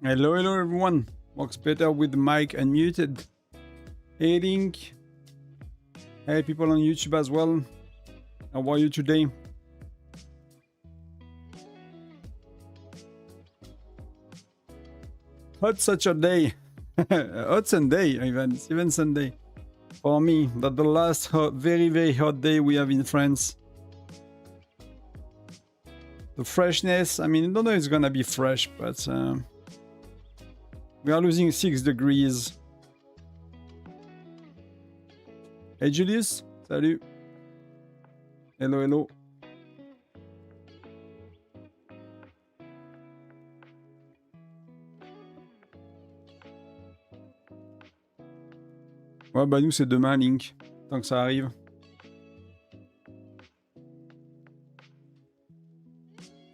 Hello, hello everyone. Works better with the mic unmuted. Hey Link. Hey people on YouTube as well. How are you today? Hot such a day. Hot Sunday even Sunday. For me, that's the last very, very hot day we have in France. The freshness, I mean, I don't know if it's gonna be fresh, but we are losing 6 degrees. Hey Julius, salut. Hello, hello. Ouais, bah nous c'est demain, Link, tant que ça arrive.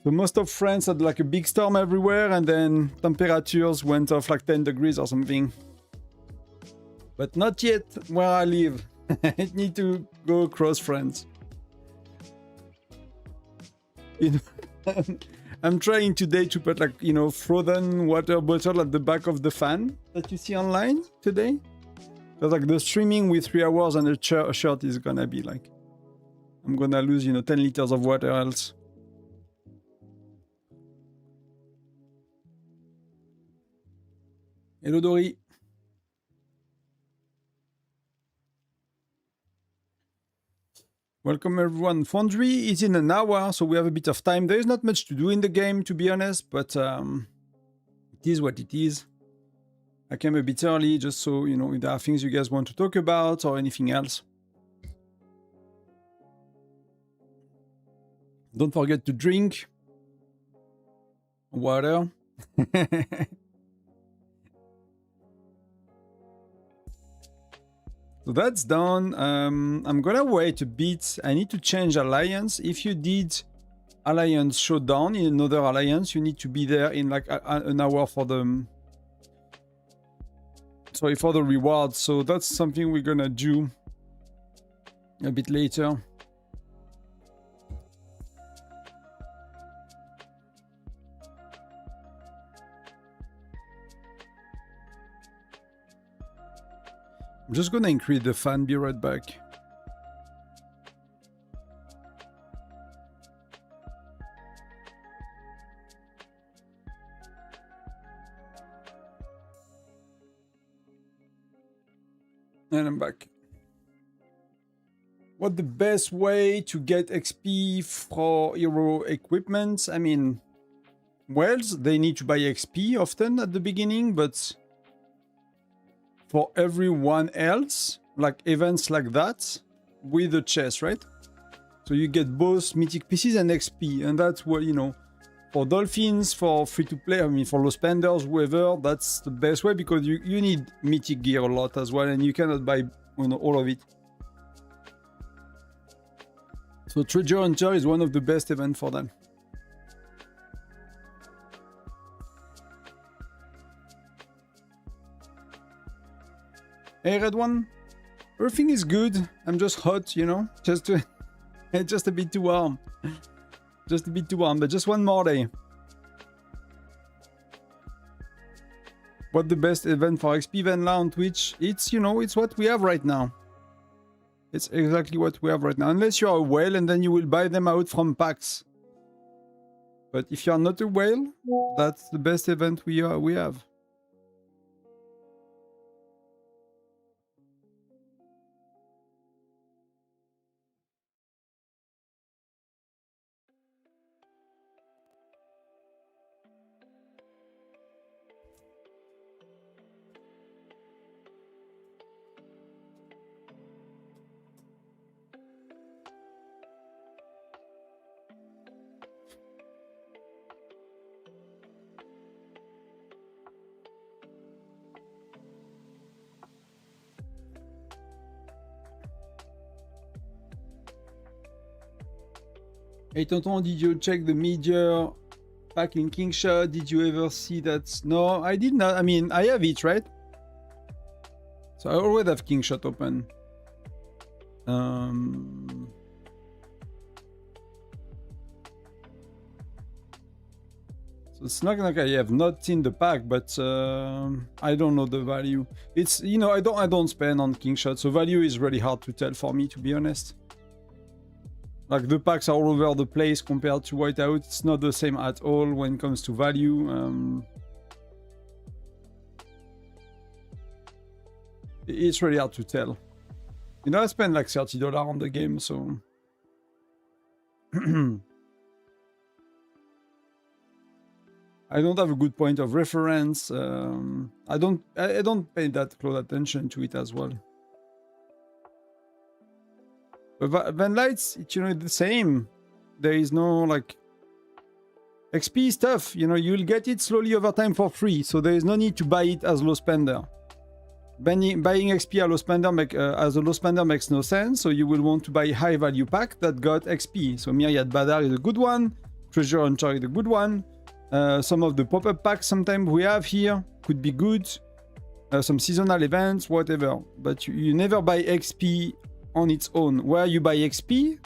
So most of France had like a big storm everywhere, and then temperatures went off like 10 degrees or something. But not yet where I live. I need to go across France. You know, I'm trying today to put like, you know, frozen water bottle at the back of the fan that you see online today. Because like the streaming with 3 hours and a shirt is gonna be like, I'm gonna lose, you know, 10 liters of water else. Hello Dory. Welcome everyone. Foundry is in an hour, so we have a bit of time. There is not much to do in the game, to be honest, but it is what it is. I came a bit early just so, you know, if there are things you guys want to talk about or anything else. Don't forget to drink water. So that's done. I'm gonna wait a bit. I need to change alliance. If you did alliance showdown in another alliance, you need to be there in like an hour for the for the reward. So that's something we're gonna do a bit later. I'm just gonna increase the fan, be right back. And I'm back. What the best way to get XP for hero equipment? I mean, whales, they need to buy XP often at the beginning, but for everyone else, like events like that, with the chest, right? So you get both mythic pieces and XP, and that's what, you know, for dolphins, for free-to-play, I mean, for low spenders, whoever, that's the best way, because you need mythic gear a lot as well, and you cannot buy, you know, all of it. So Treasure Hunter is one of the best events for them. Hey, Red One. Everything is good. I'm just hot, you know? Just a bit too warm. Just a bit too warm, but just one more day. What the best event for XP Vanilla on Twitch? It's, you know, it's what we have right now. It's exactly what we have right now. Unless you're a whale and then you will buy them out from packs. But if you're not a whale, that's the best event we have. Hey Tonton, did you check the media pack in Kingshot? Did you ever see that? No, I did not. I mean, I have it, right? So I always have Kingshot open. So it's not like I have not seen the pack, but I don't know the value. It's, you know, I don't spend on Kingshot, so value is really hard to tell for me, to be honest. Like, the packs are all over the place compared to Whiteout. It's not the same at all when it comes to value. It's really hard to tell. You know, I spent like $30 on the game, so... I don't have a good point of reference. I don't pay that close attention to it as well. But Van Lights, you know, the same. There is no, like... XP stuff, you know, you'll get it slowly over time for free, so there is no need to buy it as low spender. Buying XP as a low spender makes no sense, so you will want to buy high value pack that got XP. So Myriad Badar is a good one, Treasure Hunter is a good one. Some of the pop-up packs sometimes we have here could be good. Some seasonal events, whatever. But you never buy XP on its own. Where you buy XP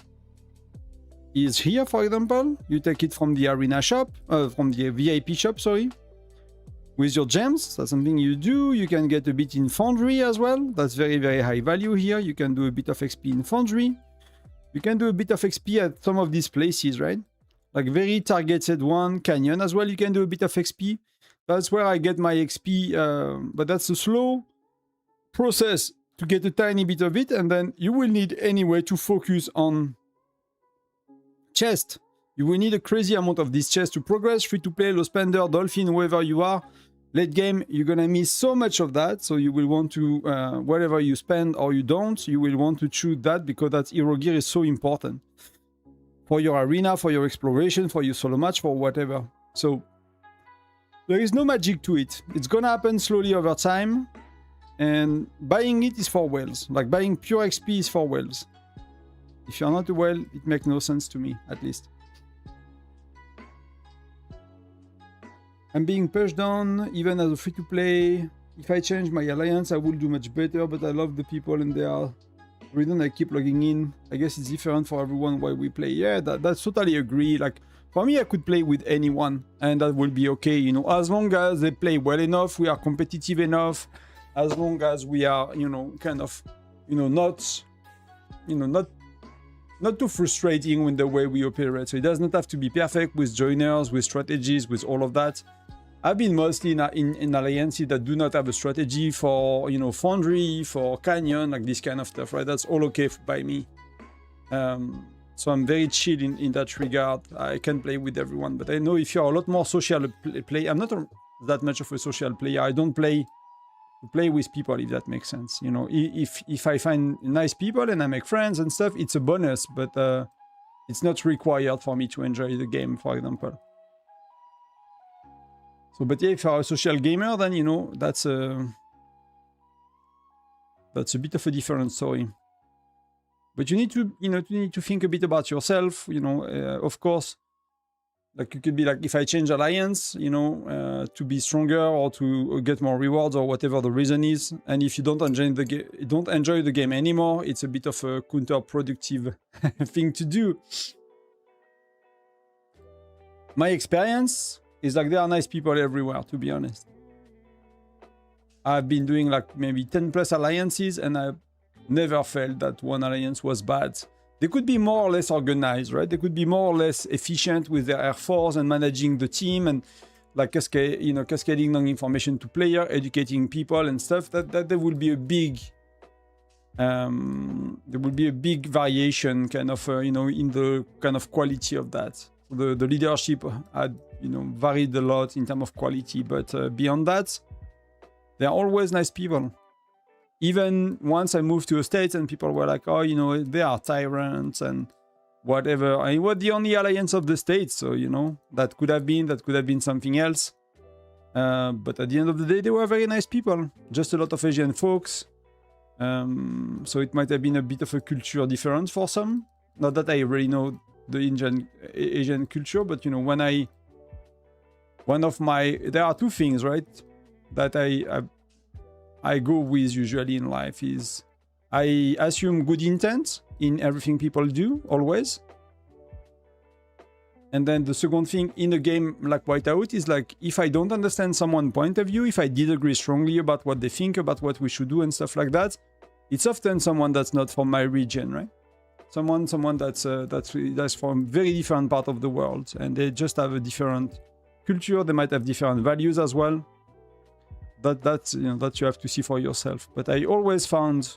is here, for example. You take it from the arena shop, from the VIP shop, sorry. With your gems, that's something you do. You can get a bit in Foundry as well. That's very, very high value here. You can do a bit of XP in Foundry. You can do a bit of XP at some of these places, right? Like very targeted one, Canyon as well. You can do a bit of XP. That's where I get my XP, but that's a slow process to get a tiny bit of it, and then you will need anyway to focus on chest. You will need a crazy amount of this chest to progress. Free to play, low spender, dolphin, whoever you are. Late game, you're gonna miss so much of that, so you will want to, whatever you spend or you don't, you will want to choose that because that hero gear is so important for your arena, for your exploration, for your solo match, for whatever. So there is no magic to it. It's gonna happen slowly over time, and buying it is for whales. Like buying pure XP is for whales. If you're not a whale, it makes no sense to me, at least. I'm being pushed on, even as a free-to-play. If I change my alliance, I will do much better, but I love the people and they are the reason I keep logging in. I guess it's different for everyone why we play. Yeah, that's totally agree. Like, for me, I could play with anyone, and that will be okay, you know, as long as they play well enough, we are competitive enough, as long as we are, you know, kind of, you know, not too frustrating in the way we operate. So it does not have to be perfect with joiners, with strategies, with all of that. I've been mostly in alliances that do not have a strategy for, you know, Foundry, for Canyon, like this kind of stuff, right? That's all okay by me. So I'm very chill in that regard. I can play with everyone, but I know if you're a lot more social play, I'm not that much of a social player. I don't play to play with people, if that makes sense. You know, if I find nice people and I make friends and stuff, it's a bonus, but it's not required for me to enjoy the game, for example. So, but yeah, if you're a social gamer, then, you know, that's a bit of a different story. But you need to, you know, think a bit about yourself, you know, of course. Like, you could be like, if I change alliance, you know, to be stronger or to get more rewards or whatever the reason is, and if you don't enjoy the game anymore, it's a bit of a counterproductive thing to do. My experience is like there are nice people everywhere, to be honest. I've been doing like maybe 10 plus alliances, and I've never felt that one alliance was bad. They could be more or less organized, right? They could be more or less efficient with their air force and managing the team and like cascading on information to player, educating people and stuff. That there will be a big, variation kind of, you know, in the kind of quality of that. The leadership had, you know, varied a lot in terms of quality, but beyond that, they're always nice people. Even once I moved to the States and people were like, oh, you know, they are tyrants and whatever. I was the only alliance of the States, so, you know, that could have been something else. But at the end of the day, they were very nice people. Just a lot of Asian folks. So it might have been a bit of a culture difference for some. Not that I really know the Asian culture, but, you know, there are two things, right, that I go with usually in life is I assume good intent in everything people do, always. And then the second thing in a game like Whiteout is like, if I don't understand someone's point of view, if I disagree strongly about what they think, about what we should do and stuff like that, it's often someone that's not from my region, right? Someone that's from very different part of the world, and they just have a different culture. They might have different values as well. That's you know, that you have to see for yourself. But I always found,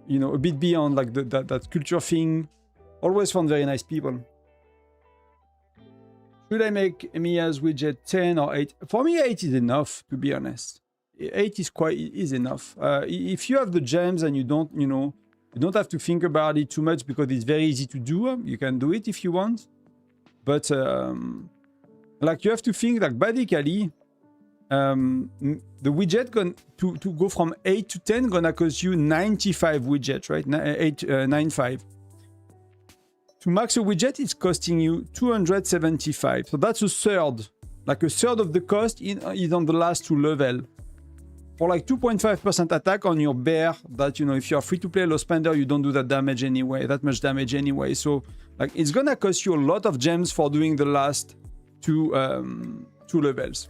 you know, a bit beyond like that culture thing, always found very nice people. Should I make Mia's widget 10 or 8? For me, 8 is enough, to be honest. 8 is enough. If you have the gems and you don't have to think about it too much because it's very easy to do. You can do it if you want. But like, you have to think like basically, the widget to go from 8 to 10 gonna cost you 95 widgets, right? 95. To max a widget, it's costing you 275. So that's a third. Like a third of the cost is on the last two level. For like 2.5% attack on your bear, that, you know, if you're free to play low spender, you don't do that damage anyway, that much damage anyway. So like, it's gonna cost you a lot of gems for doing the last two levels.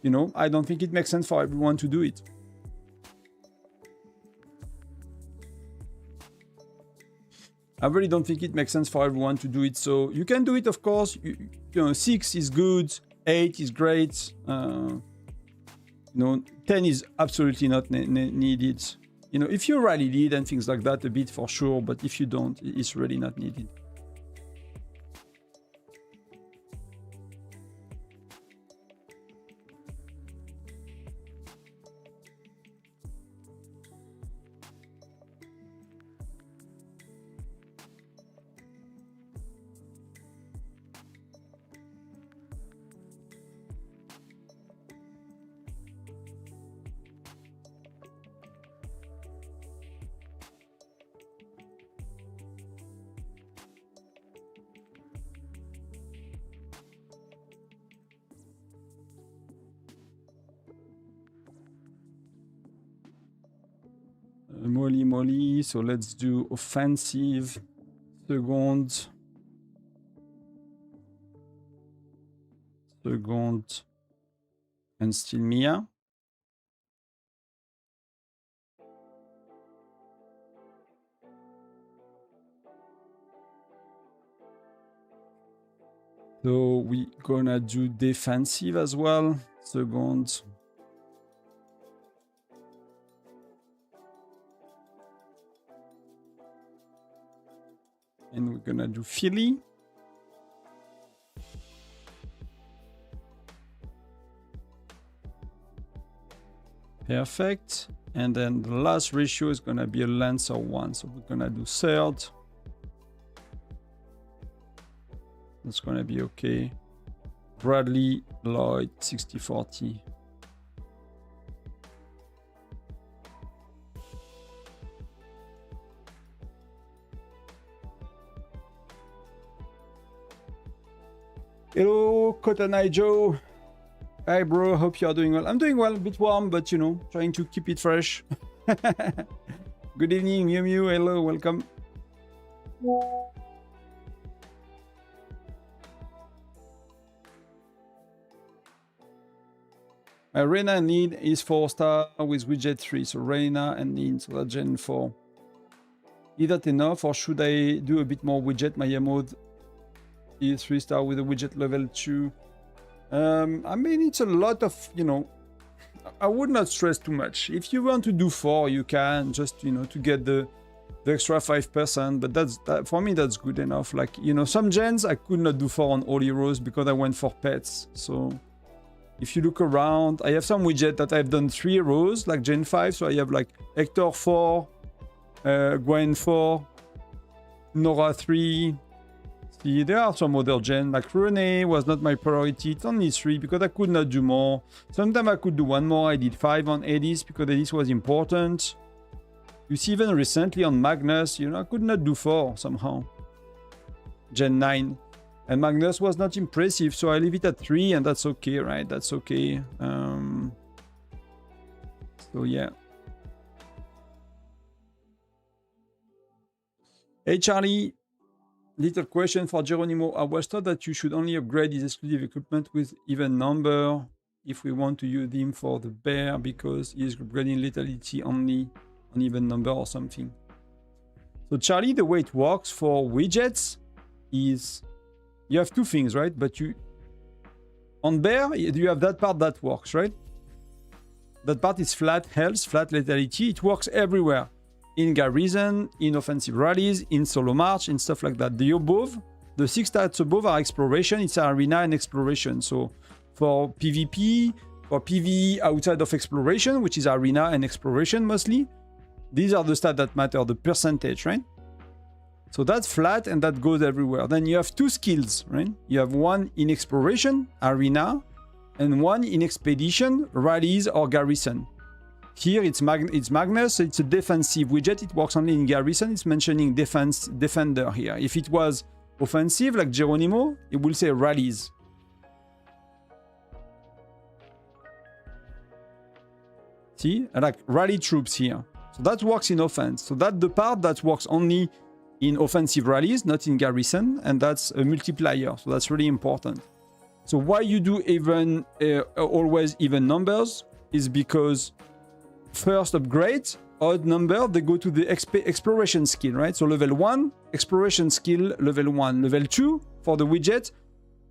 You know, I don't think it makes sense for everyone to do it. I really don't think it makes sense for everyone to do it. So you can do it, of course. You know, 6 is good, 8 is great. You know, 10 is absolutely not needed. You know, if you rally lead and things like that, a bit for sure. But if you don't, it's really not needed. Moly. So let's do offensive. Second. And still Mia. So we gonna do defensive as well. Second. And we're gonna do Philly. Perfect. And then the last ratio is gonna be a Lancer 1. So we're gonna do third. That's gonna be okay. Bradley, Lloyd, 60-40. Hello, Cotton Eye Joe. Hi, bro. Hope you are doing well. I'm doing well. A bit warm, but you know, trying to keep it fresh. Good evening, Mew Mew. Hello, welcome. My Reina need is 4-star with widget 3. So Reina and need, so that's Gen 4. Is that enough, or should I do a bit more widget? My mode is 3-star with a widget level 2. I mean, it's a lot of, you know, I would not stress too much. If you want to do 4, you can just, you know, to get the extra 5%, but that for me, that's good enough. Like, you know, some gens I could not do 4 on all heroes because I went for pets. So if you look around, I have some widget that I've done 3 heroes, like Gen 5. So I have like Hector 4, Gwen 4, Nora 3. See, there are some other gen, like Renee was not my priority. It's only 3 because I could not do more. Sometimes I could do 1 more. I did 5 on Edis because Edis was important. You see, even recently on Magnus, you know, I could not do 4 somehow. Gen 9. And Magnus was not impressive, so I leave it at 3, and that's okay, right? That's okay. So yeah. Hey, Charlie. Little question for Geronimo. I was taught that you should only upgrade his exclusive equipment with even number if we want to use him for the bear because he is upgrading lethality only on even number or something. So Charlie, the way it works for widgets is you have 2 things, right? But you on bear, you have that part that works, right? That part is flat health, flat lethality. It works everywhere. In garrison, in offensive rallies, in solo march, in stuff like that. The above, the 6 stats above are exploration. It's arena and exploration. So for PvP, for PvE outside of exploration, which is arena and exploration mostly, these are the stats that matter, the percentage, right? So that's flat and that goes everywhere. Then you have 2 skills, right? You have 1 in exploration, arena, and 1 in expedition, rallies, or garrison. Here it's Magnus, it's a defensive widget, it works only in garrison, it's mentioning defender here. If it was offensive, like Geronimo, it will say rallies. See, like rally troops here. So that works in offense. So that's the part that works only in offensive rallies, not in garrison, and that's a multiplier, so that's really important. So why you do even always even numbers is because first upgrade, odd number, they go to the exploration skill, right? So level 1, exploration skill level 1. Level 2 for the widget,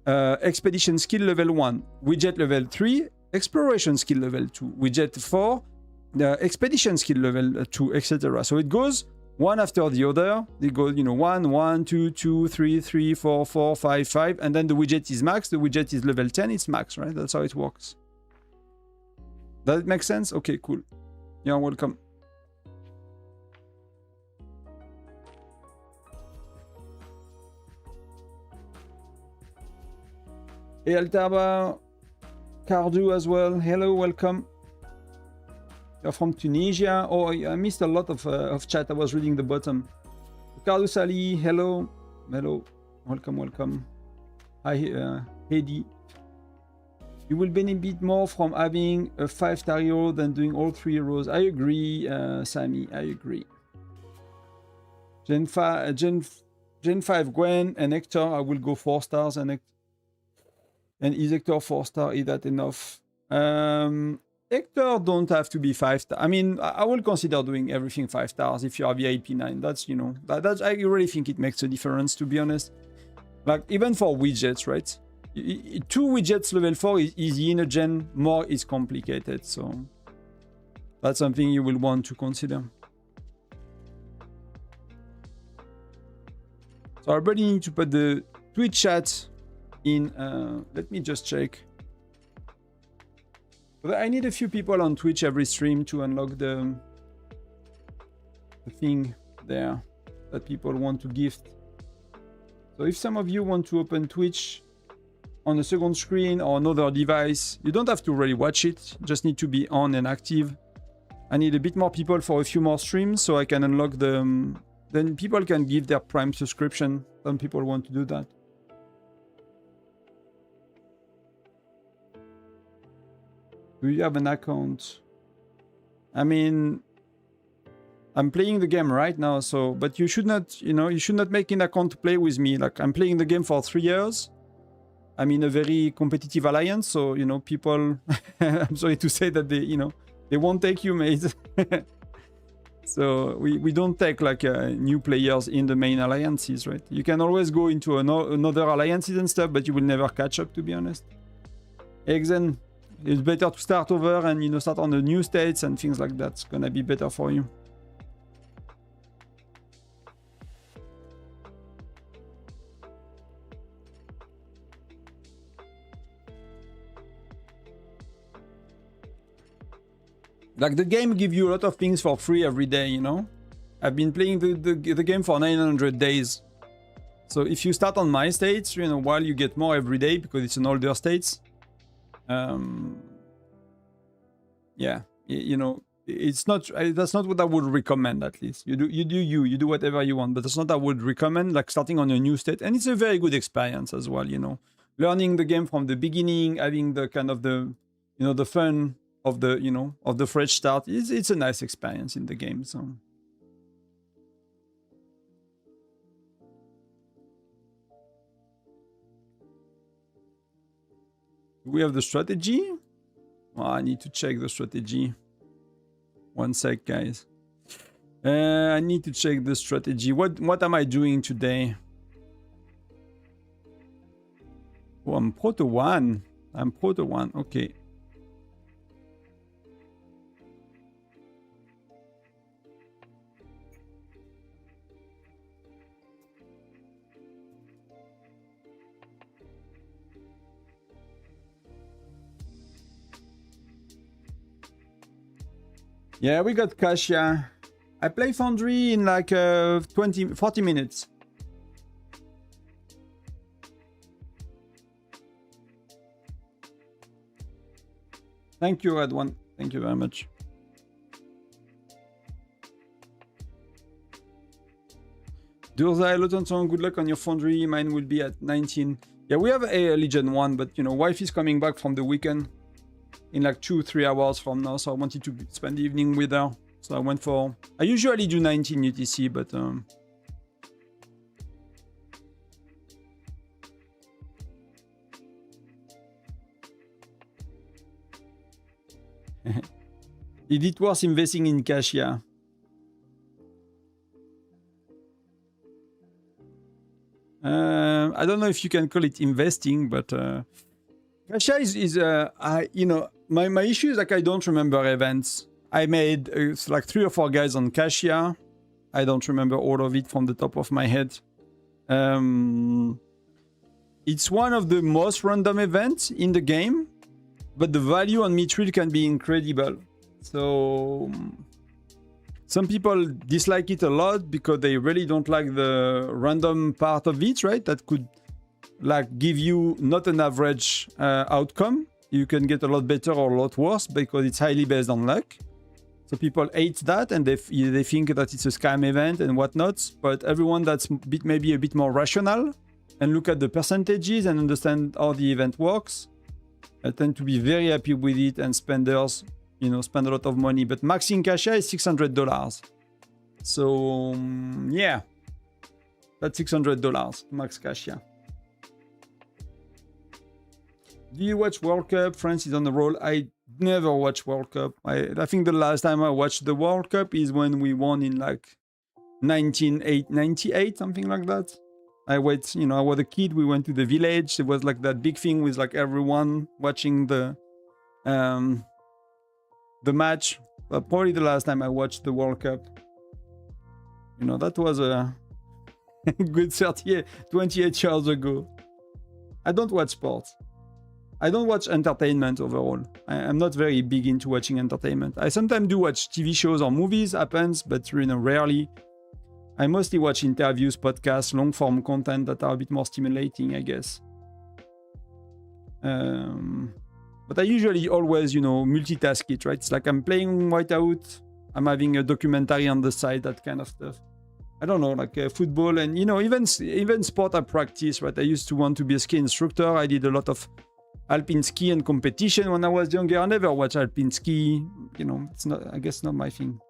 expedition skill level 1. Widget level 3, exploration skill level 2. Widget 4, the expedition skill level 2, etc. So it goes one after the other. They go, you know, 1, 1, 2, 2, 3, 3, 4, 4, 5, 5. And then the widget is max. The widget is level 10. It's max, right? That's how it works. Does it make sense? Okay, cool. You're welcome. Hey, Altaba. Cardu as well. Hello, welcome. You're from Tunisia. Oh, I missed a lot of chat. I was reading the bottom. Cardu Sali. Hello. Hello. Welcome, welcome. Hi, Hedy. You will benefit more from having a 5-star hero than doing all 3 heroes. I agree, Sammy. I agree. Gen 5 Gwen and Hector, I will go 4 stars and is Hector 4-star? Is that enough? Hector don't have to be 5-star. I mean, I will consider doing everything 5 stars if you are VIP 9. That's, you know, that's I really think it makes a difference, to be honest. Like, even for widgets, right? 2 widgets level 4 is easy in a gen, more is complicated. So that's something you will want to consider. So I already need to put the Twitch chat in. Let me just check. But I need a few people on Twitch every stream to unlock the thing there that people want to gift. So if some of you want to open Twitch on a second screen or another device, you don't have to really watch it, just need to be on and active. I need a bit more people for a few more streams so I can unlock the... then people can give their Prime subscription. Some people want to do that. Do you have an account? I mean, I'm playing the game right now, so, but you should not, you know, you should not make an account to play with me. Like, I'm playing the game for 3 years. I'm in a very competitive alliance, so, you know, people, I'm sorry to say that they, you know, they won't take you, mate. So we don't take like new players in the main alliances, right? You can always go into another alliances and stuff, but you will never catch up, to be honest. Exen, it's better to start over and, you know, start on the new states and things like that. It's gonna be better for you. Like, the game gives you a lot of things for free every day, you know? I've been playing the game for 900 days. So if you start on my states, you know, while you get more every day because it's an older states. Yeah, you know, it's not, that's not what I would recommend, at least. You do whatever you want, but that's not what I would recommend, like starting on a new state. And it's a very good experience as well, you know? Learning the game from the beginning, having the kind of the, you know, the fun of the, you know, of the fresh start. It's a nice experience in the game, so. Do we have the strategy? Oh, I need to check the strategy. One sec, guys. I need to check the strategy. What am I doing today? Oh, I'm Proto 1. I'm Proto 1, okay. Yeah, we got Kasia. I play Foundry in like 40 minutes. Thank you, Red One. Thank you very much. Durza, Lotonson, good luck on your Foundry. Mine will be at 19. Yeah, we have a Legion 1, but, you know, wife is coming back from the weekend in like 2-3 hours from now, so I wanted to spend the evening with her. So I went for... I usually do 19 UTC, but... Is it worth investing in Kasia? I don't know if you can call it investing, but Kasia is you know, my issue is like I don't remember events. I made like 3 or 4 guys on Kasia. I don't remember all of it from the top of my head. It's one of the most random events in the game, but the value on Mithril can be incredible. So some people dislike it a lot because they really don't like the random part of it, right? That could like give you not an average outcome. You can get a lot better or a lot worse because it's highly based on luck. So people hate that and they think that it's a scam event and whatnot. But everyone that's maybe a bit more rational and look at the percentages and understand how the event works, I tend to be very happy with it, and spenders, you know, spend a lot of money. But max in Cassia is $600. So yeah, that's $600 max Cassia. Do you watch World Cup? France is on the roll. I never watch World Cup. I think the last time I watched the World Cup is when we won in like 1998, something like that. I went, you know, I was a kid. We went to the village. It was like that big thing with like everyone watching the match. But probably the last time I watched the World Cup. You know, that was a good 28 years ago. I don't watch sports. I don't watch entertainment overall. I'm not very big into watching entertainment. I sometimes do watch TV shows or movies, happens, but you know, rarely. I mostly watch interviews, podcasts, long-form content that are a bit more stimulating, I guess. But I usually always, you know, multitask it, right? It's like I'm playing Whiteout, I'm having a documentary on the side, that kind of stuff. I don't know, like football and, you know, even sport I practice, right? I used to want to be a ski instructor. I did a lot of alpine ski and competition when I was younger. I never watched alpine ski. You know, it's not, I guess, not my thing.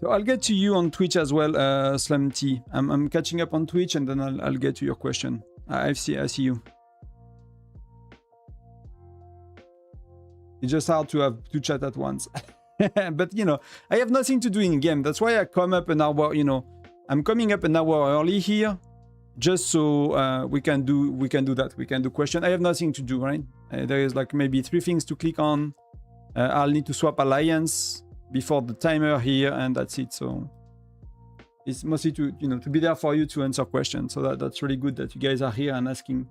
So I'll get to you on Twitch as well, Slam T. I'm catching up on Twitch, and then I'll get to your question. I see you. It's just hard to have to chat at once. But you know, I have nothing to do in game. That's why I come up an hour. You know, I'm coming up an hour early here, just so we can do that. We can do question. I have nothing to do, right? There is like maybe 3 things to click on. I'll need to swap alliance before the timer here, and that's it. So it's mostly to, you know, to be there for you to answer questions. So that's really good that you guys are here and asking.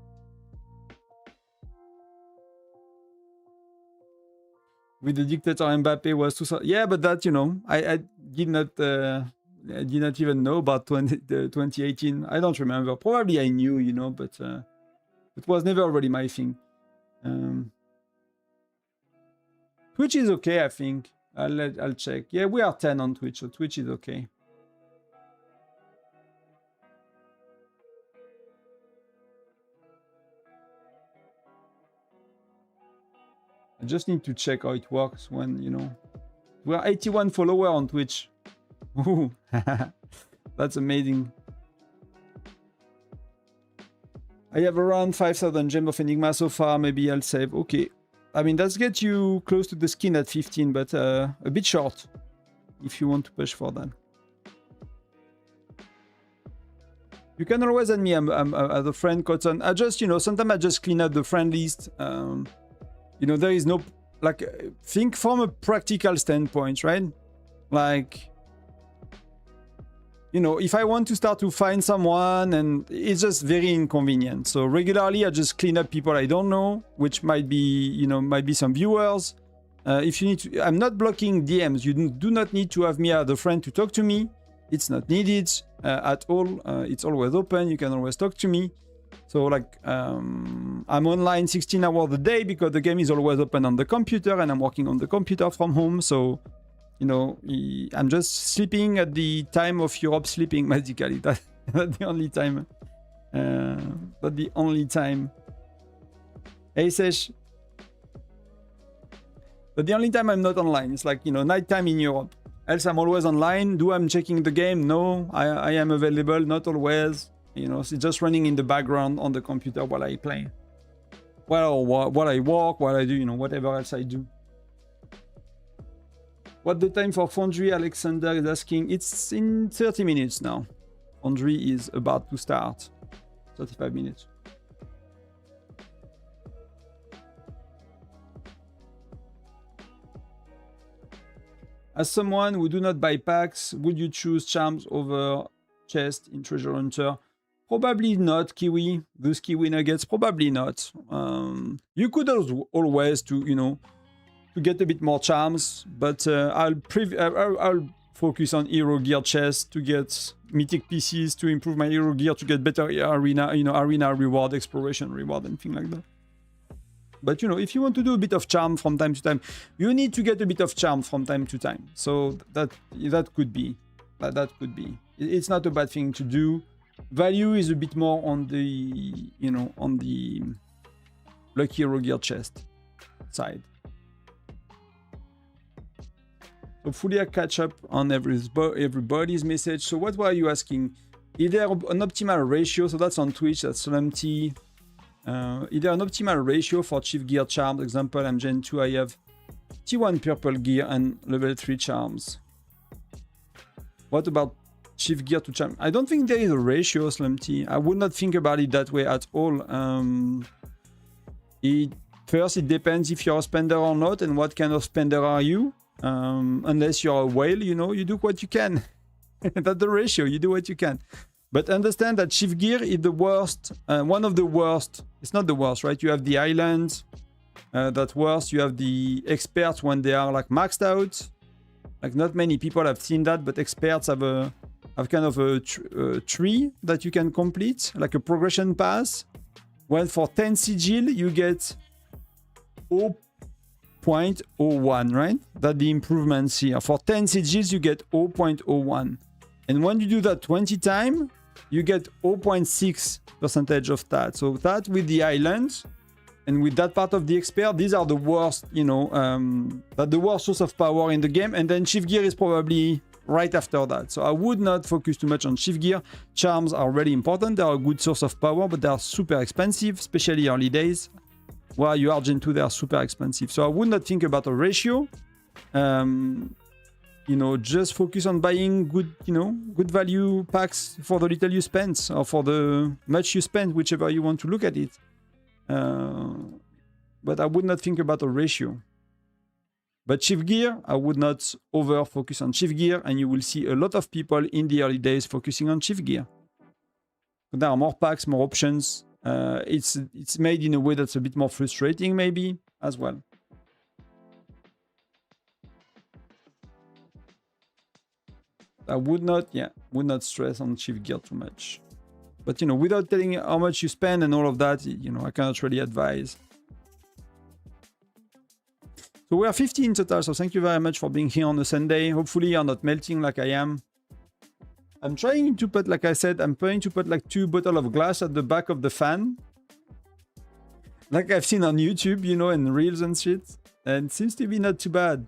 With the dictator Mbappe was 2000. Yeah, but that, you know, I did not even know about 2018. I don't remember. Probably I knew, you know, but it was never really my thing. Twitch is okay, I think. I'll check. Yeah, we are 10 on Twitch, so Twitch is okay. I just need to check how it works when, you know, we are 81 followers on Twitch. Ooh, that's amazing. I have around 5,000 gems of Enigma so far. Maybe I'll save. Okay. I mean, that's get you close to the skin at 15, but a bit short if you want to push for that. You can always add me as a friend, Cotton. I just, you know, sometimes I just clean up the friend list. You know, there is no, like, think from a practical standpoint, right? Like, you know, if I want to start to find someone, and it's just very inconvenient. So regularly, I just clean up people I don't know, which might be, you know, might be some viewers. If you need to, I'm not blocking DMs. You do not need to have me as a friend to talk to me. It's not needed at all. It's always open. You can always talk to me. So like, I'm online 16 hours a day because the game is always open on the computer, and I'm working on the computer from home. So, you know, I'm just sleeping at the time of Europe sleeping, basically. That's the only time. But the only time. Hey, Sesh. But the only time I'm not online, it's like, you know, nighttime in Europe. Else I'm always online. Do I'm checking the game? No, I am available, not always. You know, it's just running in the background on the computer while I play. Well, while I work, while I do, you know, whatever else I do. What the time for Foundry, Alexander is asking. It's in 30 minutes now. Foundry is about to start. 35 minutes. As someone who do not buy packs, would you choose charms over chest in Treasure Hunter? Probably not, Kiwi. Those Kiwi nuggets, probably not. You could always to get a bit more charms, but I'll focus on hero gear chest to get mythic pieces, to improve my hero gear, to get better arena, arena reward, exploration reward, and things like that. But if you want to do a bit of charm from time to time, you need to get a bit of charm from time to time. So that could be. That could be. It's not a bad thing to do. Value is a bit more on the, you know, on the Lucky Hero Gear chest side. Hopefully I catch up on everybody's message. So what were you asking? Is there an optimal ratio? So that's on Twitch, that's SLMT. Is there an optimal ratio for Chief Gear charms? Example, I'm Gen 2, I have T1 purple gear and level 3 charms. What about Chief Gear to charm? I don't think there is a ratio, SLMT. I would not think about it that way at all. First, it depends if you're a spender or not, and what kind of spender are you. Unless you're a whale, you know, you do what you can. That's the ratio, you do what you can. But understand that Chief Gear is the worst, one of the worst. It's not the worst, right? You have the islands, that's worse. You have the experts when they are like maxed out. Like not many people have seen that, but experts have kind of a tree that you can complete, like a progression path. Well, for 10 sigil, you get 0.01, right? That's the improvements here. For 10 sigils, you get 0.01. And when you do that 20 times, you get 0.6% of that. So that with the islands and with that part of the expert, these are the worst, you know, the worst source of power in the game. And then Chief Gear is probably right after that. So I would not focus too much on Chief Gear. Charms are really important. They are a good source of power, but they are super expensive, especially early days. While you are Gen 2, they are super expensive. So I would not think about a ratio. You know, just focus on buying good, you know, good value packs for the little you spend or for the much you spend, whichever you want to look at it. But I would not think about a ratio. But Chief Gear, I would not over focus on Chief Gear, and you will see a lot of people in the early days focusing on Chief Gear. There are more packs, more options. It's made in a way that's a bit more frustrating, maybe, as well. I would not stress on Chief Gear too much. But, you know, without telling how much you spend and all of that, you know, I cannot really advise. So we are 50 in total, so thank you very much for being here on a Sunday. Hopefully you're not melting like I am. I'm trying to put, like I said, I'm trying to put like 2 bottles of glass at the back of the fan. Like I've seen on YouTube, you know, and reels and shit. And it seems to be not too bad.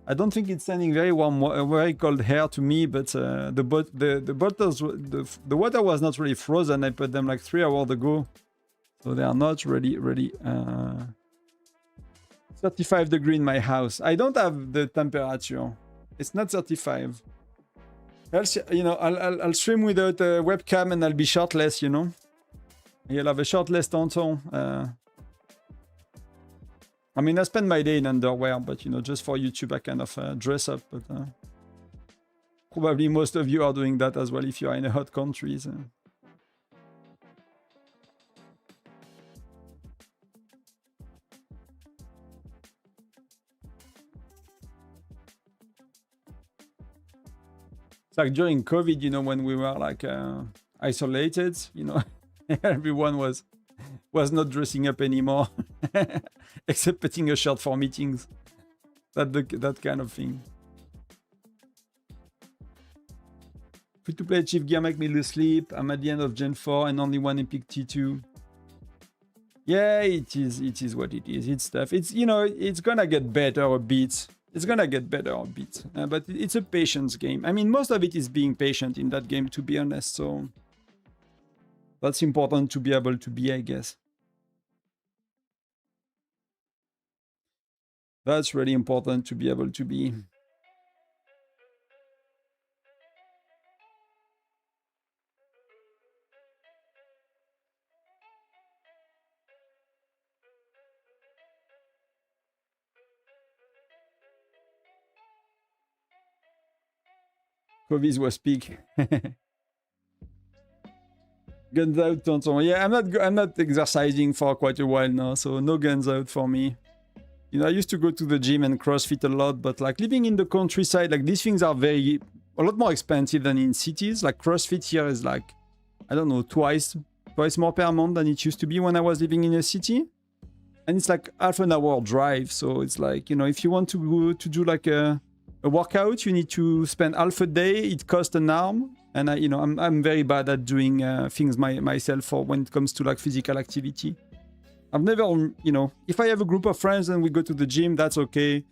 I don't think it's sending very warm, very cold air to me, but the bottles, the water was not really frozen. I put them like 3 hours ago. So they are not really 35 degrees in my house. I don't have the temperature. It's not 35. You know, I'll stream without a webcam and I'll be shirtless, you know. You'll have a shirtless tonton. I mean, I spend my day in underwear, but, you know, just for YouTube, I kind of dress up. But probably most of you are doing that as well if you are in a hot countries. It's like during COVID, you know, when we were like isolated, you know, everyone was not dressing up anymore, except putting a shirt for meetings. That kind of thing. Free to play Chief Gear make me lose sleep. I'm at the end of Gen 4 and only one Epic T2. Yeah, it is what it is. It's tough. It's, you know, it's gonna get better a bit. It's gonna get better a bit, but it's a patience game. I mean, most of it is being patient in that game, to be honest. So that's important to be able to be, I guess. That's really important to be able to be. Kovi's was peak. Guns out, tonton. Yeah, I'm not exercising for quite a while now, so no guns out for me. You know, I used to go to the gym and CrossFit a lot, but like living in the countryside, like these things are a lot more expensive than in cities. Like CrossFit here is like, I don't know, twice more per month than it used to be when I was living in a city. And it's like half an hour drive, so it's like, you know, if you want to go to do like a a workout, you need to spend half a day. It costs an arm, and I'm very bad at doing things myself for when it comes to like physical activity. I've never, if I have a group of friends and we go to the gym, that's okay.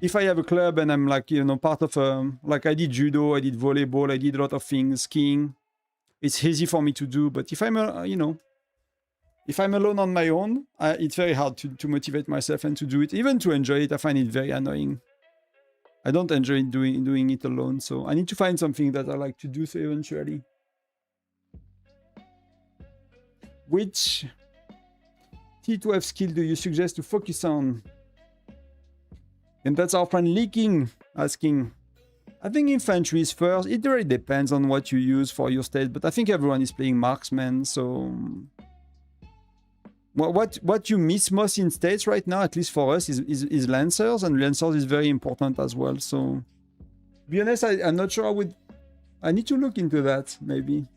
If I have a club and I'm like, part of like I did judo, I did volleyball, I did a lot of things, skiing. It's easy for me to do, but if I'm, if I'm alone on my own, it's very hard to motivate myself and to do it, even to enjoy it. I find it very annoying. I don't enjoy doing it alone, so I need to find something that I like to do so eventually. Which T12 skill do you suggest to focus on? And that's our friend Leaking asking. I think infantry is first. It really depends on what you use for your state, but I think everyone is playing marksman, so what you miss most in states right now, at least for us, is lancers, and lancers is very important as well. So to be honest, I'm not sure I need to look into that maybe.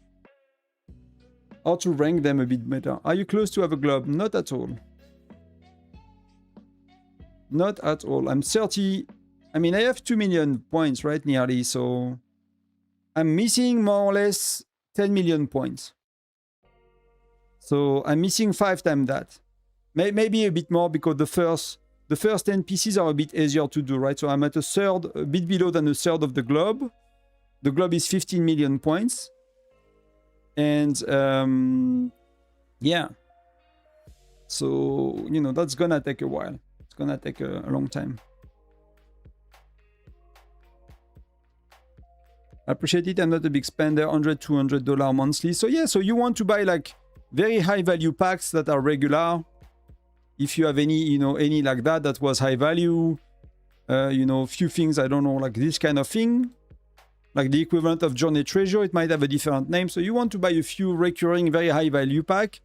Or to rank them a bit better. Are you close to have a globe? Not at all. Not at all. I'm 30. I mean, I have 2 million points, right? Nearly. So I'm missing more or less 10 million points. So I'm missing 5 times that. Maybe a bit more because the first 10 pieces are a bit easier to do, right? So I'm at a bit below than a third of the globe. The globe is 15 million points. And yeah. So, that's gonna take a while. It's gonna take a long time. I appreciate it. I'm not a big spender, $100, $200 monthly. So yeah, so you want to buy like very high value packs that are regular. If you have any, any like that was high value, few things, I don't know, like this kind of thing, like the equivalent of Journey Treasure, it might have a different name. So you want to buy a few recurring, very high value pack,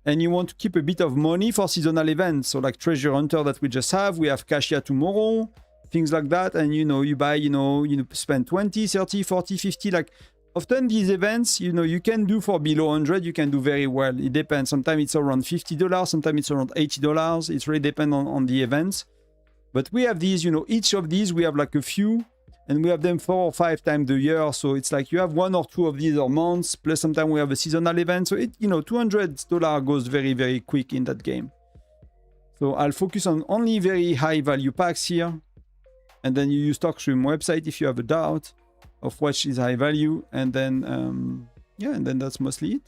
and you want to keep a bit of money for seasonal events. So like Treasure Hunter that we just have, we have Kashia tomorrow, things like that. And, you buy, spend 20, 30, 40, 50, like often these events, you can do for below 100, you can do very well. It depends. Sometimes it's around $50, sometimes it's around $80. It really depends on the events. But we have these, each of these, we have like a few, and we have them 4 or 5 times a year. So it's like you have 1 or 2 of these or months, plus sometimes we have a seasonal event. So it, $200 goes very, very quick in that game. So I'll focus on only very high value packs here. And then you use TalkStream website if you have a doubt of what is high value. And then, yeah, and then that's mostly it.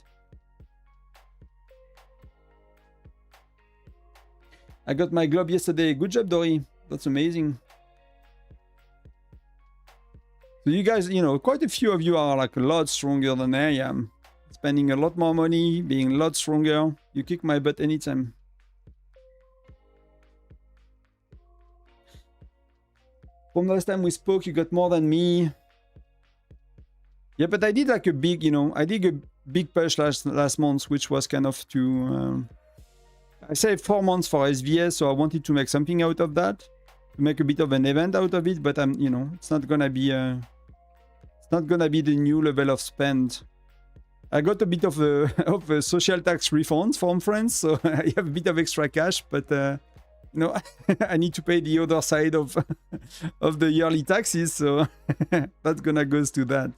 I got my globe yesterday. Good job, Dory. That's amazing. So you guys, quite a few of you are like a lot stronger than I am. Spending a lot more money, being a lot stronger. You kick my butt anytime. From the last time we spoke, you got more than me. Yeah, but I did like a big, I did a big push last month, which was kind of to, I saved 4 months for SVS, so I wanted to make something out of that, to make a bit of an event out of it. But I'm, it's not gonna be, it's not gonna be the new level of spend. I got a bit of a social tax refunds from friends, so I have a bit of extra cash, but I need to pay the other side of of the yearly taxes, so that's gonna go to that.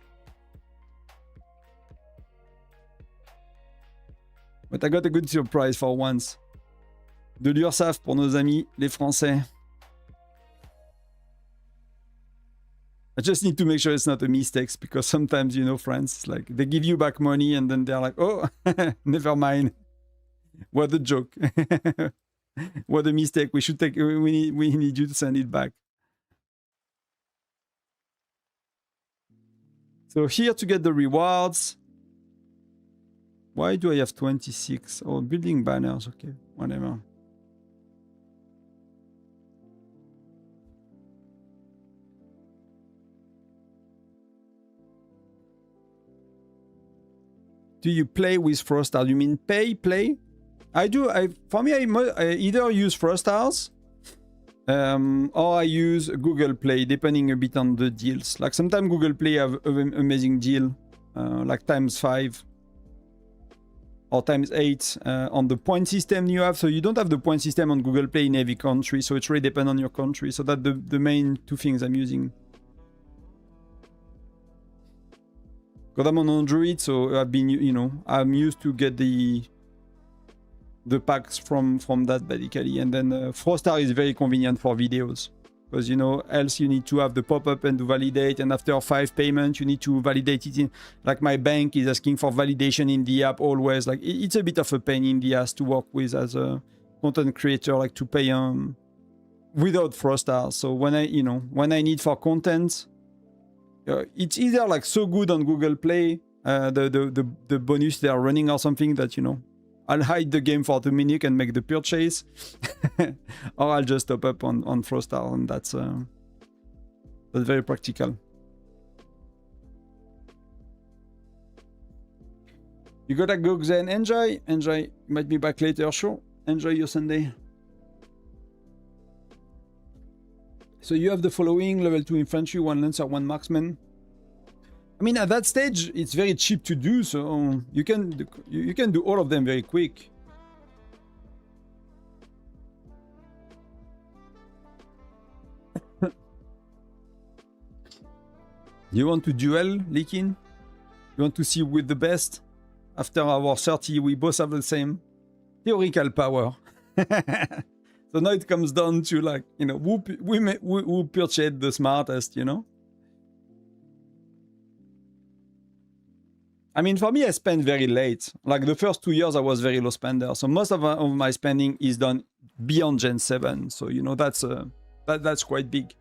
But I got a good surprise for once. De l'URSSAF pour nos amis, les Français. I just need to make sure it's not a mistake, because sometimes, friends, like, they give you back money and then they're like, oh, never mind. What a joke. What a mistake. We should take, we need you to send it back. So here to get the rewards. Why do I have 26? Oh, building banners. Okay, whatever. Do you play with Frostars? You mean play? I do. For me, I either use Frostars or I use Google Play, depending a bit on the deals. Like sometimes Google Play have an amazing deal, like ×5 or ×8 on the point system you have. So you don't have the point system on Google Play in every country, so it really depends on your country. So that's the main 2 things I'm using. Because I'm on Android, so I've been, you know, I'm used to get the packs from that basically. And then Frostar is very convenient for videos, because, you know, else you need to have the pop-up and to validate, and after 5 payments you need to validate it in, like my bank is asking for validation in the app always. Like it's a bit of a pain in the ass to work with as a content creator, like to pay without Frostar. So when I need for content, it's either like so good on Google Play, the bonus they are running or something, that, you know, I'll hide the game for 2 minutes and make the purchase, or I'll just top up on Frostar, and that's very practical. You gotta go then. Enjoy. You might be back later. Sure. Enjoy your Sunday. So you have the following: level 2 infantry, 1 lancer, 1 marksman. I mean, at that stage, it's very cheap to do, so you can do all of them very quick. You want to duel, Leakin? You want to see with the best? After our 30, we both have the same theoretical power. So now it comes down to, like, you know, who purchased the smartest, you know? I mean, for me, I spend very late. Like the first 2 years, I was very low spender. So most of my spending is done beyond Gen 7. So, you know, that's quite big.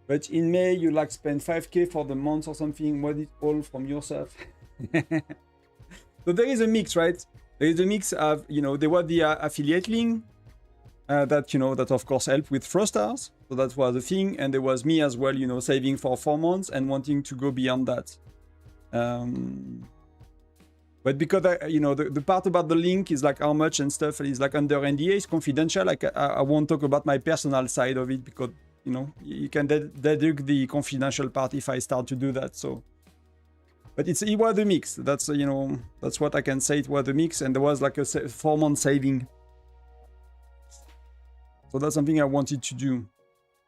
But in May, you like spend 5K for the month or something. What is all from yourself? So there is a mix, right? There is a mix of, you know, there was the affiliate link that, you know, that of course helped with Frostars. So that was the thing. And there was me as well, you know, saving for 4 months and wanting to go beyond that. But because, you know, the part about the link is like how much and stuff is like under NDA, it's confidential. Like I won't talk about my personal side of it, because, you know, you can deduct the confidential part if I start to do that. So, but it was a mix. That's, you know, that's what I can say. It was a mix, and there was like a 4-month saving. So that's something I wanted to do.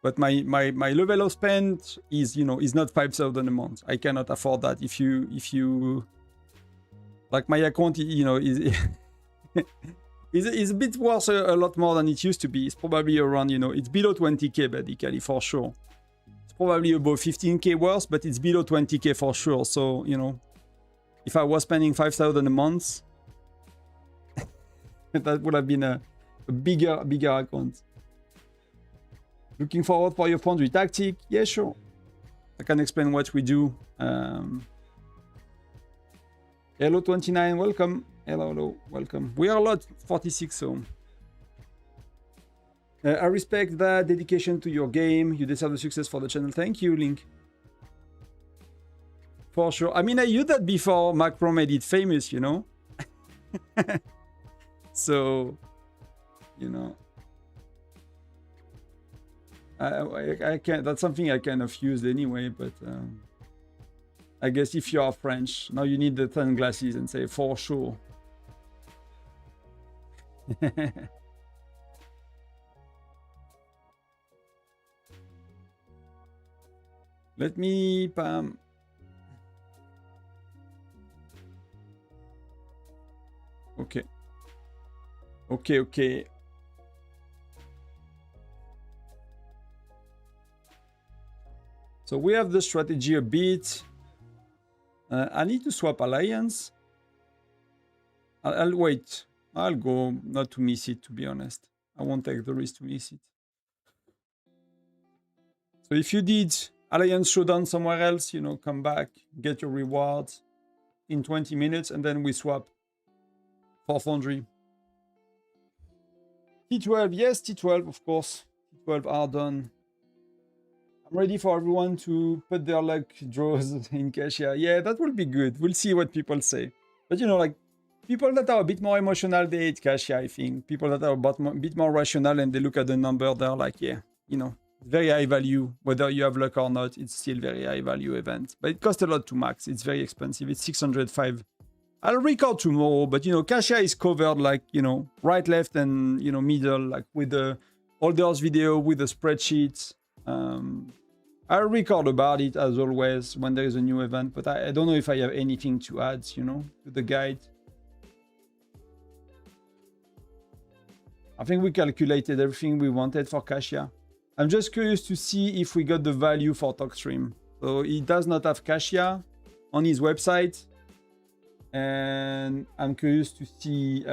But my level of spend is, you know, is not 5,000 a month. I cannot afford that. If you like, my account, you know, is a bit worth a lot more than it used to be. It's probably around, you know, it's below 20K basically, for sure. It's probably above 15K worth, but it's below 20K for sure. So, you know, if I was spending 5,000 a month, that would have been a bigger account. Looking forward for your Foundry tactic? Yeah, sure. I can explain what we do. Hello 29, welcome. Hello, welcome. We are a lot 46, so I respect that dedication to your game. You deserve the success for the channel. Thank you, Link. For sure. I mean, I used that before Macro made it famous, you know. So, you know, I can't. That's something I kind of used anyway, but. I guess if you are French, now you need the sunglasses and say, for sure. Let me, Pam. Okay. Okay. So we have the strategy a bit. I need to swap alliance. I'll wait. I'll go not to miss it, to be honest. I won't take the risk to miss it. So if you did alliance showdown somewhere else, you know, come back, get your rewards in 20 minutes, and then we swap for Foundry. T12, yes, T12, of course. T12 are done. Ready for everyone to put their luck draws in Cassia. Yeah, that will be good. We'll see what people say. But, you know, like, people that are a bit more emotional, they hate Cassia, I think. People that are a bit more rational and they look at the number, they're like, yeah, you know, very high value. Whether you have luck or not, it's still very high value event. But it costs a lot to max. It's very expensive. It's 605 I'll record tomorrow, but Kasia is covered like, right, left, and, middle, like with the holders video, with the spreadsheets. I'll record about it as always when there is a new event, but I don't know if I have anything to add, to the guide. I think we calculated everything we wanted for Kasia. I'm just curious to see if we got the value for TalkStream. So he does not have Kasia on his website. And I'm curious to see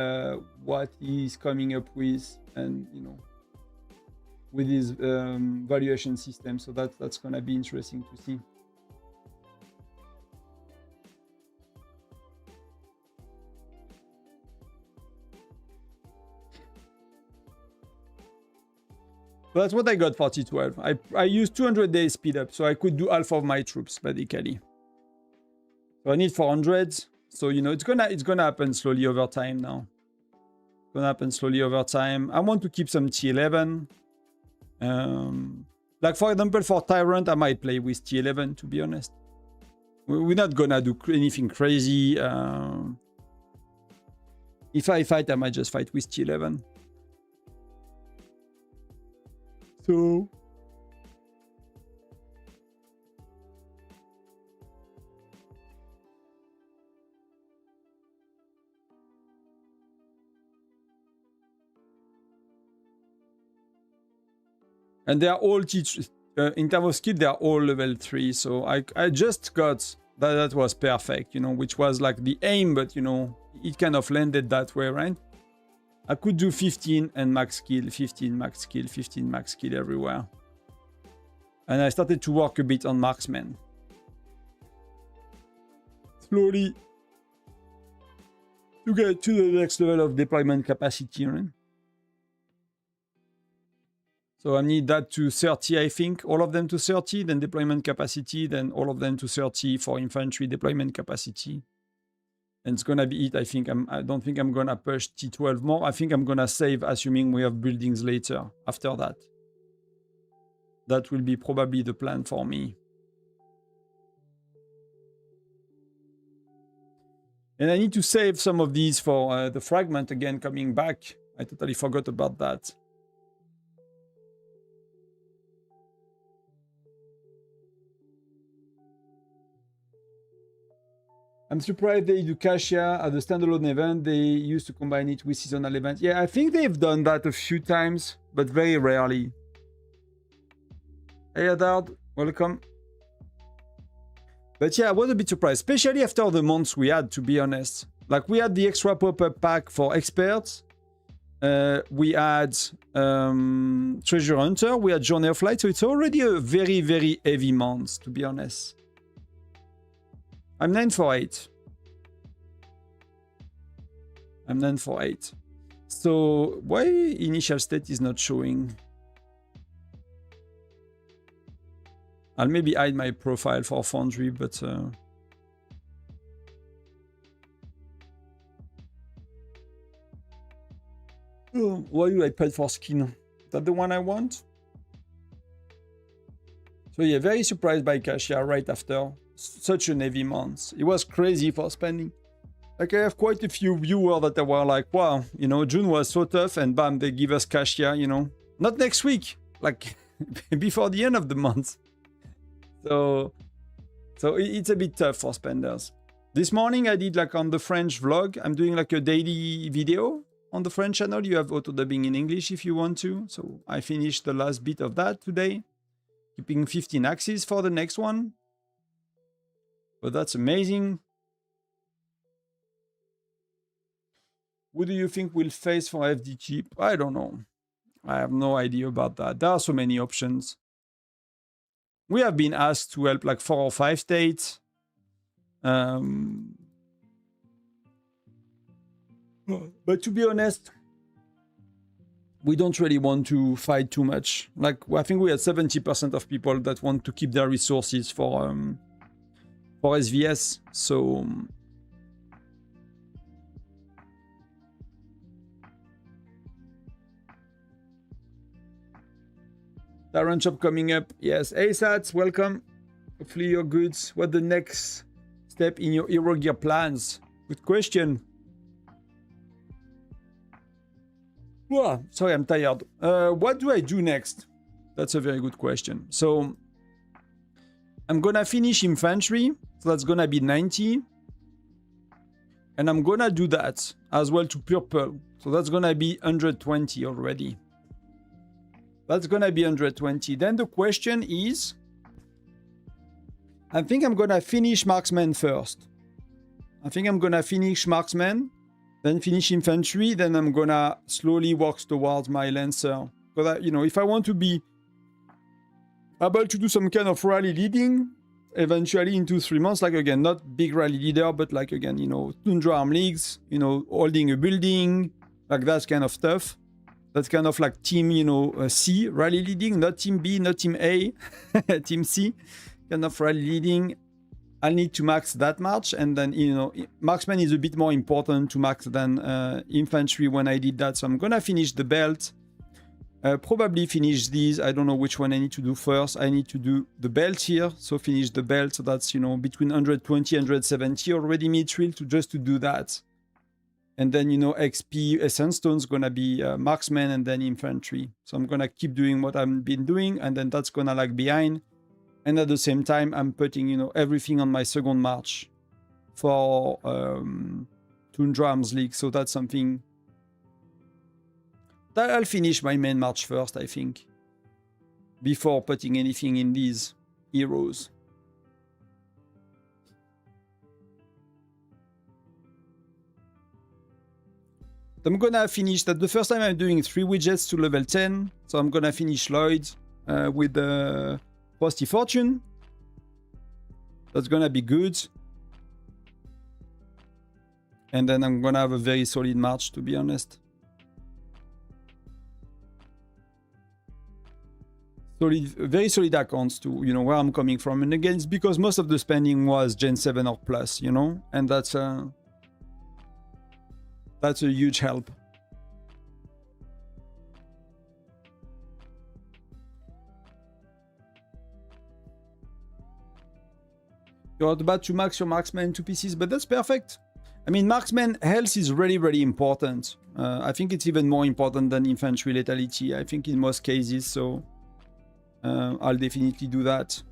what he's coming up with, and with his valuation system. So that's gonna be interesting to see. So that's what I got for T12. I used 200 days speed up, so I could do half of my troops basically. So I need 400. So it's gonna happen slowly over time now. It's gonna happen slowly over time. I want to keep some T11. Like for example, for Tyrant, I might play with T11. To be honest, we're not gonna do anything crazy. If I fight, I might just fight with T11. So. And they are all in terms of skill, they are all level 3. So I just got that was perfect, which was like the aim, but it kind of landed that way, right? I could do 15 and max skill, 15 max skill, 15 max skill everywhere. And I started to work a bit on marksman. Slowly to get to the next level of deployment capacity, right? So I need that to 30, I think, all of them to 30, then deployment capacity, then all of them to 30 for infantry deployment capacity. And it's gonna be it. I don't think I'm gonna push T12 more. I think I'm gonna save, assuming we have buildings later after that. That will be probably the plan for me. And I need to save some of these for the fragment again coming back. I totally forgot about that. I'm surprised they do Kasia as a standalone event. They used to combine it with seasonal events. Yeah, I think they've done that a few times, but very rarely. Hey, Adard, welcome. But yeah, I was a bit surprised, especially after the months we had, to be honest. Like, we had the extra pop-up pack for experts. We had Treasure Hunter. We had Journey of Flight. So it's already a very, very heavy month, to be honest. I'm 9 for 8. I'm 9 for 8. So why initial state is not showing? I'll maybe hide my profile for Foundry, but oh, why do I pay for skin? Is that the one I want? So yeah, very surprised by Kasia right after such an heavy month. It was crazy for spending. Like, I have quite a few viewers that were like, wow, June was so tough, and bam, they give us Kasia, not next week, like before the end of the month. So it's a bit tough for spenders. This morning I did, like, on the French vlog, I'm doing like a daily video on the French channel. You have auto dubbing in English if you want to. So I finished the last bit of that today, keeping 15 axes for the next one. But that's amazing. Who do you think will face for FDG? I don't know. I have no idea about that. There are so many options. We have been asked to help like 4 or 5 states. But to be honest, we don't really want to fight too much. Like, I think we had 70% of people that want to keep their resources for SVS, so Tyrant shop coming up. Yes, ASATs, welcome. Hopefully you're good. What the next step in your hero gear plans? Good question. Well, sorry, I'm tired. What do I do next? That's a very good question. So I'm gonna finish infantry. So that's gonna be 90. And I'm gonna do that as well to purple. So that's gonna be 120 already. That's gonna be 120. Then the question is, I think I'm gonna finish marksman first. I think I'm gonna finish marksman, then finish infantry, then I'm gonna slowly work towards my lancer. Because if I want to be able to do some kind of rally leading, eventually in 2-3 months, like again, not big rally leader, but like again, Tundra Arm Leagues, holding a building, like that kind of stuff. That's kind of like team, C, rally leading, not team B, not team A, team C, kind of rally leading. I need to max that much, and then, marksman is a bit more important to max than infantry when I did that. So I'm gonna finish the belt. Probably finish these. I don't know which one I need to do first. I need to do the belt here. So finish the belt. So that's, between 120 and 170 already mid-trail just to do that. And then, XP Essence Stone's gonna be marksman and then infantry. So I'm gonna keep doing what I've been doing, and then that's gonna lag behind. And at the same time, I'm putting, everything on my second march for Tundra Arms League. So that's something that I'll finish my main march first, I think, before putting anything in these heroes. I'm gonna finish that. The first time I'm doing 3 widgets to level 10. So I'm gonna finish Lloyd with the Frosty Fortune. That's gonna be good. And then I'm gonna have a very solid march, to be honest. Very solid accounts to, where I'm coming from. And again, it's because most of the spending was Gen 7 or plus, and that's a huge help. You're about to max your marksman 2 pieces, but that's perfect. I mean, marksman health is really, really important. I think it's even more important than infantry lethality, I think, in most cases, so I'll definitely do that.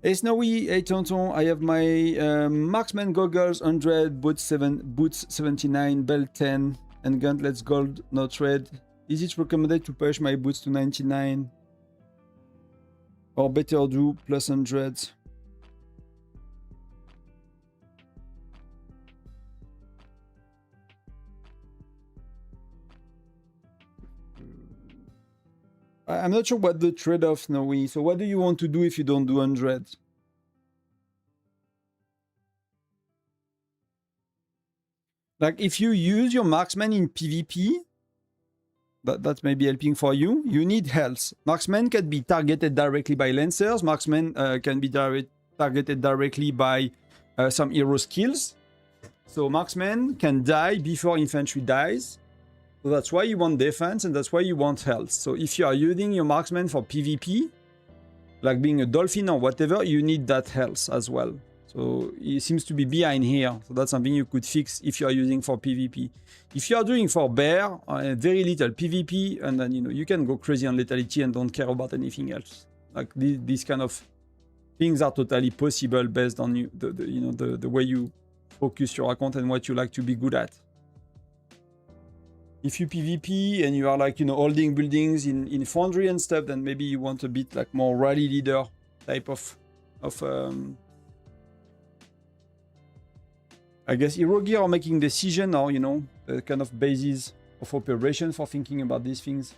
Hey Snowy, hey Tonton, I have my marksman goggles 100, boots 79, belt 10, and gauntlets gold, not red. Is it recommended to push my boots to 99? Or better do plus 100? I'm not sure what the trade-off now is. So what do you want to do if you don't do 100? Like if you use your marksman in PvP, that may be helping for you. You need health. Marksman can be targeted directly by lancers. Marksman can be targeted directly by some hero skills. So marksman can die before infantry dies. So that's why you want defense and that's why you want health. So if you are using your marksman for PvP, like being a dolphin or whatever, you need that health as well. So it seems to be behind here. So that's something you could fix if you are using for PvP. If you are doing for bear, very little PvP, and then you can go crazy on lethality and don't care about anything else. Like these kind of things are totally possible based on the way you focus your account and what you like to be good at. If you PvP and you are like holding buildings in Foundry and stuff, then maybe you want a bit like more rally leader type of I guess hero gear or making decision, or the kind of basis of operation for thinking about these things.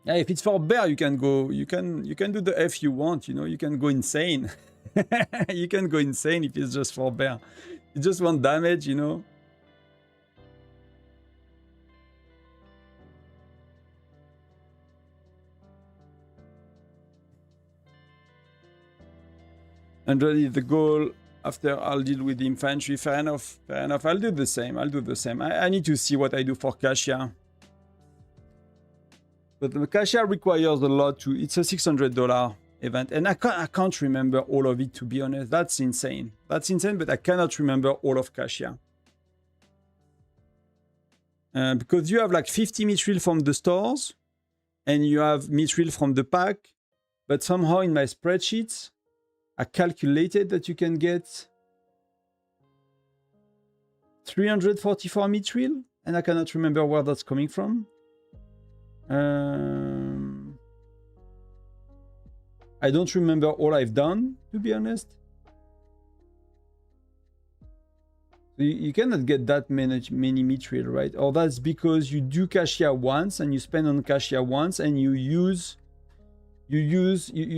Yeah, if it's for bear, you can go. You can do the F you want. You can go insane. You can go insane if it's just for bear. You just want damage. And really the goal. After I'll deal with the infantry. Fair enough. Fair enough. I'll do the same. I need to see what I do for Cassia. But the Cassia requires a lot to... It's a $600 event. And I can't remember all of it, to be honest. That's insane. That's insane, but I cannot remember all of Cassia. Because you have like 50 mithril from the stores. And you have mithril from the pack. But somehow in my spreadsheets, I calculated that you can get 344 mithril. And I cannot remember where that's coming from. I don't remember all I've done, to be honest. You cannot get that many mithril, right? Or that's because you do Cassia once and you spend on Cassia once and you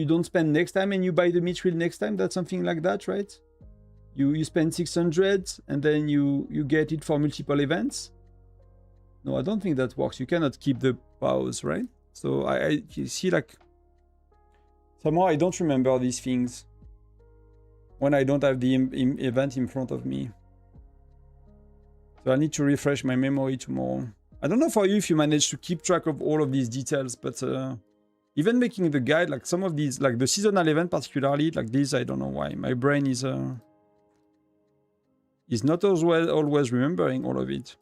don't spend next time and you buy the mithril next time. That's something like that, right? You spend 600 and then you get it for multiple events. No, I don't think that works. You cannot keep the pause, right? So you see, like, somehow I don't remember these things when I don't have the event in front of me. So I need to refresh my memory tomorrow. I don't know for you if you manage to keep track of all of these details, but even making the guide, like some of these, like the seasonal event particularly, like this, I don't know why. My brain is not always remembering all of it.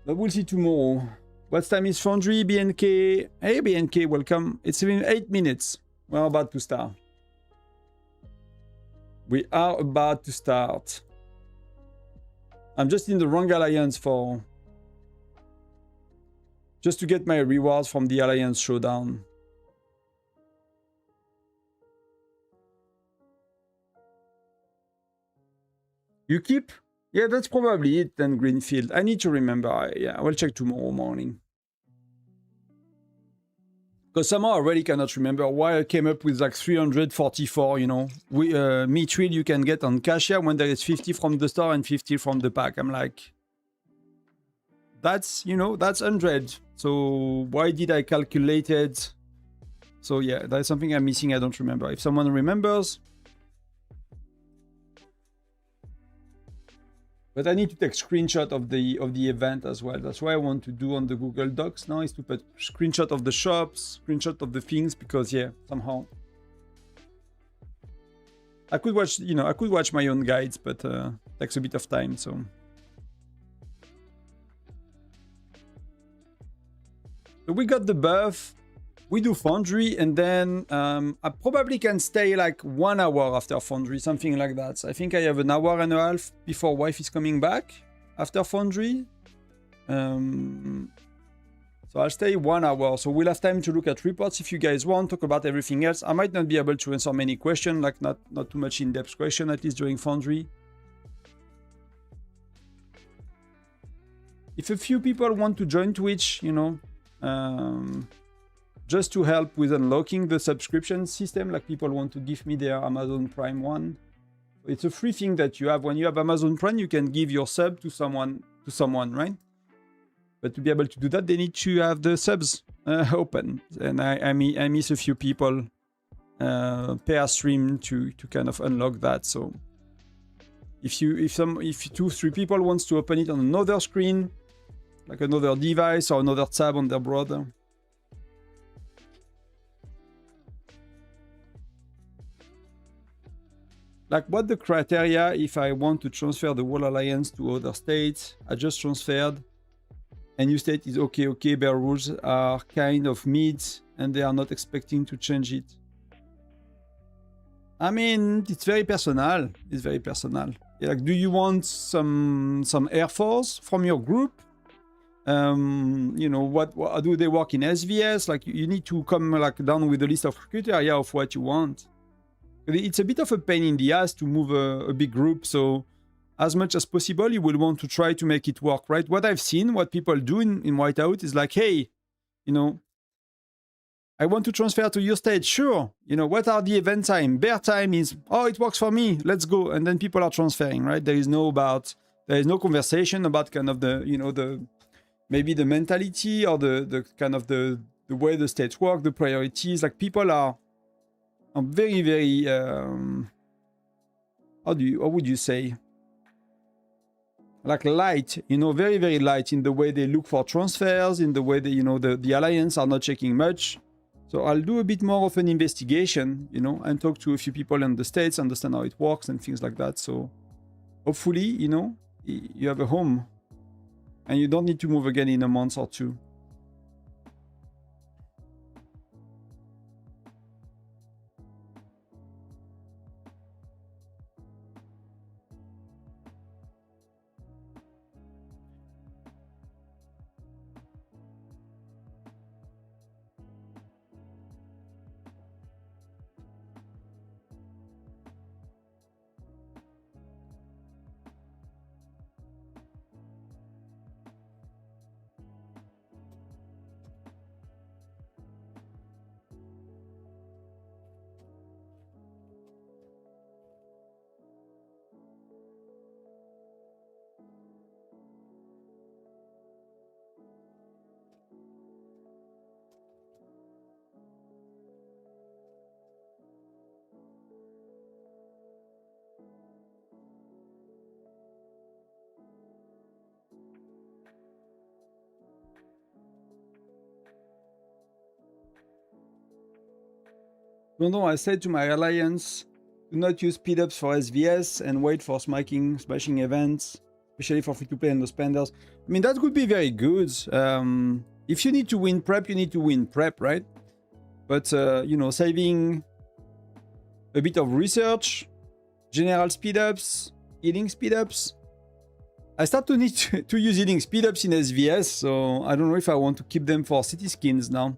But we'll see tomorrow. What time is Foundry, BNK? Hey, BNK, welcome. It's been 8 minutes. We're about to start. We are about to start. I'm just in the wrong alliance for... just to get my rewards from the alliance showdown. You keep? Yeah, that's probably it then, Greenfield. I need to remember. Yeah, I will check tomorrow morning. Because somehow I really cannot remember why I came up with like 344, you know. Mithril you can get on Cassia when there is 50 from the store and 50 from the pack. I'm like, that's, you know, that's 100. So why did I calculate it? So yeah, that's something I'm missing. I don't remember. If someone remembers... But I need to take screenshot of the event as well. That's what I want to do on the Google Docs now, is to put screenshot of the shops, screenshot of the things, because yeah, somehow I could watch, you know, I could watch my own guides, but takes a bit of time. So we got the buff. We do Foundry, and then I probably can stay like 1 hour after Foundry, something like that. So I think I have an hour and a half before wife is coming back after Foundry. So I'll stay 1 hour. So we'll have time to look at reports if you guys want, talk about everything else. I might not be able to answer many questions, like not too much in-depth question, at least during Foundry. If a few people want to join Twitch, you know, just to help with unlocking the subscription system, like people want to give me their Amazon Prime one. It's a free thing that you have. When you have Amazon Prime, you can give your sub to someone, right? But to be able to do that, they need to have the subs open. And I miss a few people per stream to kind of unlock that. So if 2-3 people wants to open it on another screen, like another device or another tab on their browser. Like, what the criteria if I want to transfer the whole alliance to other states? I just transferred. And new state is okay, bear rules are kind of mid and they are not expecting to change it. I mean, it's very personal. It's very personal. Like, do you want some Air Force from your group? You know, what do they work in SVS? Like, you need to come like down with a list of criteria of what you want. It's a bit of a pain in the ass to move a big group, so as much as possible, you will want to try to make it work, right? What I've seen, what people do in Whiteout is like, hey, you know, I want to transfer to your stage. Sure. You know, what are the event time? Bear time is, oh, it works for me. Let's go. And then people are transferring, right? There is no conversation about kind of the, you know, maybe the mentality or the kind of the way the stage work, the priorities. Like people are very, very, how would you say? Like light, you know, very, very light in the way they look for transfers, in the way that, you know, the alliance are not checking much. So I'll do a bit more of an investigation, you know, and talk to a few people in the States, understand how it works and things like that. So hopefully, you know, you have a home and you don't need to move again in a month or two. No, I said to my alliance, do not use speedups for SVS and wait for smashing events, especially for free-to-play and the spenders. I mean, that could be very good. If you need to win prep, you need to win prep, right? But, you know, saving a bit of research, general speedups, healing speedups. I start to need to use healing speedups in SVS, so I don't know if I want to keep them for city skins now.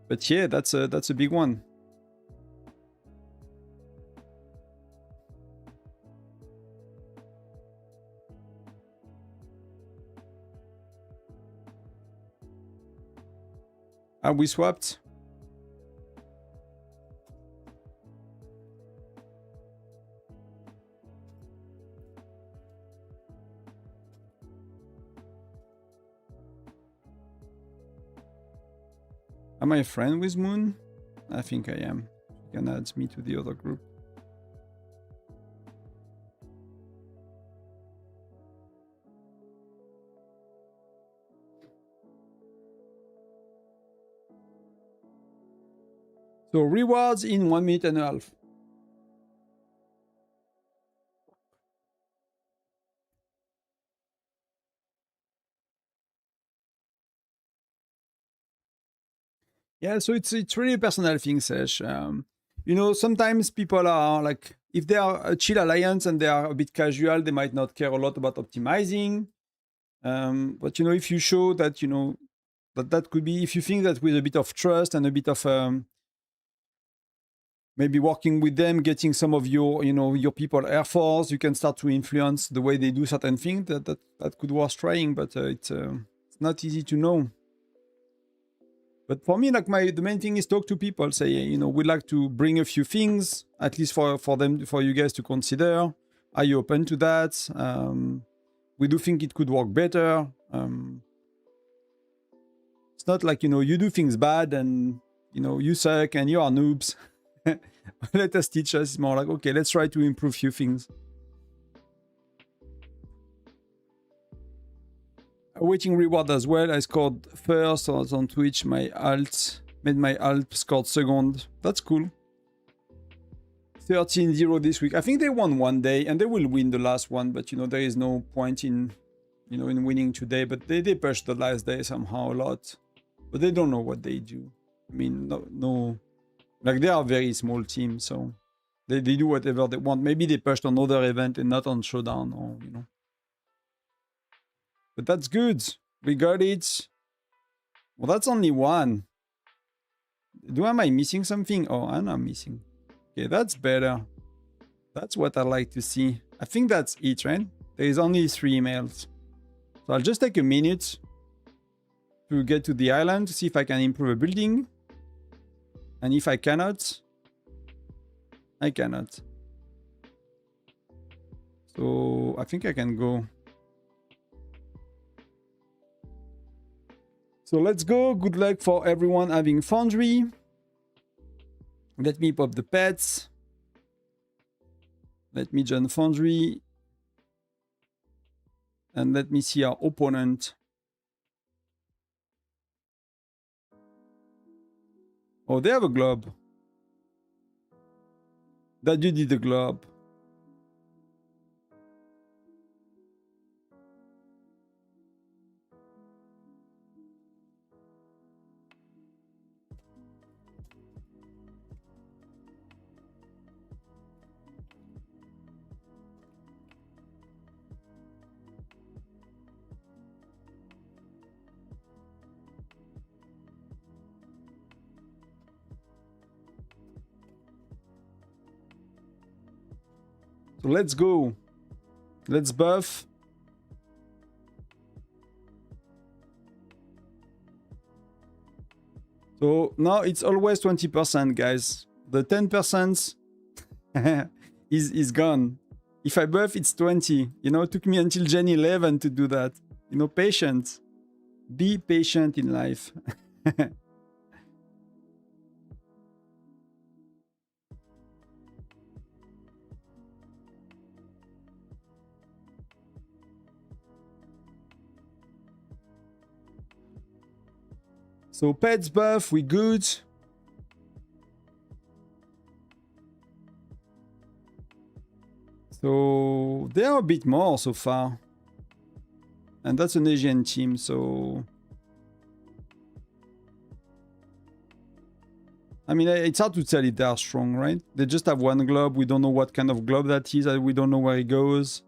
But yeah, that's a big one. Are we swapped? Am I a friend with Moon? I think I am. You can add me to the other group. So rewards in 1 minute and a half. Yeah, so it's really a personal thing, Sesh. You know, sometimes people are like, if they are a chill alliance and they are a bit casual, they might not care a lot about optimizing. But you know, if you show that, you know, that could be, if you think that with a bit of trust and a bit of maybe working with them, getting some of your, you know, your people Air Force, you can start to influence the way they do certain things. That could worth trying, but it's not easy to know. But for me, like the main thing is talk to people. Say, you know, we'd like to bring a few things, at least for you guys to consider. Are you open to that? We do think it could work better. It's not like, you know, you do things bad and, you know, you suck and you are noobs. Let us teach us. It's more like, okay, let's try to improve a few things. Awaiting reward as well. I scored first on Twitch. My alt scored second. That's cool. 13-0 this week. I think they won one day and they will win the last one, but you know, there is no point in, you know, in winning today. But they pushed the last day somehow a lot. But they don't know what they do. I mean, no. Like, they are a very small team, so they do whatever they want. Maybe they pushed another event and not on Showdown, or, you know. But that's good. We got it. Well, that's only one. Am I missing something? Oh, I'm not missing. Okay, that's better. That's what I like to see. I think that's it, right? There is only 3 emails. So I'll just take a minute to get to the island to see if I can improve a building. And if I cannot, I cannot. So I think I can go. So let's go. Good luck for everyone having Foundry. Let me pop the pets. Let me join Foundry. And let me see our opponent. Oh, they have a globe. That dude did the globe. So let's go. Let's buff. So now it's always 20%, guys. The 10% is gone. If I buff, it's 20. You know, it took me until Gen 11 to do that. You know, patience. Be patient in life. So pets buff, we good. So they are a bit more so far. And that's an Asian team, so... I mean, it's hard to tell if they are strong, right? They just have one globe. We don't know what kind of globe that is. We don't know where it goes.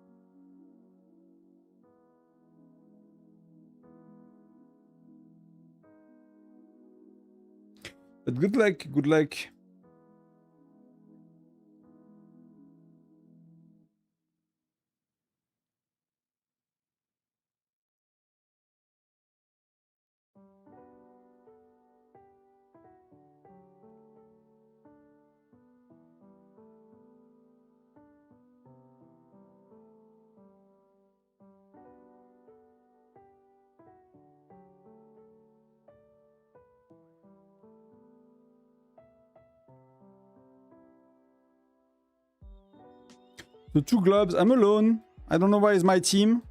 But good luck, good luck. The two globes, I'm alone. I don't know where is my team.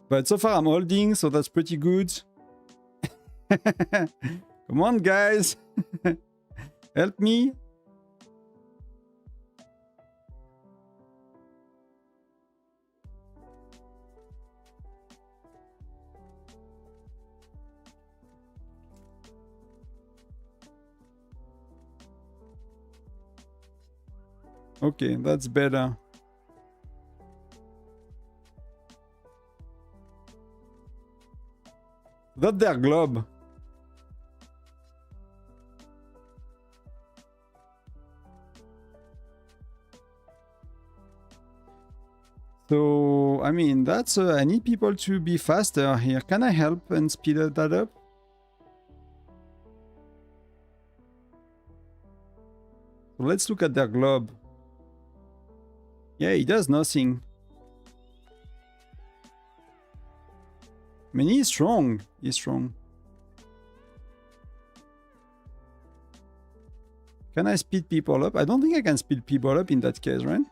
But so far I'm holding, so that's pretty good. Come on, guys. Help me. Okay, that's better. That's their globe. So, I mean, that's... I need people to be faster here. Can I help and speed that up? So let's look at their globe. Yeah, he does nothing. I mean, he's strong. He's strong. Can I speed people up? I don't think I can speed people up in that case, right?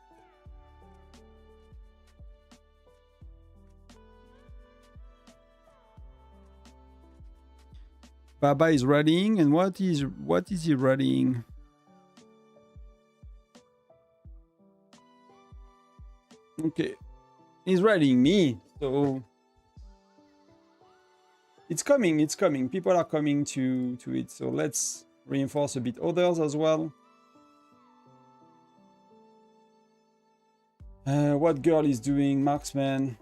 Baba is rallying, and what is he rallying? Okay, he's rallying me, so it's coming. It's coming. People are coming to it. So let's reinforce a bit others as well. What girl is doing marksman?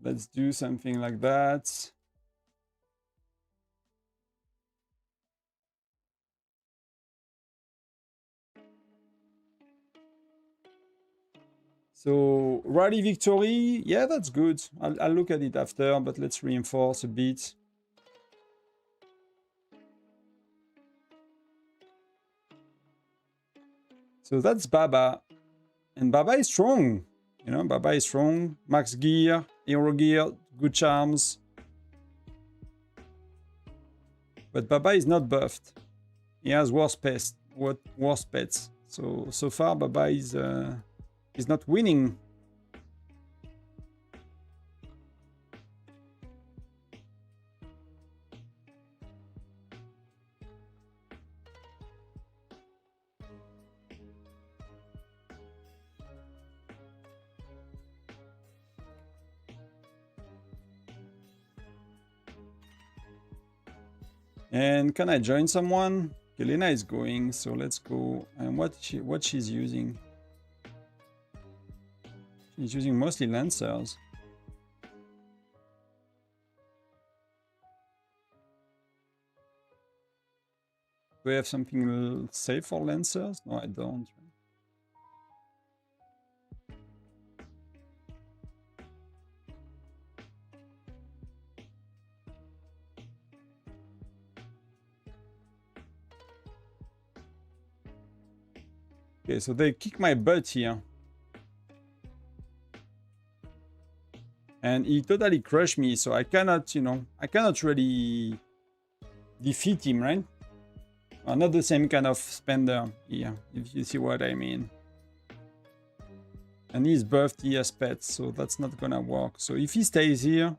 Let's do something like that. So rally victory, yeah, that's good. I'll look at it after, but let's reinforce a bit. So that's Baba. And Baba is strong. You know, Baba is strong. Max gear, hero gear, good charms. But Baba is not buffed. He has worse pets. Worse pets. So far Baba is not winning. And can I join someone? Elena is going, so let's go. And what she's using? She's using mostly lancers. Do I have something safe for lancers? No, I don't. Okay, so they kick my butt here. And he totally crushed me, so I cannot, you know, I cannot really defeat him, right? Not the same kind of spender here, if you see what I mean. And he's buffed, he has pets, so that's not gonna work. So if he stays here,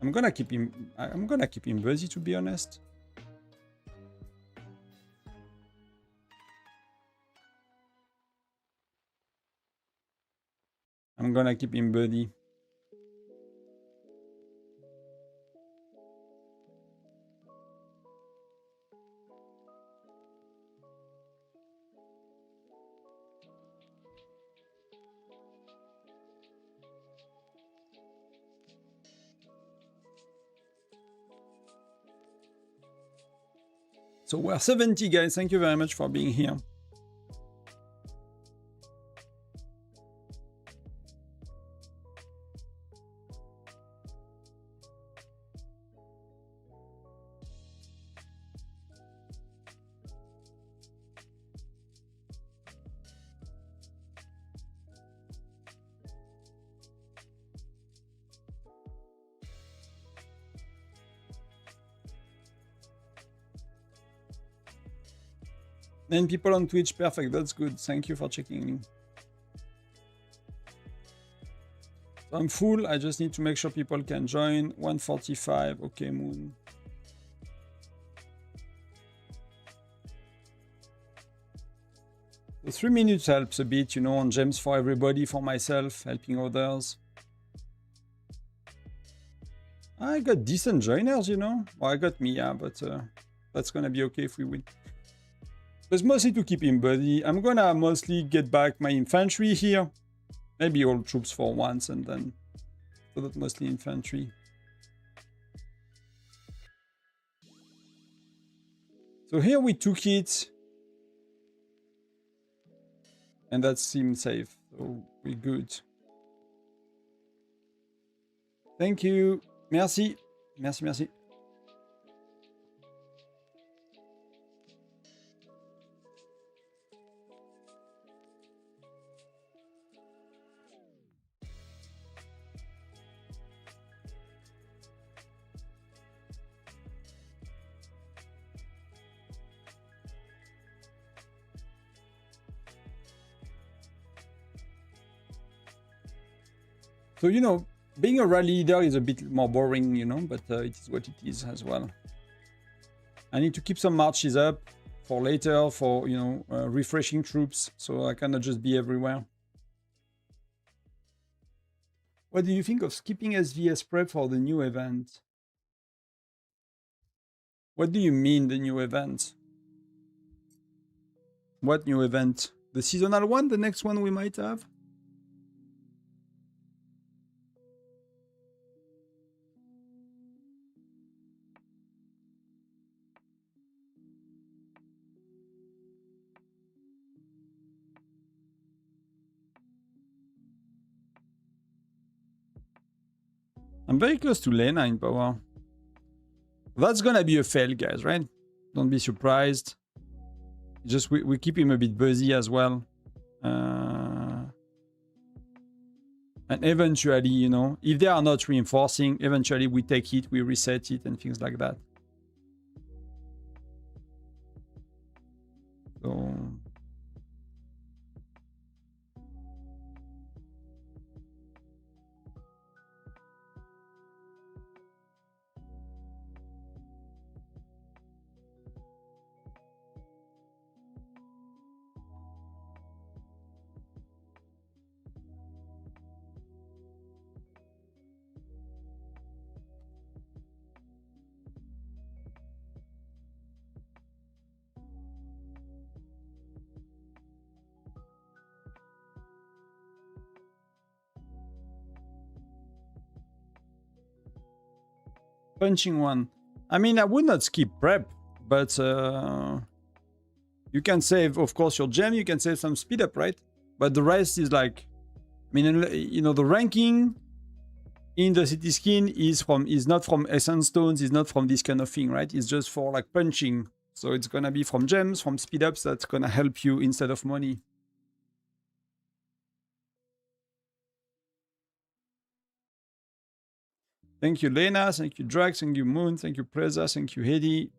I'm gonna keep him busy, to be honest. I'm gonna keep him busy. So we're 70, guys. Thank you very much for being here. And people on Twitch, perfect. That's good. Thank you for checking in. So I'm full. I just need to make sure people can join. 145. Okay, Moon. The 3 minutes helps a bit, you know, on gems for everybody, for myself, helping others. I got decent joiners, you know. Well, I got Mia, but that's gonna be okay if we win. But mostly to keep him busy. I'm gonna mostly get back my infantry here. Maybe all troops for once, and then so that mostly infantry. So here we took it. And that seemed safe. So we're good. Thank you. Merci. Merci, merci. So, you know, being a rally leader is a bit more boring, you know, but it is what it is as well. I need to keep some marches up for later, for, you know, refreshing troops, so I cannot just be everywhere. What do you think of skipping SVS prep for the new event? What do you mean, the new event? What new event? The seasonal one? The next one we might have? I'm very close to Lena in power. That's gonna be a fail, guys, right? Don't be surprised. Just we keep him a bit busy as well. And eventually, you know, if they are not reinforcing, eventually we take it, we reset it, and things like that. So... punching one. I mean, I would not skip prep, but you can save, of course, your gem. You can save some speed up, right? But the rest is like, I mean, you know, the ranking in the city skin is not from essence stones, is not from this kind of thing, right? It's just for like punching. So it's gonna be from gems, from speed ups. That's gonna help you instead of money. Thank you, Lena. Thank you, Drax. Thank you, Moon. Thank you, Preza. Thank you, Hedy.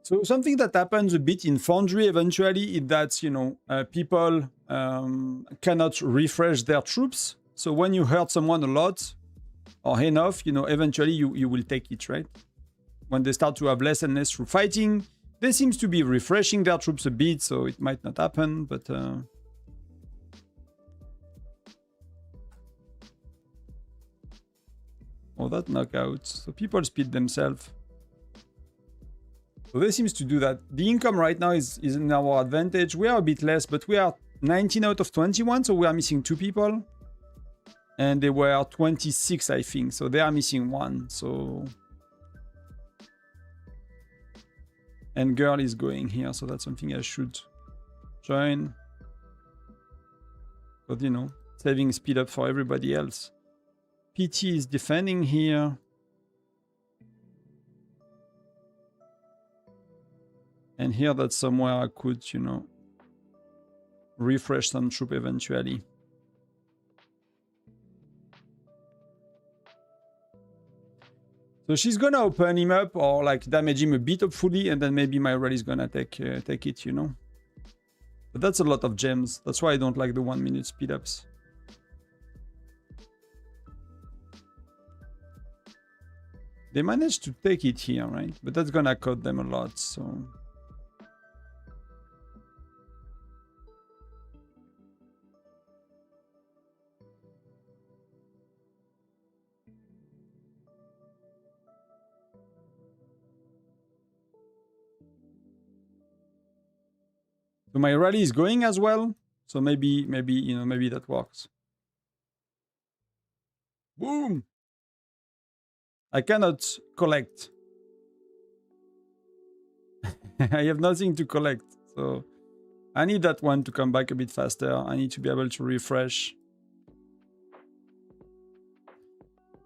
So something that happens a bit in Foundry eventually is that, you know, people cannot refresh their troops. So when you hurt someone a lot or enough, you know, eventually you will take it, right? When they start to have less and less through fighting, they seem to be refreshing their troops a bit, so it might not happen, but... Oh, that knockout. So people speed themselves. So they seems to do that. The income right now is in our advantage. We are a bit less, but we are 19 out of 21, so we are missing 2 people. And they were 26, I think, so they are missing 1, so... And girl is going here, so that's something I should join. But, you know, saving speed up for everybody else. PT is defending here. And here that's somewhere I could, you know, refresh some troop eventually. So she's gonna open him up or like damage him a bit hopefully, and then maybe my rally is gonna take it, you know. But that's a lot of gems. That's why I don't like the 1 minute speed ups. They managed to take it here, right? But that's gonna cut them a lot, so... So my rally is going as well, so maybe, you know, maybe that works. Boom! I cannot collect. I have nothing to collect, so I need that one to come back a bit faster. I need to be able to refresh.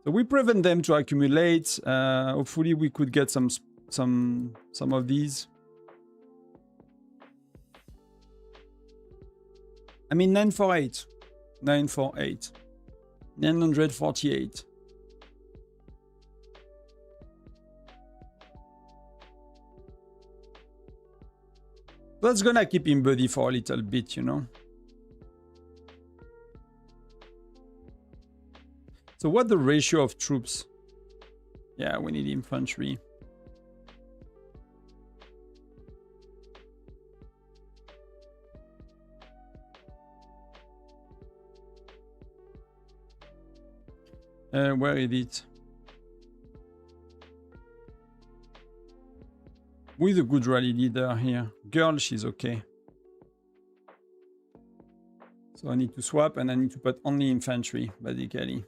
So we prevent them to accumulate. Hopefully we could get some of these. I mean 948. 948. 948. That's gonna keep him buddy for a little bit, you know. So what the ratio of troops? Yeah, we need infantry. Where is it? With a good rally leader here. Girl, she's okay. So I need to swap and I need to put only infantry, basically.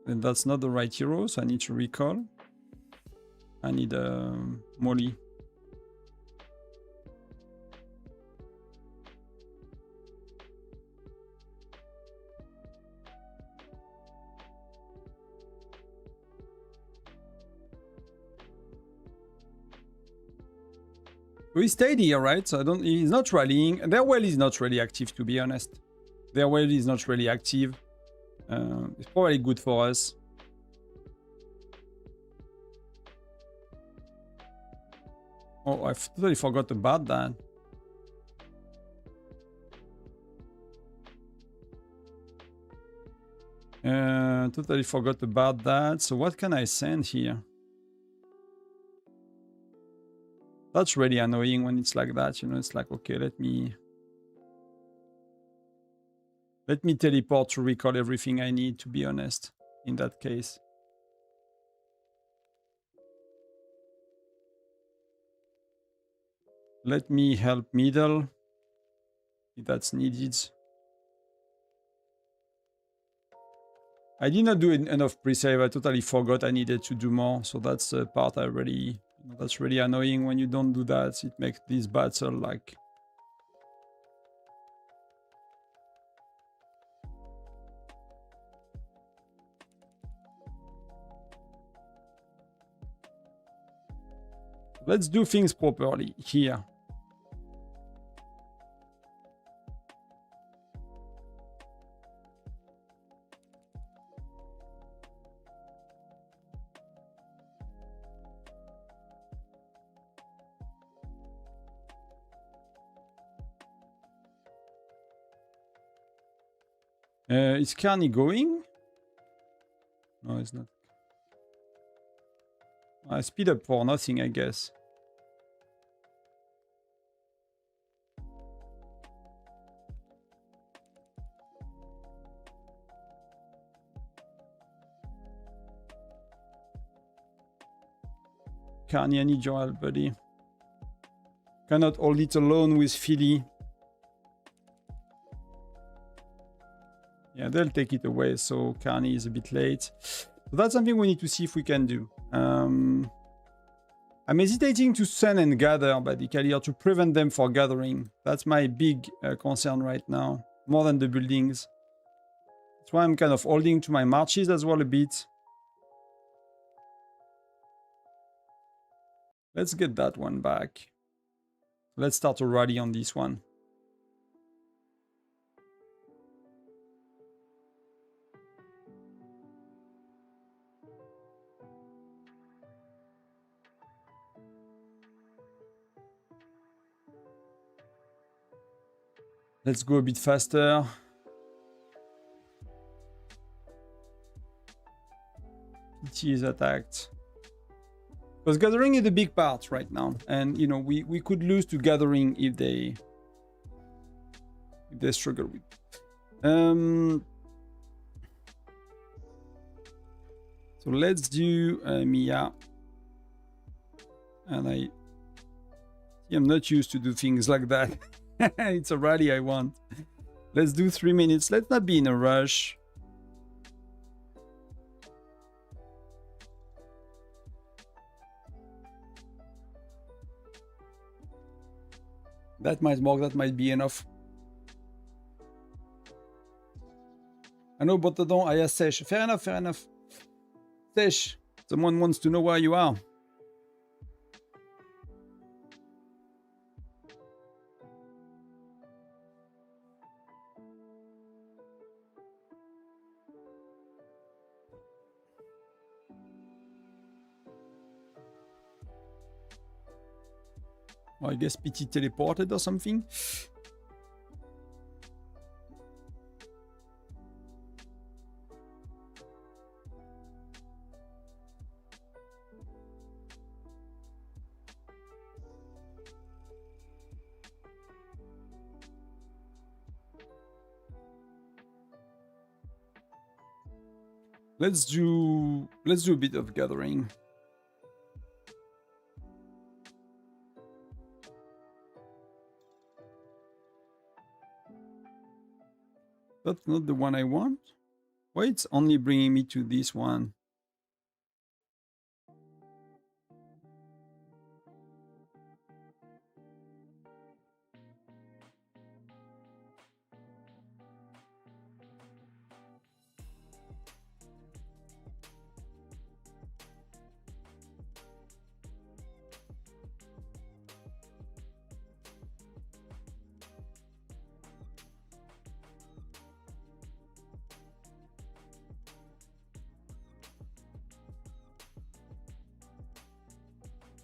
And that's not the right hero, so I need to recall. I need Molly. We stayed here, right? So I don't. He's not rallying. Their well is not really active, to be honest. Their well is not really active. It's probably good for us. Oh, I totally forgot about that. Totally forgot about that. So what can I send here? That's really annoying when it's like that. You know, it's like, okay, let me teleport to recall everything I need, to be honest, in that case. Let me help middle if that's needed. I did not do enough pre-save. I totally forgot I needed to do more. So that's the part I really, that's really annoying when you don't do that. It makes this battle like... Let's do things properly here. Is Carney going? No, it's not. I speed up for nothing, I guess. Carney, I need your help, buddy. Cannot hold it alone with Philly. Yeah, they'll take it away, so Carney is a bit late. So that's something we need to see if we can do. I'm hesitating to send and gather by the Kalir to prevent them from gathering. That's my big concern right now, more than the buildings. That's why I'm kind of holding to my marches as well a bit. Let's get that one back. Let's start a rally on this one. Let's go a bit faster. PT is attacked. Because gathering is a big part right now. And, you know, we could lose to gathering if they struggle with. So let's do Mia. And I'm not used to do things like that. It's a rally I want. Let's do 3 minutes. Let's not be in a rush. That might work. That might be enough. I know, but I have Sesh. Fair enough, fair enough. Sesh, someone wants to know where you are. I guess PT teleported or something. Let's do a bit of gathering. That's not the one I want. Why it's only bringing me to this one?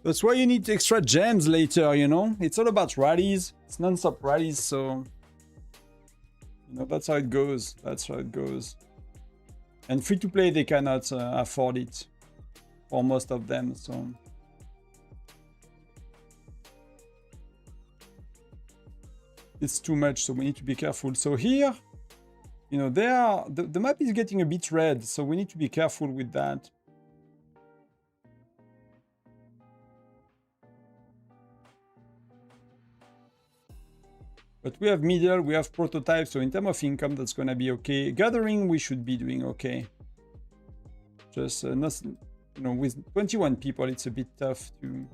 That's why you need extra gems later, you know? It's all about rallies. It's non-stop rallies, so... You know, that's how it goes. That's how it goes. And free-to-play, they cannot afford it. For most of them, so... It's too much, so we need to be careful. So here, you know, the map is getting a bit red, so we need to be careful with that. But we have middle, we have prototype, so in terms of income, that's gonna be okay. Gathering, we should be doing okay. Just not, you know, with 21 people, it's a bit tough to.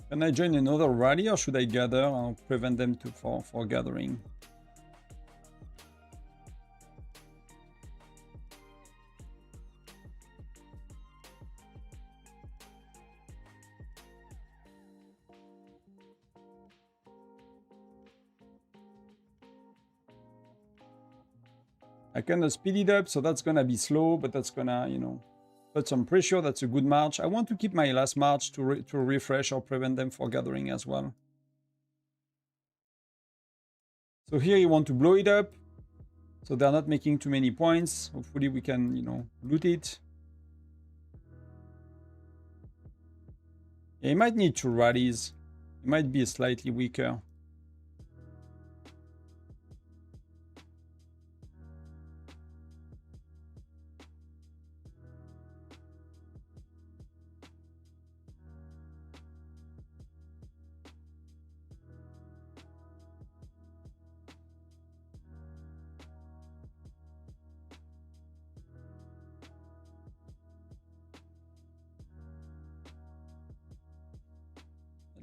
Can I join another rally or should I gather or prevent them for gathering? I can speed it up, so that's gonna be slow, but that's gonna, you know, put some pressure. That's a good march. I want to keep my last march to refresh or prevent them for gathering as well. So here you want to blow it up, so they're not making too many points. Hopefully we can, you know, loot it. Yeah, he might need 2 rallies. He might be slightly weaker.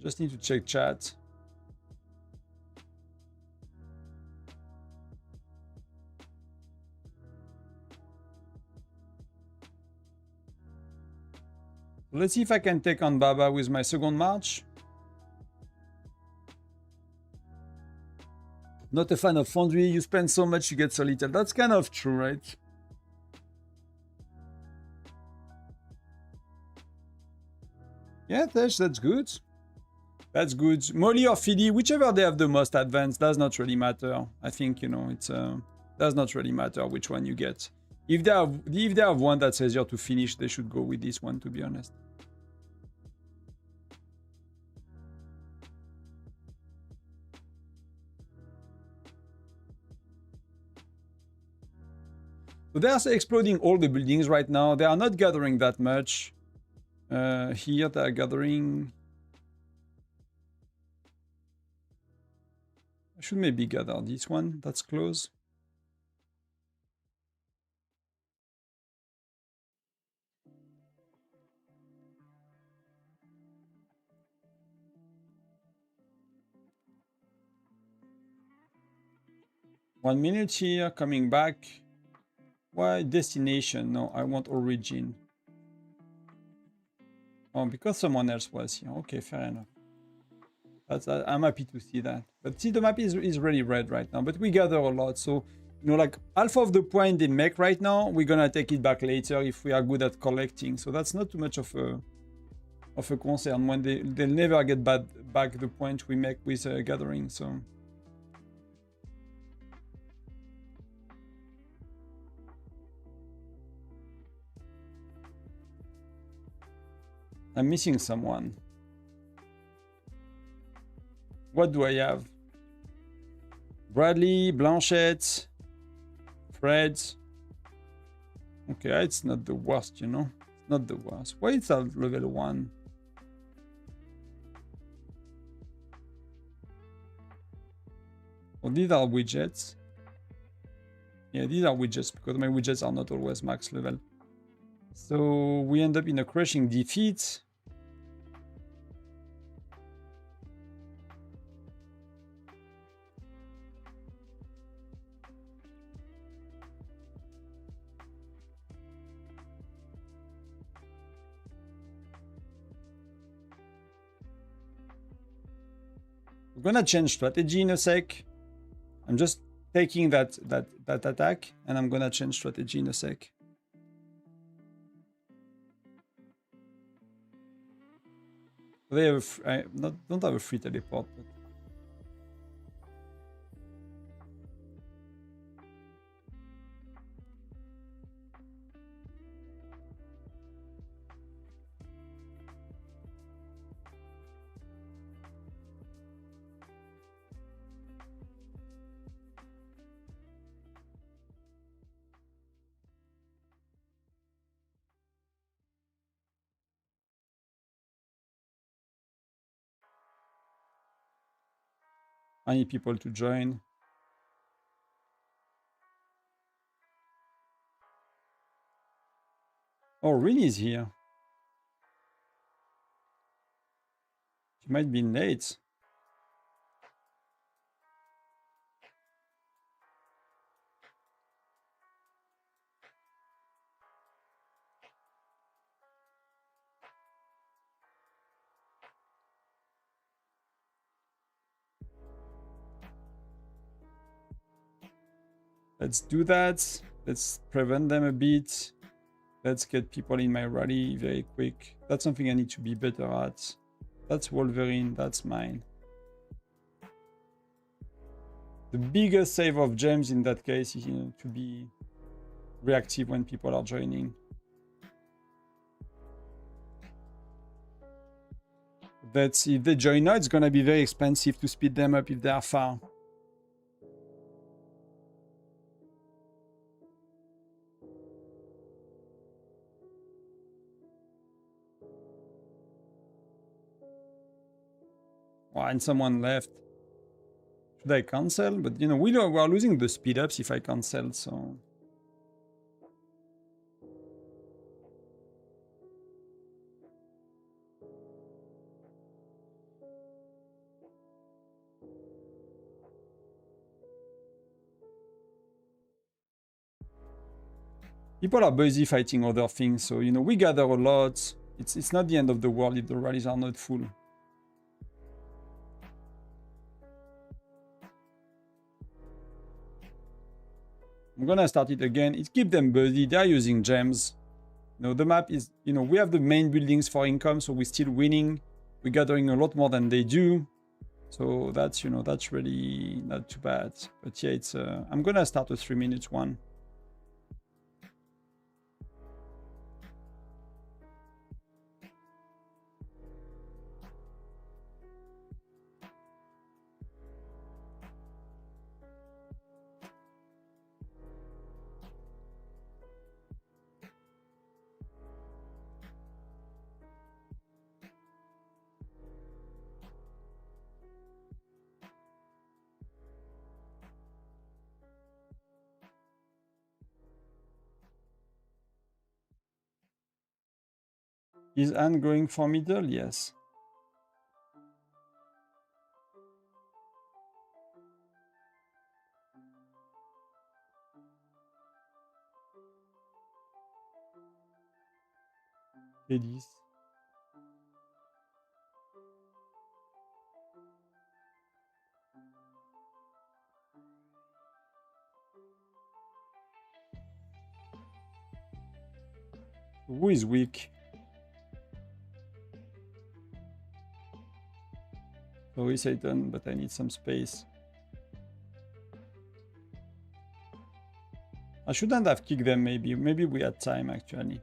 Just need to check chat. Let's see if I can take on Baba with my second march. Not a fan of Foundry. You spend so much, you get so little. That's kind of true, right? Yeah, that's good. That's good. Molly or Philly, whichever they have the most advanced, does not really matter. I think, you know, it's does not really matter which one you get. If they have one that's easier to finish, they should go with this one, to be honest. So they are exploding all the buildings right now. They are not gathering that much. Here they are gathering. I should maybe gather this one. That's close. One minute here, coming back. Why destination? No, I want origin. Oh, because someone else was here. Okay, fair enough. I'm happy to see that. But see, the map is really red right now. But we gather a lot. So, you know, like half of the point they make right now, we're going to take it back later if we are good at collecting. So that's not too much of a concern when they'll never get back the point we make with gathering. So... I'm missing someone. What do I have? Bradley, Blanchette. Threads. Okay, it's not the worst, you know. It's not the worst. Why it's at level 1? Well, these are widgets. Yeah, these are widgets because my widgets are not always max level. So we end up in a crushing defeat. We're gonna change strategy in a sec. I'm just taking that attack, and I'm gonna change strategy in a sec. They have don't have a free teleport, but I need people to join. Oh, Rin is here. She might be late. Let's do that. Let's prevent them a bit. Let's get people in my rally very quick. That's something I need to be better at. That's Wolverine, that's mine. The biggest save of gems in that case is, you know, to be reactive when people are joining. That's if they join now, it's gonna be very expensive to speed them up if they are far. Oh, and someone left. Should I cancel? But you know, we are losing the speed ups if I cancel, so. People are busy fighting other things, so you know, we gather a lot. It's not the end of the world if the rallies are not full. I'm gonna start it again. It keeps them busy. They're using gems. You know, the map is, you know, we have the main buildings for income, so we're still winning. We're gathering a lot more than they do. So that's, you know, that's really not too bad. But yeah, it's, I'm gonna start a 3-minute one. Is Anne going for middle? Yes. Ladies. Who is weak? Sorry, Satan, but I need some space. I shouldn't have kicked them, maybe. Maybe we had time, actually.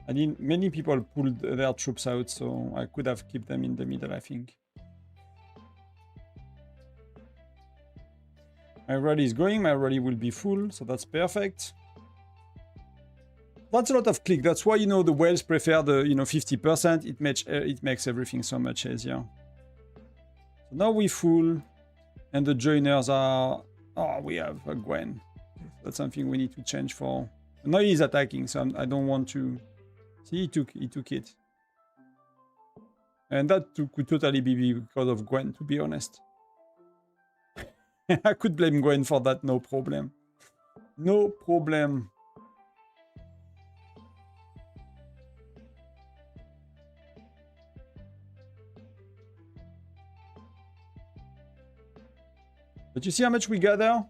I mean, many people pulled their troops out, so I could have kept them in the middle, I think. My rally is going, my rally will be full, so that's perfect. That's a lot of click. That's why, you know, the whales prefer the, you know, 50%. It makes everything so much easier. So now we're full, and the joiners are... Oh, we have a Gwen. That's something we need to change for. Now he's attacking, so I don't want to... See, he took it. And that could totally be because of Gwen, to be honest. I could blame Gwen for that, no problem. No problem. But you see how much we gather?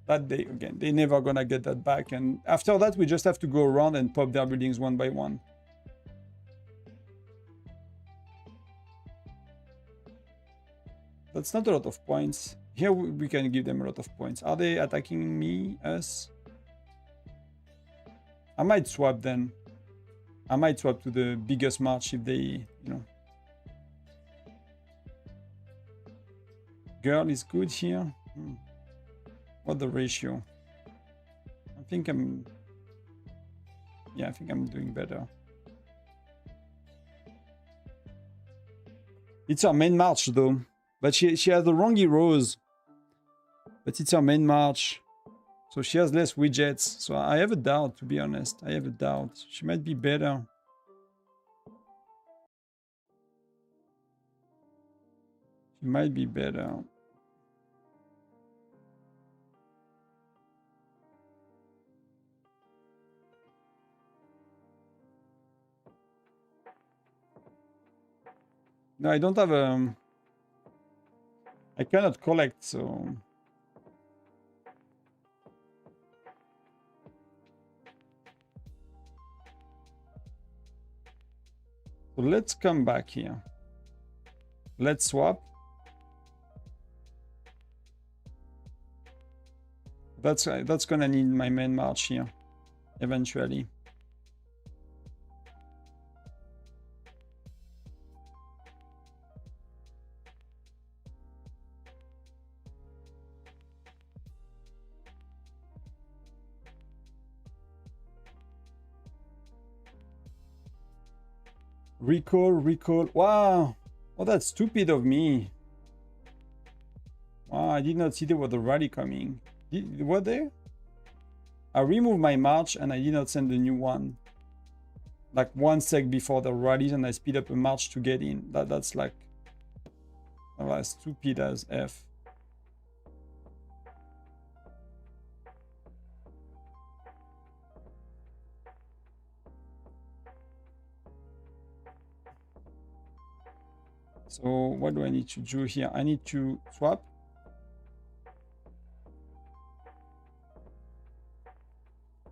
That day, again, they're never gonna get that back. And after that, we just have to go around and pop their buildings one by one. That's not a lot of points. Here we can give them a lot of points. Are they attacking me? Us? I might swap then. I might swap to the biggest march if they, you know. Girl is good here. What the ratio? I think I'm... Yeah, I think I'm doing better. It's our main march though. But she has the wrong heroes. But it's her main march. So she has less widgets. So I have a doubt, to be honest. I have a doubt. She might be better. She might be better. No, I don't have a... I cannot collect, so... So let's come back here. Let's swap. That's gonna need my main march here, eventually. Recall. Wow. Oh, that's stupid of me. Wow, I did not see there was a rally coming. Were there? I removed my march and I did not send the new one. Like 1 sec before the rallies, and I speed up a march to get in. That's like... Oh, that's stupid as F. So what do I need to do here? I need to swap.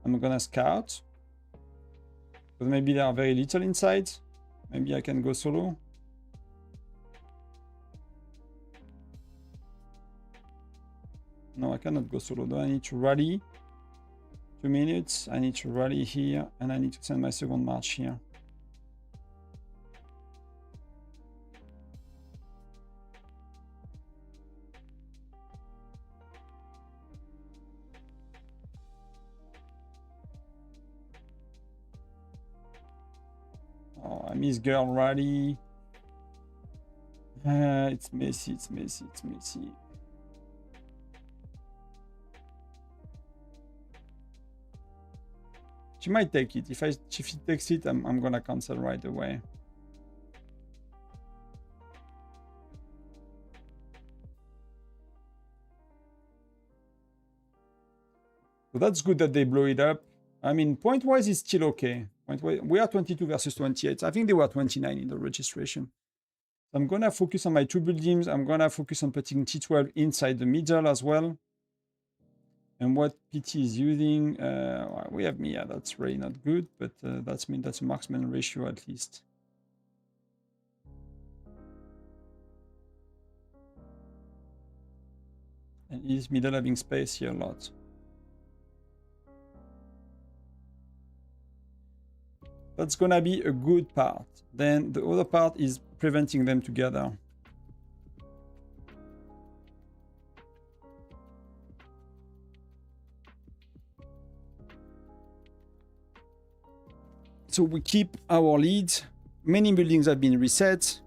I'm gonna scout. Because maybe there are very little inside. Maybe I can go solo. No, I cannot go solo. Do I need to rally? 2 minutes. I need to rally here. And I need to send my second march here. Oh, I miss girl rally. It's messy. She might take it. If she takes it, I'm gonna cancel right away. So that's good that they blow it up. I mean, point-wise, it's still okay. We are 22 versus 28. I think they were 29 in the registration. So I'm gonna focus on my 2 buildings. I'm gonna focus on putting T12 inside the middle as well. And what PT is using, we have Mia. That's really not good, but that's a marksman ratio at least. And is middle having space here a lot? That's gonna be a good part. Then the other part is preventing them together. So we keep our lead. Many buildings have been reset.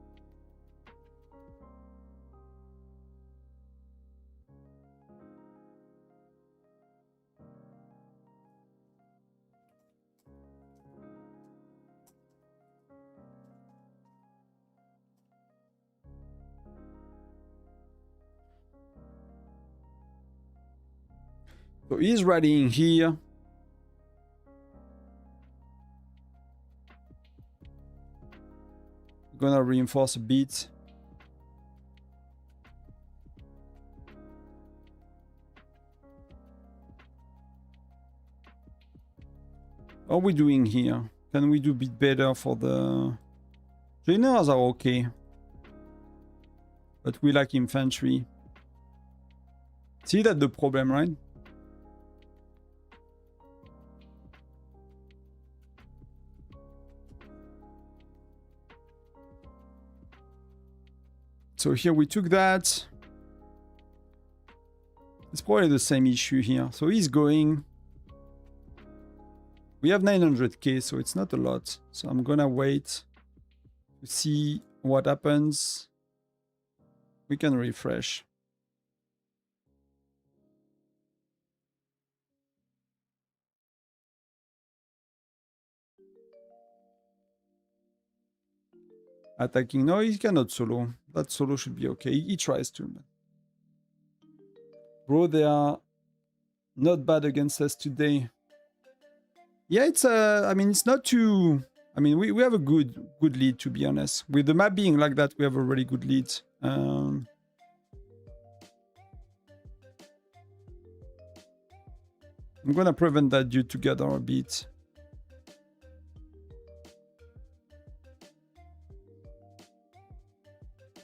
So he's rallying here. Gonna reinforce a bit. What are we doing here? Can we do a bit better for the... Generals are okay. But we lack infantry. See, that's the problem, right? So here we took that. It's probably the same issue here. So he's going. We have 900k, so it's not a lot. So I'm gonna wait to see what happens. We can refresh. Attacking. No, he cannot solo. That solo should be okay. He tries to. Bro, they are not bad against us today. Yeah, it's I mean, it's not too... I mean, we have a good lead, to be honest. With the map being like that, we have a really good lead. I'm gonna prevent that dude together a bit.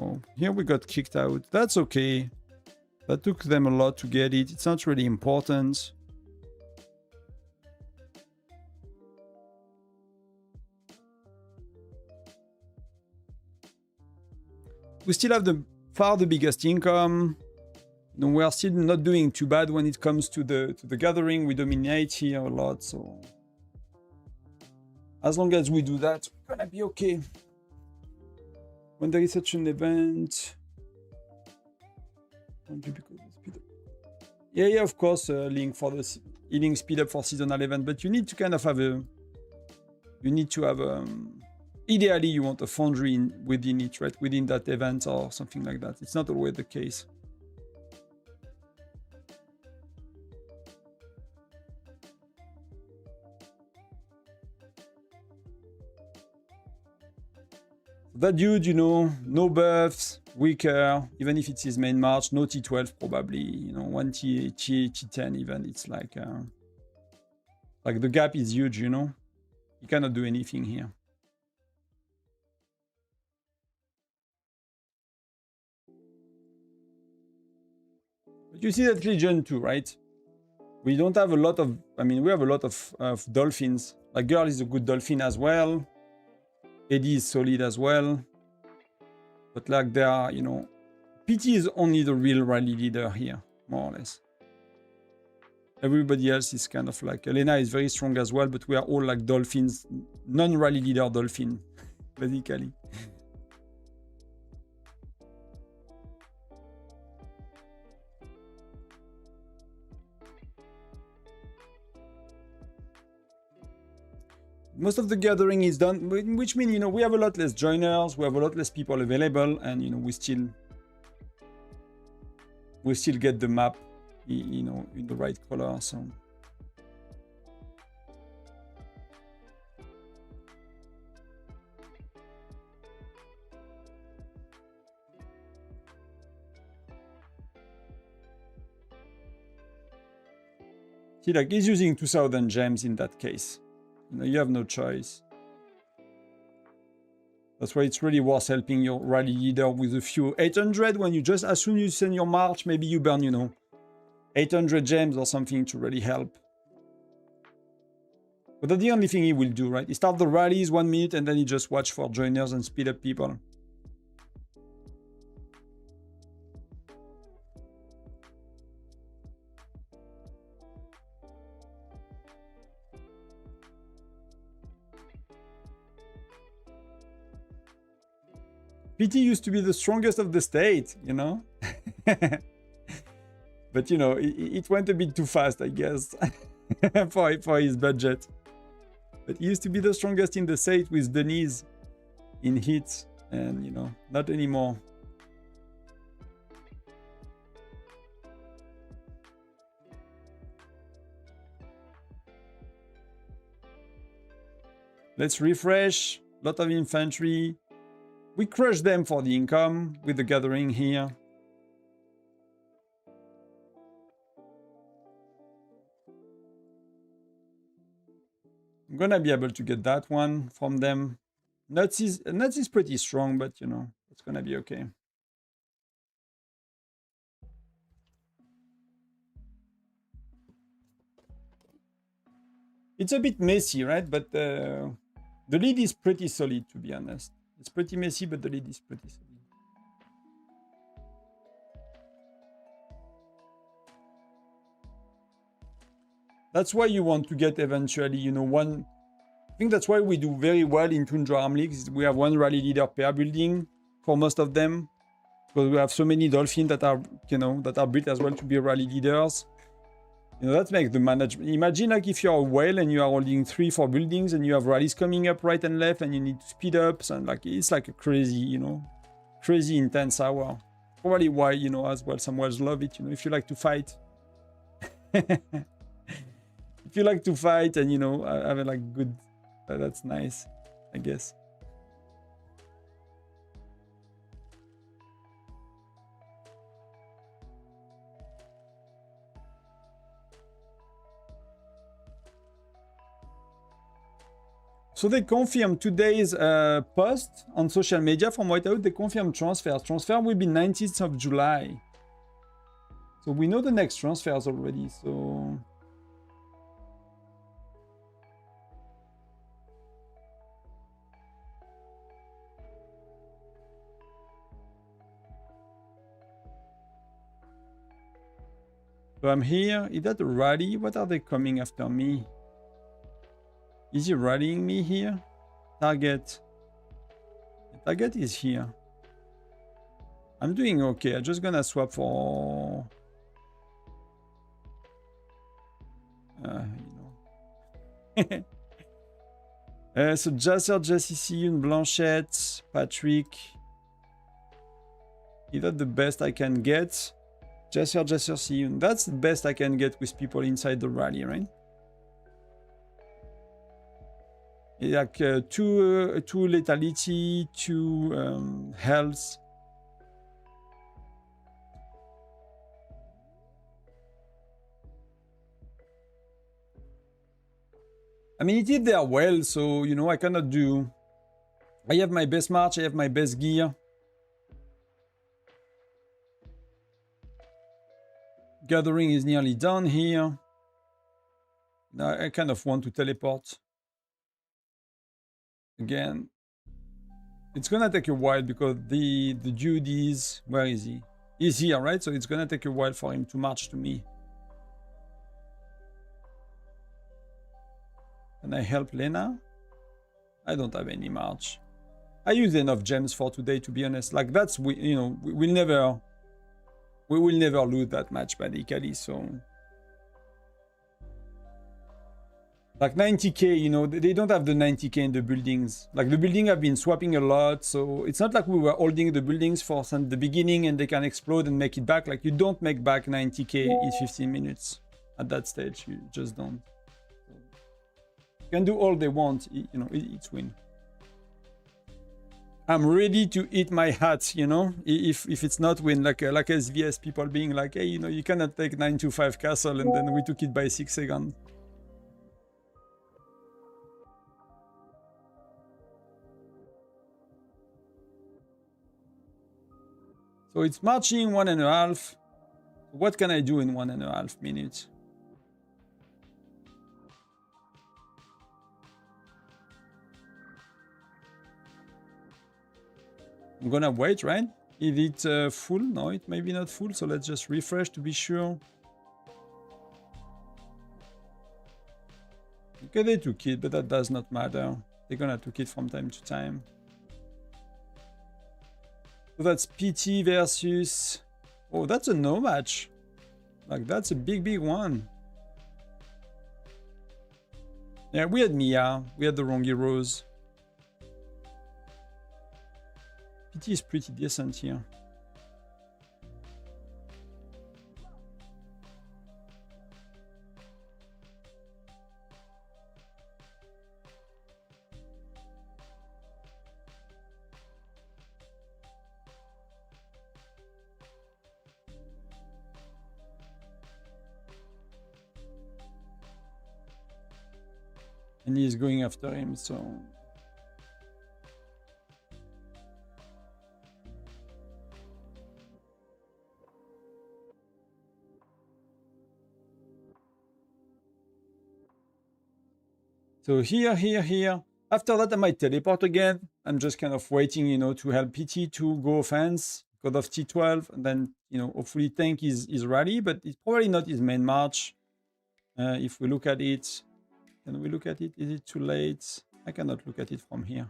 Oh, here we got kicked out. That's okay. That took them a lot to get it. It's not really important. We still have far the biggest income. No, we are still not doing too bad when it comes to the gathering. We dominate here a lot, so as long as we do that, we're gonna be okay. When there is such an event, yeah, of course, link for the healing speed up for seasonal event, but you need to kind of have a, ideally you want a Foundry within it, right? Within that event or something like that. It's not always the case. That dude, you know, no buffs, weaker, even if it's his main march, no T12 probably, you know, 1 T10 even, it's like the gap is huge, you know? He cannot do anything here. But you see that Legion too, right? We don't have a lot of, I mean, we have a lot of dolphins. Like Girl is a good dolphin as well. Eddie is solid as well. But like they are, you know, PT is only the real rally leader here, more or less. Everybody else is kind of like, Elena is very strong as well, but we are all like dolphins, non-rally leader dolphin, basically. Most of the gathering is done, which means, you know, we have a lot less joiners, we have a lot less people available, and, you know, we still get the map, you know, in the right color, so. See, like, he's using 2000 gems in that case. You know, you have no choice. That's why it's really worth helping your rally leader with a few 800 when you just, as soon as you send your march, maybe you burn, you know, 800 gems or something to really help. But that's the only thing he will do, right? He starts the rallies 1 minute and then he just watch for joiners and speed up people. PT used to be the strongest of the state, you know. But you know, it went a bit too fast, I guess, for his budget. But he used to be the strongest in the state with Denise in hits, and you know, not anymore. Let's refresh. Lot of infantry. We crush them for the income with the gathering here. I'm gonna be able to get that one from them. Nuts is pretty strong, but you know, it's gonna be okay. It's a bit messy, right? But the lead is pretty solid, to be honest. It's pretty messy, but the lead is pretty solid. That's why you want to get eventually, you know, one. I think that's why we do very well in Tundra Arm Leagues. We have one rally leader per building for most of them, because we have so many dolphins that are, you know, that are built as well to be rally leaders. You know, that makes the management. Imagine like if you're a whale and you are holding 3-4 buildings and you have rallies coming up right and left and you need to speed up. So like it's like a crazy, you know, crazy intense hour. Probably why, you know, as well some whales love it. You know, if you like to fight. If you like to fight and, you know, have a like good, that's nice, I guess. So they confirmed today's post on social media from Whiteout. They confirmed transfers. Transfer will be 19th of July. So we know the next transfers already. So I'm here. Is that a rally? What are they coming after me? Is he rallying me here? Target. The target is here. I'm doing okay. I'm just gonna swap for... you know. So Jasser, Jesse, Siyun, Blanchette, Patrick. Is that the best I can get? Jasser, Siyun. That's the best I can get with people inside the rally, right? Like 2 lethality, 2 health. I mean, it did there well, so, you know, I cannot do... I have my best march, I have my best gear. Gathering is nearly done here. Now I kind of want to teleport. Again, it's gonna take a while because the dude is... Where is he? He's here, right? So it's gonna take a while for him to march to me. Can I help Lena? I don't have any march. I used enough gems for today, to be honest. Like that's, you know, we will never lose that match basically, so... Like 90k, you know, they don't have the 90k in the buildings. Like the building have been swapping a lot, so it's not like we were holding the buildings for since the beginning and they can explode and make it back. Like you don't make back 90k in 15 minutes at that stage. You just don't. You can do all they want, you know, it's win. I'm ready to eat my hat, you know, if it's not win, like SVS people being like, hey, you know, you cannot take 925 castle and then we took it by 6 seconds. So it's marching 1.5. What can I do in 1.5 minutes? I'm gonna wait, right? Is it full? No, it may be not full. So let's just refresh to be sure. Okay, they took it, but that does not matter. They're gonna took it from time to time. So that's PT versus... Oh, that's a no match. Like, that's a big one. Yeah, we had Mia. We had the wrong heroes. PT is pretty decent here. And he's going after him, so... So here. After that, I might teleport again. I'm just kind of waiting, you know, to help PT to go offense, God of T12, and then, you know, hopefully tank his rally, but it's probably not his main march. If we look at it, can we look at it? Is it too late? I cannot look at it from here.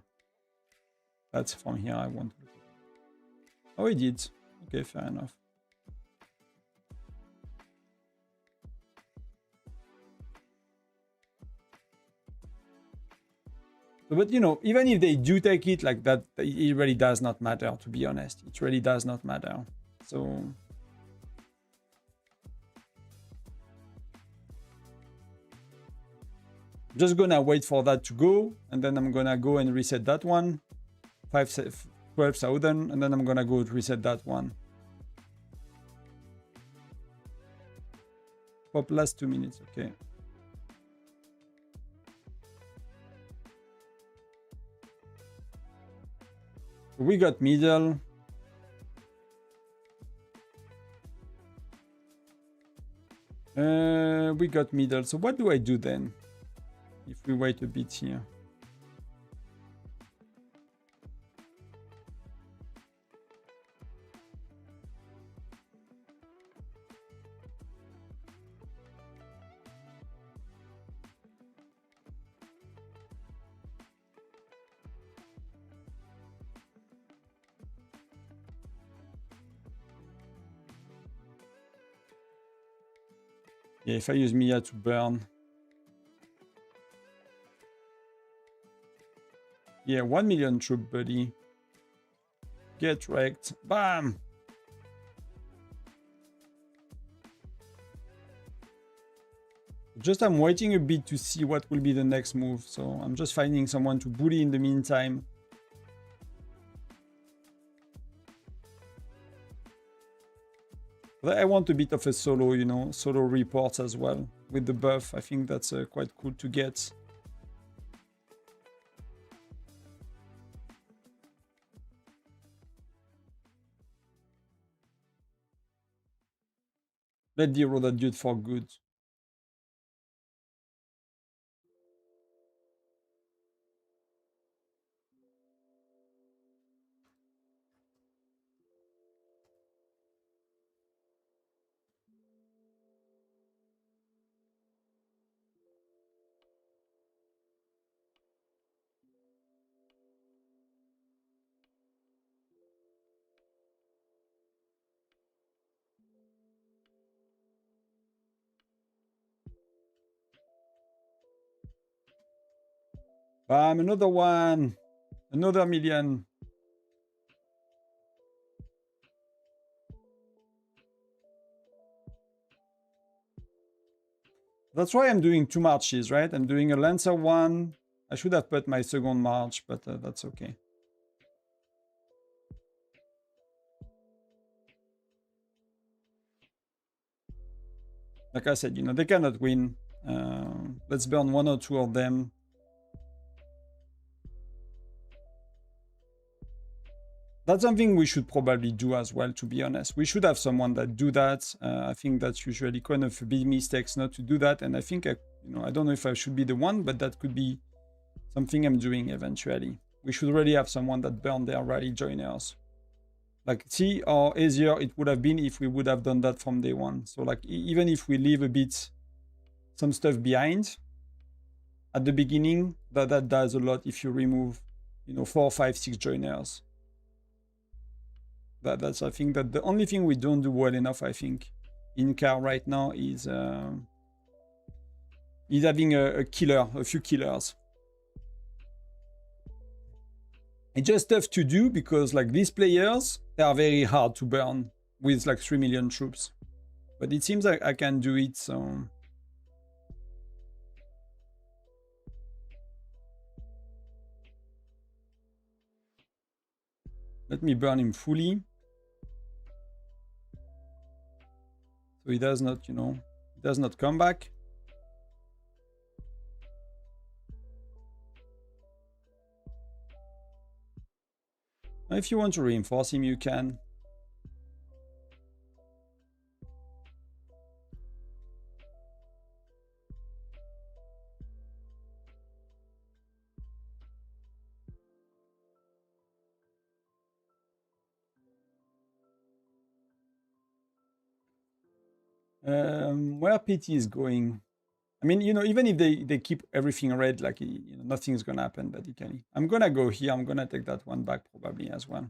That's from here I want to look at it. Oh, he did. Okay, fair enough. But, you know, even if they do take it like that, it really does not matter, to be honest. It really does not matter. So... I'm just gonna wait for that to go, and then I'm gonna go and reset that one. 12,000, and then I'm gonna go reset that one. Pop last 2 minutes, okay. We got middle. We got middle. So what do I do then? If we wait a bit here. Yeah, if I use Mia to burn. Yeah, 1 million troop, buddy. Get wrecked. Bam! Just I'm waiting a bit to see what will be the next move. So I'm just finding someone to bully in the meantime. But I want a bit of a solo, you know, solo reports as well with the buff. I think that's quite cool to get. Let the road that dude for good. Bam, another one. Another million. That's why I'm doing 2 marches, right? I'm doing a Lancer one. I should have put my second march, but that's okay. Like I said, you know, they cannot win. Let's burn 1 or 2 of them. That's something we should probably do as well, to be honest. We should have someone that do that. I think that's usually kind of a big mistake not to do that. And I think, you know, I don't know if I should be the one, but that could be something I'm doing eventually. We should really have someone that burn their rally joiners. Like, see how easier it would have been if we would have done that from day one. So like, even if we leave a bit, some stuff behind at the beginning, that does a lot if you remove, you know, 4, 5, 6 joiners. That's I think that the only thing we don't do well enough, I think, in car right now is having a few killers. It's just tough to do because like these players, they are very hard to burn with like 3 million troops. But it seems like I can do it, so... Let me burn him fully. So he does not, you know, does not come back. If you want to reinforce him, you can. Where PT is going? I mean, you know, even if they keep everything red, like, you know, nothing's gonna happen basically. I'm gonna go here. I'm gonna take that one back probably as well.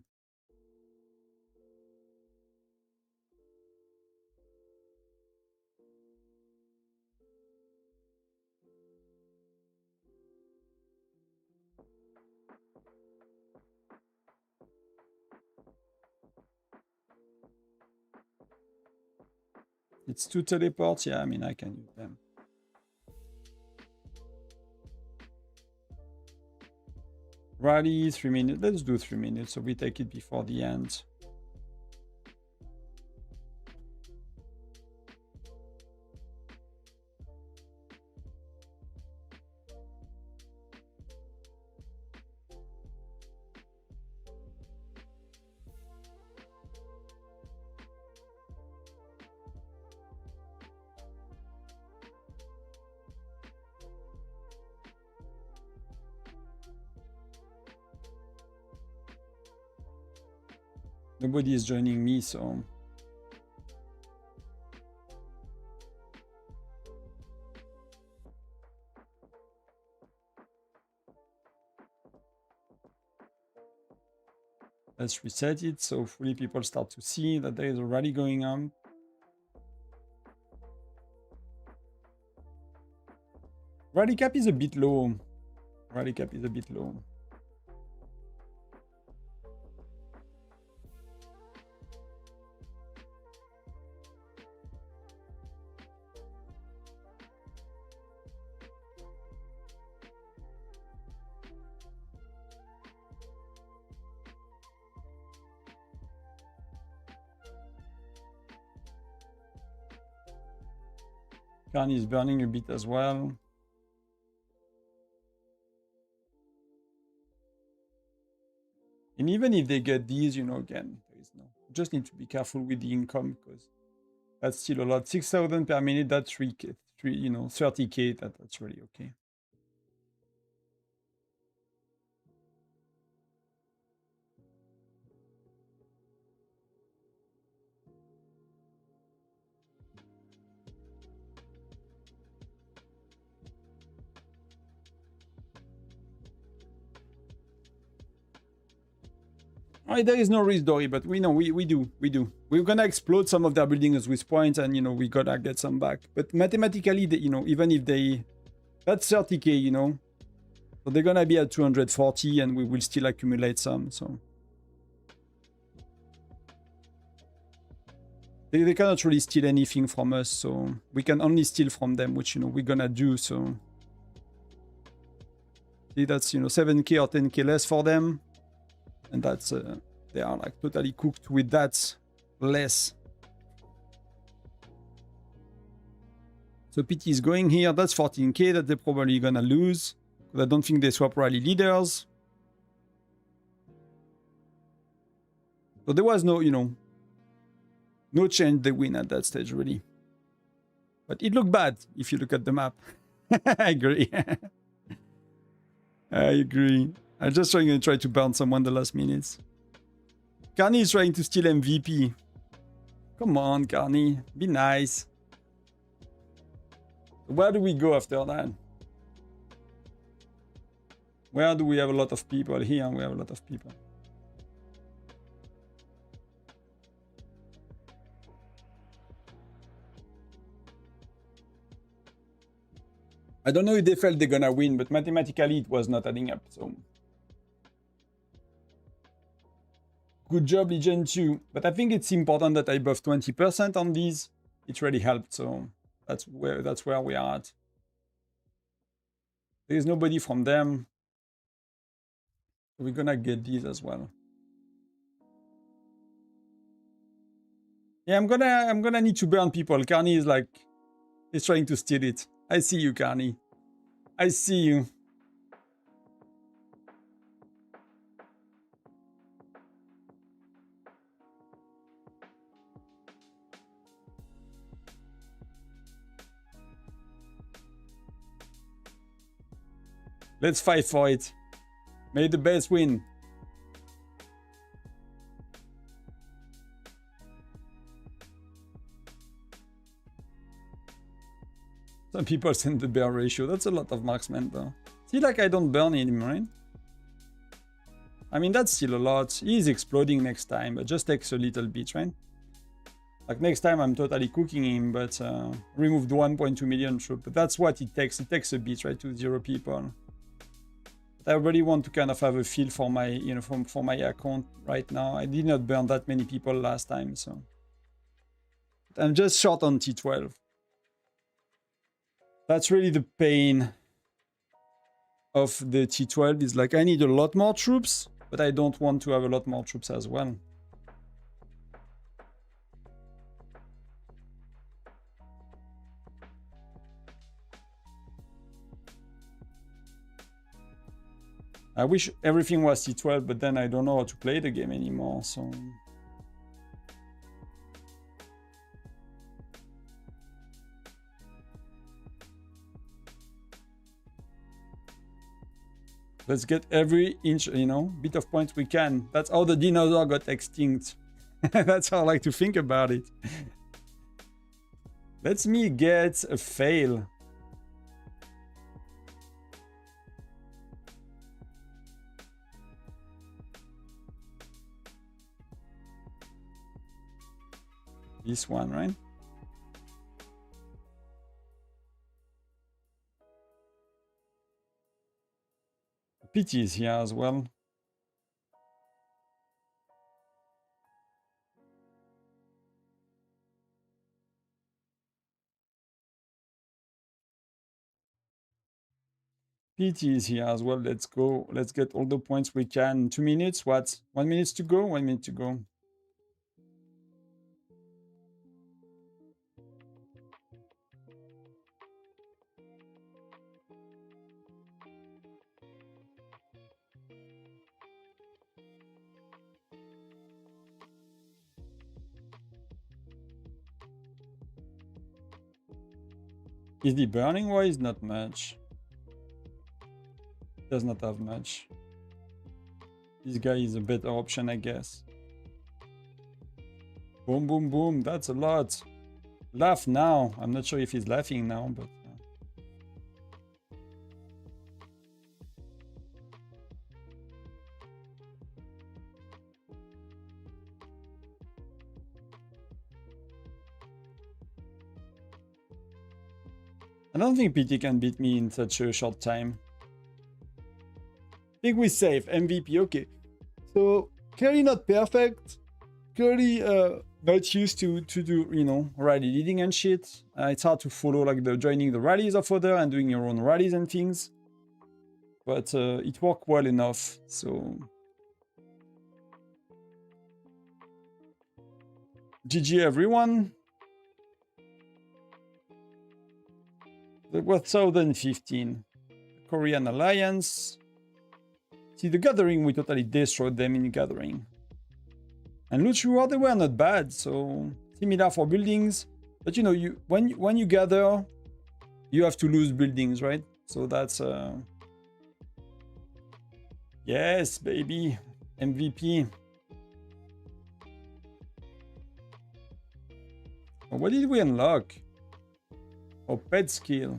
It's 2 teleports. Yeah, I mean, I can use them. Rally, 3 minutes. Let's do 3 minutes so we take it before the end. Nobody is joining me, so... Let's reset it so hopefully people start to see that there is a rally going on. Rally cap is a bit low. Rally cap is a bit low. Carney is burning a bit as well. And even if they get these, you know, again, there is no... Just need to be careful with the income because that's still a lot. 6,000 per minute, that's 3K, you know, 30K, that's really okay. Right, there is no risk, Dory, but we know we do. We're gonna explode some of their buildings with points, and you know we gotta get some back. But mathematically, you know, even if they, that's 30K, you know, so they're gonna be at 240, and we will still accumulate some. So they cannot really steal anything from us, so we can only steal from them, which you know we're gonna do. So see, that's, you know, 7K or 10K less for them. And that's, they are like totally cooked with that less. So PT is going here. That's 14K that they're probably gonna lose. I don't think they swap rally leaders. So there was no, you know, no change they win at that stage really. But it looked bad if you look at the map. I agree. I agree. I'm just trying to try to burn someone the last minutes. Carney is trying to steal MVP. Come on, Carney. Be nice. Where do we go after that? Where do we have a lot of people? Here we have a lot of people. I don't know if they felt they're gonna win, but mathematically it was not adding up. So good job, Legion 2. But I think it's important that I buff 20% on these. It really helped. So that's where we are at. There's nobody from them. We're gonna get these as well. Yeah, I'm gonna need to burn people. Carney is like, he's trying to steal it. I see you, Carney. I see you. Let's fight for it. May the best win. Some people send the bear ratio. That's a lot of marksmen though. See, like I don't burn him, right? I mean, that's still a lot. He's exploding next time, but just takes a little bit, right? Like next time I'm totally cooking him, but removed 1.2 million troops. But that's what it takes. It takes a bit, right? To 0 people. But I really want to kind of have a feel for my, you know, for my account right now. I did not burn that many people last time, so. But I'm just short on T12. That's really the pain of the T12 is like I need a lot more troops, but I don't want to have a lot more troops as well. I wish everything was T12, but then I don't know how to play the game anymore, so... Let's get every inch, you know, bit of points we can. That's how the dinosaur got extinct. That's how I like to think about it. Let me get a fail. This one, right? PT is here as well. PT is here as well. Let's go. Let's get all the points we can. 2 minutes. What? 1 minute to go? 1 minute to go. Is the burning wise? Not much. Does not have much. This guy is a better option, I guess. Boom, boom, boom. That's a lot. Laugh now. I'm not sure if he's laughing now, but... I don't think PT can beat me in such a short time. I think we're safe. MVP, okay. So, clearly not perfect. Clearly not used to do, you know, rally leading and shit. It's hard to follow like the joining the rallies of other and doing your own rallies and things. But it worked well enough, so... GG everyone. That was 2015. Korean Alliance. See, the Gathering, we totally destroyed them in Gathering. And loot reward, they were not bad, so similar for buildings. But you know, when you gather, you have to lose buildings, right? So that's yes, baby, MVP. Oh, what did we unlock? Oh, pet skill.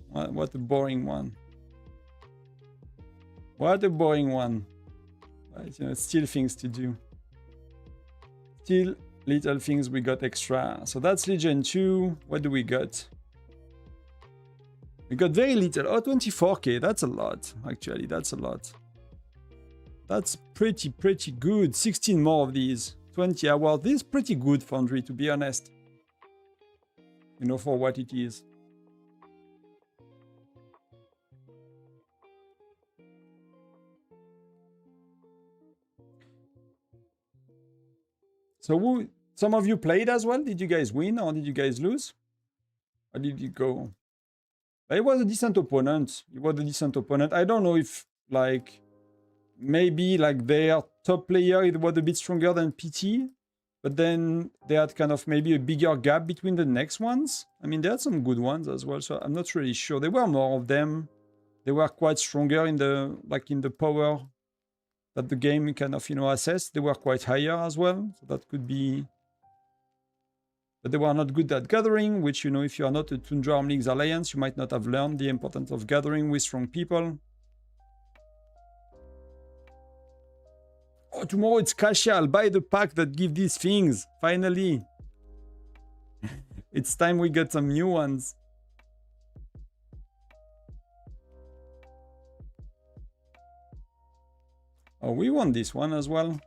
What a boring one. What a boring one. But, you know, still things to do. Still little things we got extra. So that's Legion 2. What do we got? We got very little. Oh, 24k. That's a lot. Actually, that's a lot. That's pretty good. 16 more of these. 20 hours. This is pretty good, Foundry, to be honest. You know, for what it is. So some of you played as well? Did you guys win or did you guys lose? Or did you go? It was a decent opponent. It was a decent opponent. I don't know if, like, maybe, like, their top player, it was a bit stronger than PT. But then they had kind of maybe a bigger gap between the next ones. I mean, they had some good ones as well, so I'm not really sure. There were more of them. They were quite stronger in the, like, in the power that the game kind of, you know, assessed. They were quite higher as well, so that could be. But they were not good at gathering, which, you know, if you are not a Tundra Arm Leagues Alliance, you might not have learned the importance of gathering with strong people. Oh, tomorrow it's Kasia. I'll buy the pack that give these things. Finally. It's time we get some new ones. Oh, we won this one as well.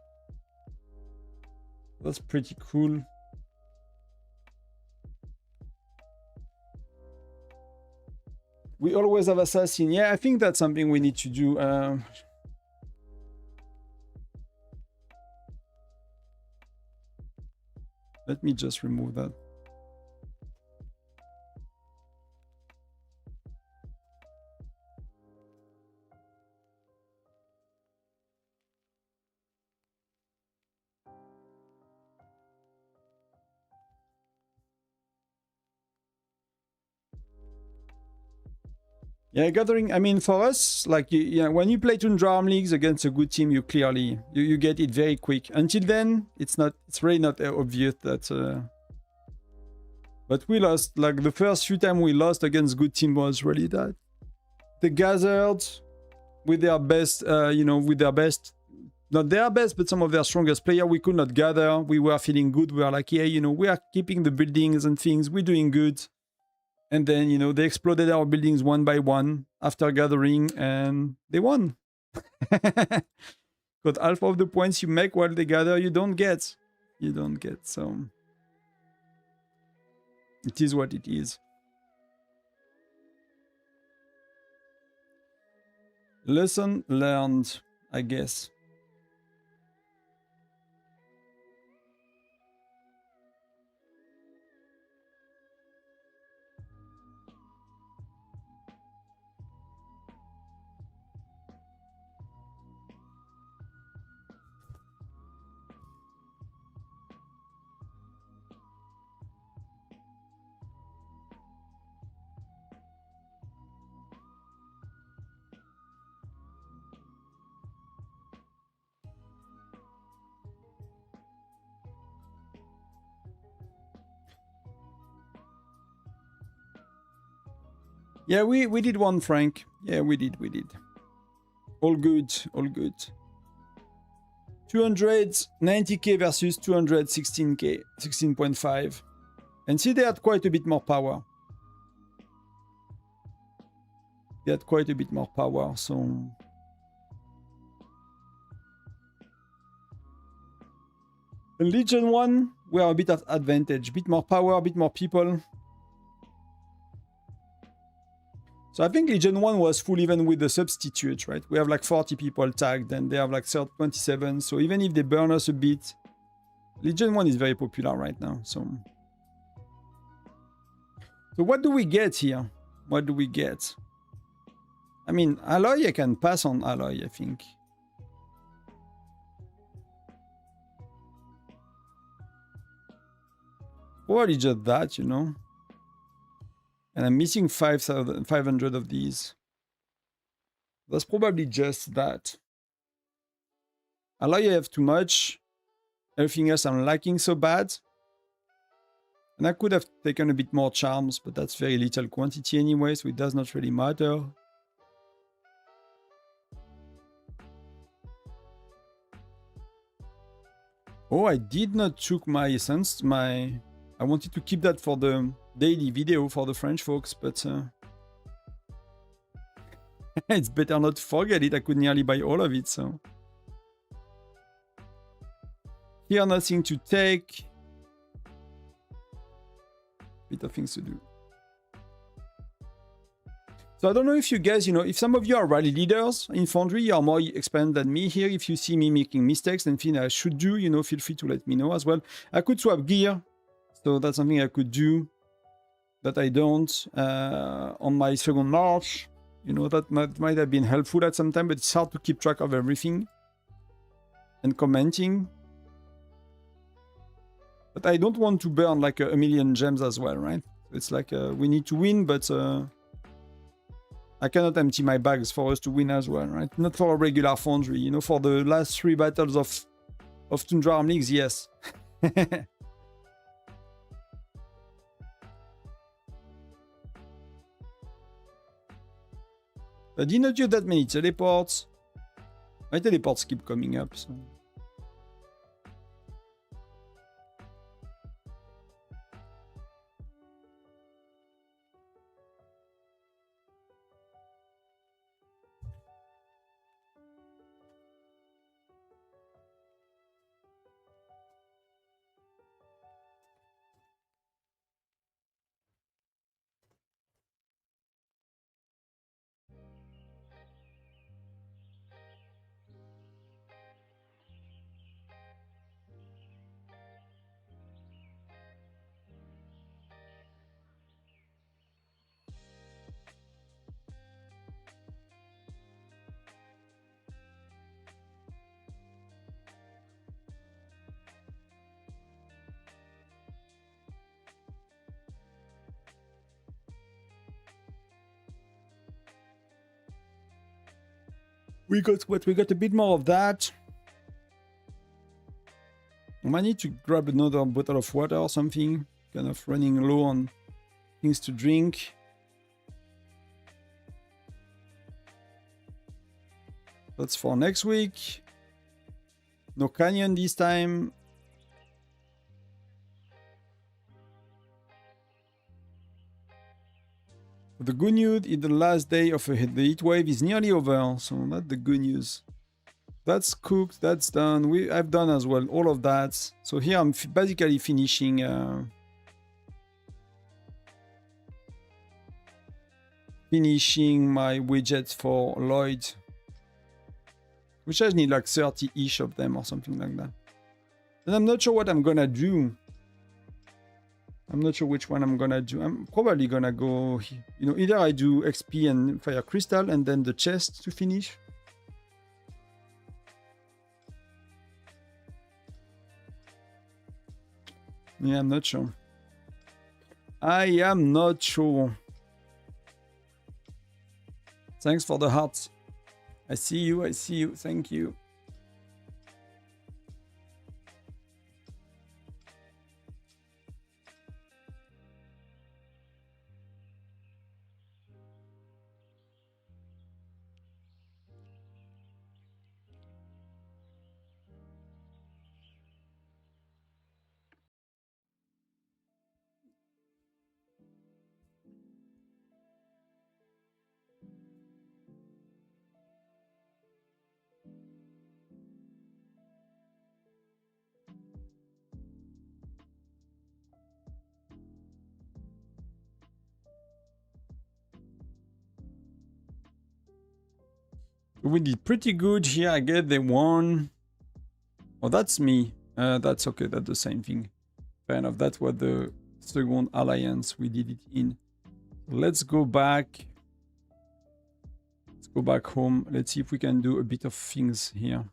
That's pretty cool. We always have assassin. Yeah, I think that's something we need to do. Let me just remove that. Yeah, gathering. I mean, for us, like, yeah, when you play Tundra Arm Leagues against a good team, you clearly you get it very quick. Until then, it's really not obvious that. But we lost. Like the first few times we lost against good team was really that they gathered with their best, you know, with their best, not their best, but some of their strongest player. We could not gather. We were feeling good. We were like, yeah, you know, we are keeping the buildings and things. We're doing good. And then, you know, they exploded our buildings one by one after gathering and they won. But half of the points you make while they gather, you don't get. You don't get. So it is what it is. Lesson learned, I guess. Yeah, we did one, Frank. Yeah, we did. All good, all good. 290k versus 216k, 16.5. And see, they had quite a bit more power. They had quite a bit more power, so... In Legion 1, we are a bit at advantage. Bit more power, a bit more people. So I think Legion 1 was full even with the substitutes, right? We have like 40 people tagged and they have like 27. So even if they burn us a bit, Legion 1 is very popular right now. So what do we get here? What do we get? I mean, Alloy, I can pass on Alloy, I think. Probably just that, you know. And I'm missing 500 of these. That's probably just that. Alloy, I have too much. Everything else I'm lacking so bad. And I could have taken a bit more charms, but that's very little quantity anyway, so it does not really matter. Oh, I did not took my essence, I wanted to keep that for the daily video for the French folks, but It's better not to forget it. I could nearly buy all of it, so. Here, nothing to take. Bit of things to do. So I don't know if you guys, if some of you are rally leaders in Foundry, you are more experienced than me here. If you see me making mistakes and things I should do, feel free to let me know as well. I could swap gear. So that's something I could do that I don't on my second march. That might have been helpful at some time, but it's hard to keep track of everything and commenting. But I don't want to burn like a million gems as well, right? It's like we need to win, but I cannot empty my bags for us to win as well, right? Not for a regular Foundry, for the last 3 battles of Tundra Arm Leagues, yes. I did not use that many teleports. My teleports keep coming up, so... We got what? We got a bit more of that. I might need to grab another bottle of water or something. Kind of running low on things to drink. That's for next week. No canyon this time. The good news is the last day of the heat wave is nearly over, so that's the good news. That's cooked, that's done. I've done as well all of that. So here I'm basically finishing my widgets for Lloyd, which I need like 30-ish of them or something like that. And I'm not sure what I'm gonna do. I'm not sure which one I'm gonna do. I'm probably gonna go, either I do XP and Fire Crystal and then the chest to finish. Yeah, I'm not sure. I am not sure. Thanks for the hearts. I see you. Thank you. We did pretty good here. I guess they won. Oh, that's me. That's okay. That's the same thing. Fair enough. That's what the second alliance we did it in. Let's go back. Let's go back home. Let's see if we can do a bit of things here.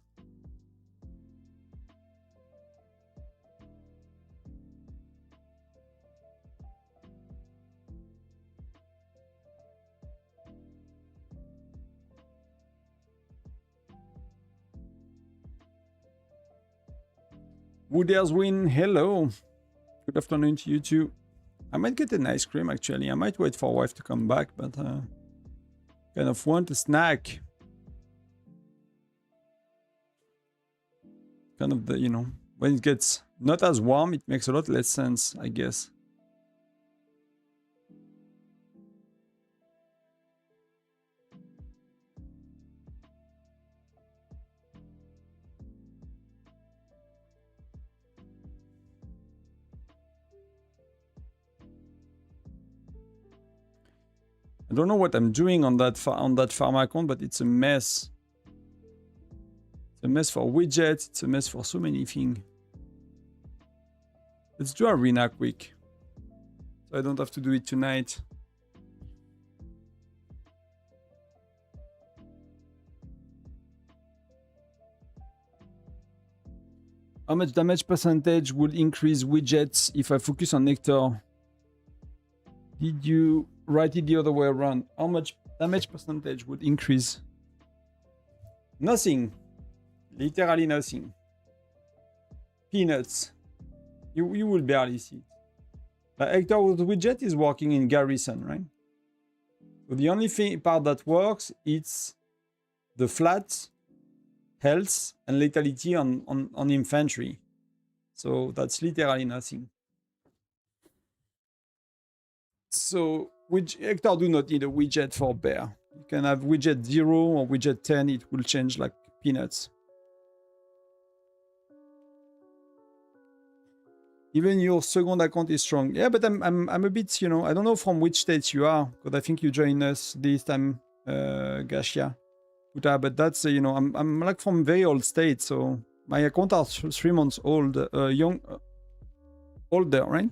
Wooders win. Hello. Good afternoon to you too. I might get an ice cream actually. I might wait for wife to come back, but kind of want a snack. Kind of the, when it gets not as warm, it makes a lot less sense, I guess. I don't know what I'm doing on that farm account, but it's a mess. It's a mess for widgets. It's a mess for so many things. Let's do arena quick, so I don't have to do it tonight. How much damage percentage would increase widgets if I focus on Nectar? Did you write it the other way around? How much damage percentage would increase? Nothing. Literally nothing. Peanuts. You will barely see it. Hector with widget is working in Garrison, right? So the only part that works is the flat health and lethality on infantry. So that's literally nothing. So Hector do not need a widget for bear. You can have widget 0 or widget 10, it will change like peanuts. Even your second account is strong. Yeah, but I'm a bit, you know, I don't know from which states you are, because I think you joined us this time, Gashia. But that's, you know, I'm like from very old states, so my account are 3 months old, older, right?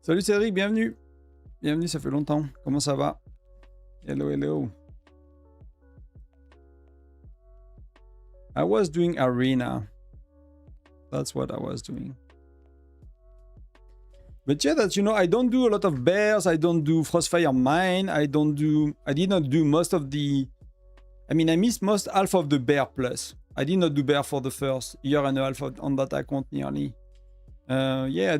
Salut Cédric, bienvenue. Bienvenue, ça fait longtemps. Comment ça va? Hello, hello. I was doing arena. That's what I was doing. But yeah, that, you know, I don't do a lot of bears. I don't do Frostfire Mine. I did not do most of the... I mean, I missed half of the bear plus. I did not do bear for the first year and a half on that account nearly. Yeah,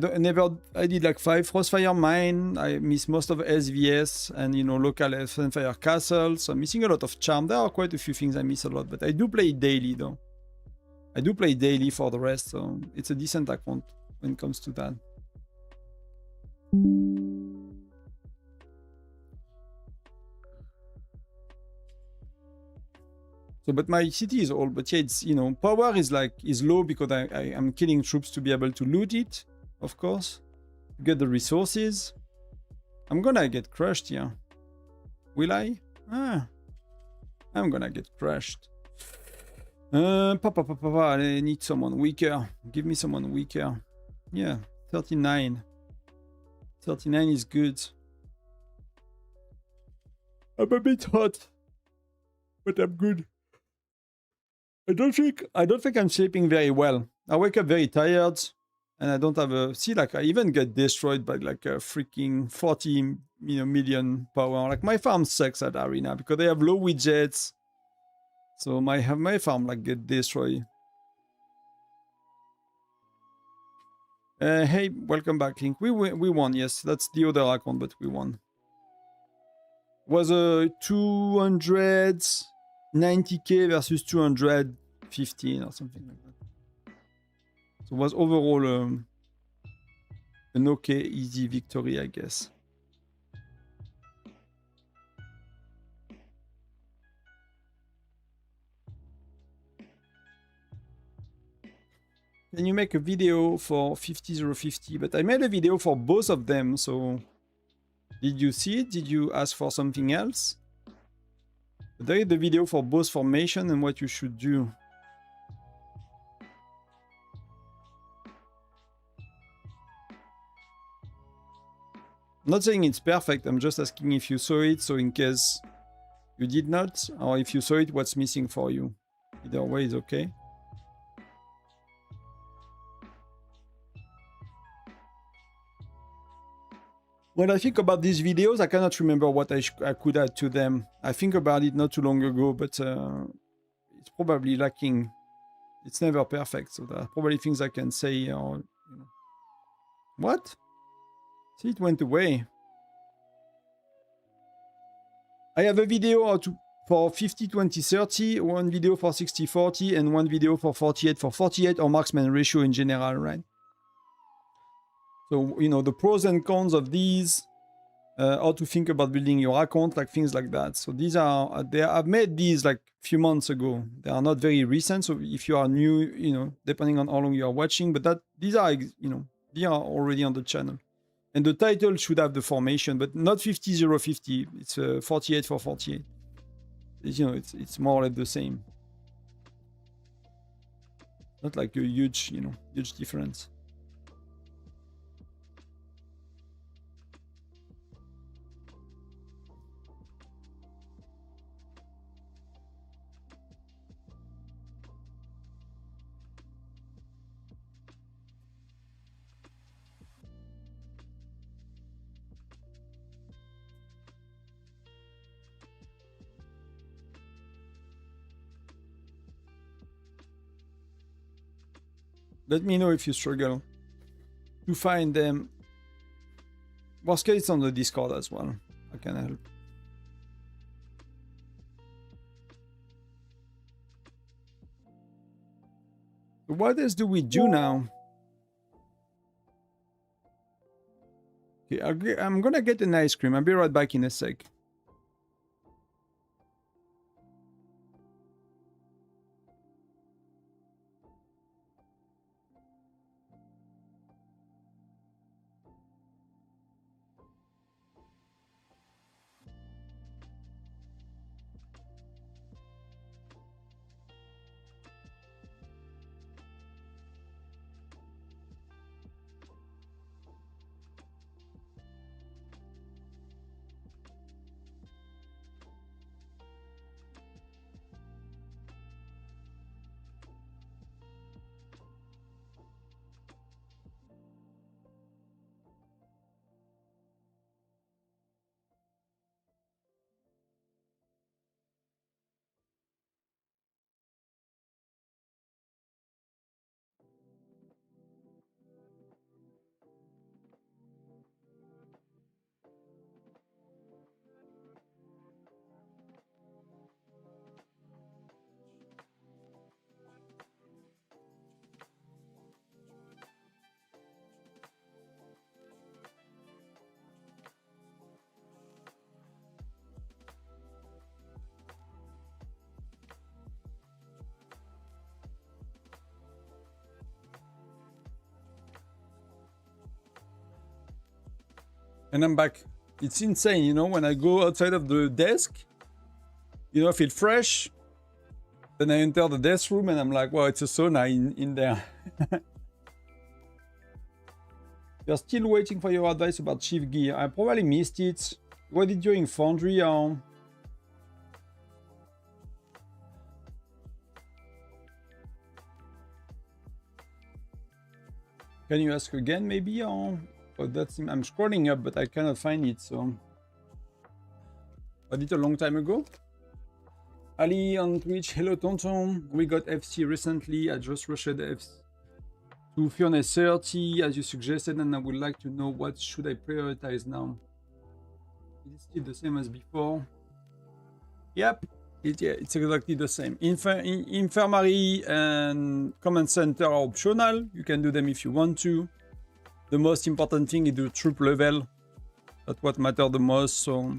I did like 5 Frostfire Mine. I missed most of SVS and, you know, local Fire Castle. So I'm missing a lot of charm. There are quite a few things I miss a lot, but I do play daily though. I do play daily for the rest, so it's a decent account when it comes to that. So, but my city is old, but yeah, it's, you know, power is low because I am killing troops to be able to loot it, of course, get the resources. I'm gonna get crushed here. Will I? I'm gonna get crushed. I need someone weaker. Give me someone weaker. Yeah, 39. 39 is good. I'm a bit hot, but I'm good. I don't think I'm sleeping very well. I wake up very tired, and I don't have a... See, like, I even get destroyed by, like, a freaking 40 million power. Like, my farm sucks at Arena, because they have low widgets. So, my farm, like, get destroyed. Hey, welcome back, Link. We won, yes. That's the other account, but we won. Was a 290k versus 215 or something like that. So it was overall an okay, easy victory, I guess. Can you make a video for 50050? But I made a video for both of them, so... Did you see it? Did you ask for something else? There is the video for both formation and what you should do. I'm not saying it's perfect, I'm just asking if you saw it, so in case you did not, or if you saw it, what's missing for you. Either way is okay. When I think about these videos, I cannot remember what I could add to them. I think about it not too long ago, but it's probably lacking. It's never perfect, so there are probably things I can say. Or, you know. What? See, it went away. I have a video for 50, 20, 30, one video for 60, 40, and one video for 48. For 48 or marksman ratio in general, right? So, you know, the pros and cons of these, how to think about building your account, like things like that. So these are, I've made these like a few months ago. They are not very recent. So if you are new, you know, depending on how long you are watching, but these are, you know, They are already on the channel. And the title should have the formation, but not 50050. It's 48 for 48. You know, it's more or less the same. Not like a huge, you know, huge difference. Let me know if you struggle to find them. Worst case, on the Discord as well. I can help. What else do we do now? Okay, I'm gonna get an ice cream. I'll be right back in a sec. And I'm back. It's insane, you know, when I go outside of the desk, you know, I feel fresh. Then I enter the desk room and I'm like, wow, it's a sauna in there. You're still waiting for your advice about Chief Gear. I probably missed it. What did you in Foundry or? Can you ask again maybe or? Oh, that's, I'm scrolling up, but I cannot find it, so. I did a long time ago. Ali on Twitch, hello Tonton. We got FC recently. I just rushed the FC to Furnace 30 as you suggested, and I would like to know what should I prioritize now. Is it still the same as before? Yep, it's exactly the same. Infirmary and command center are optional. You can do them if you want to. The most important thing is the troop level. That's what matters the most. So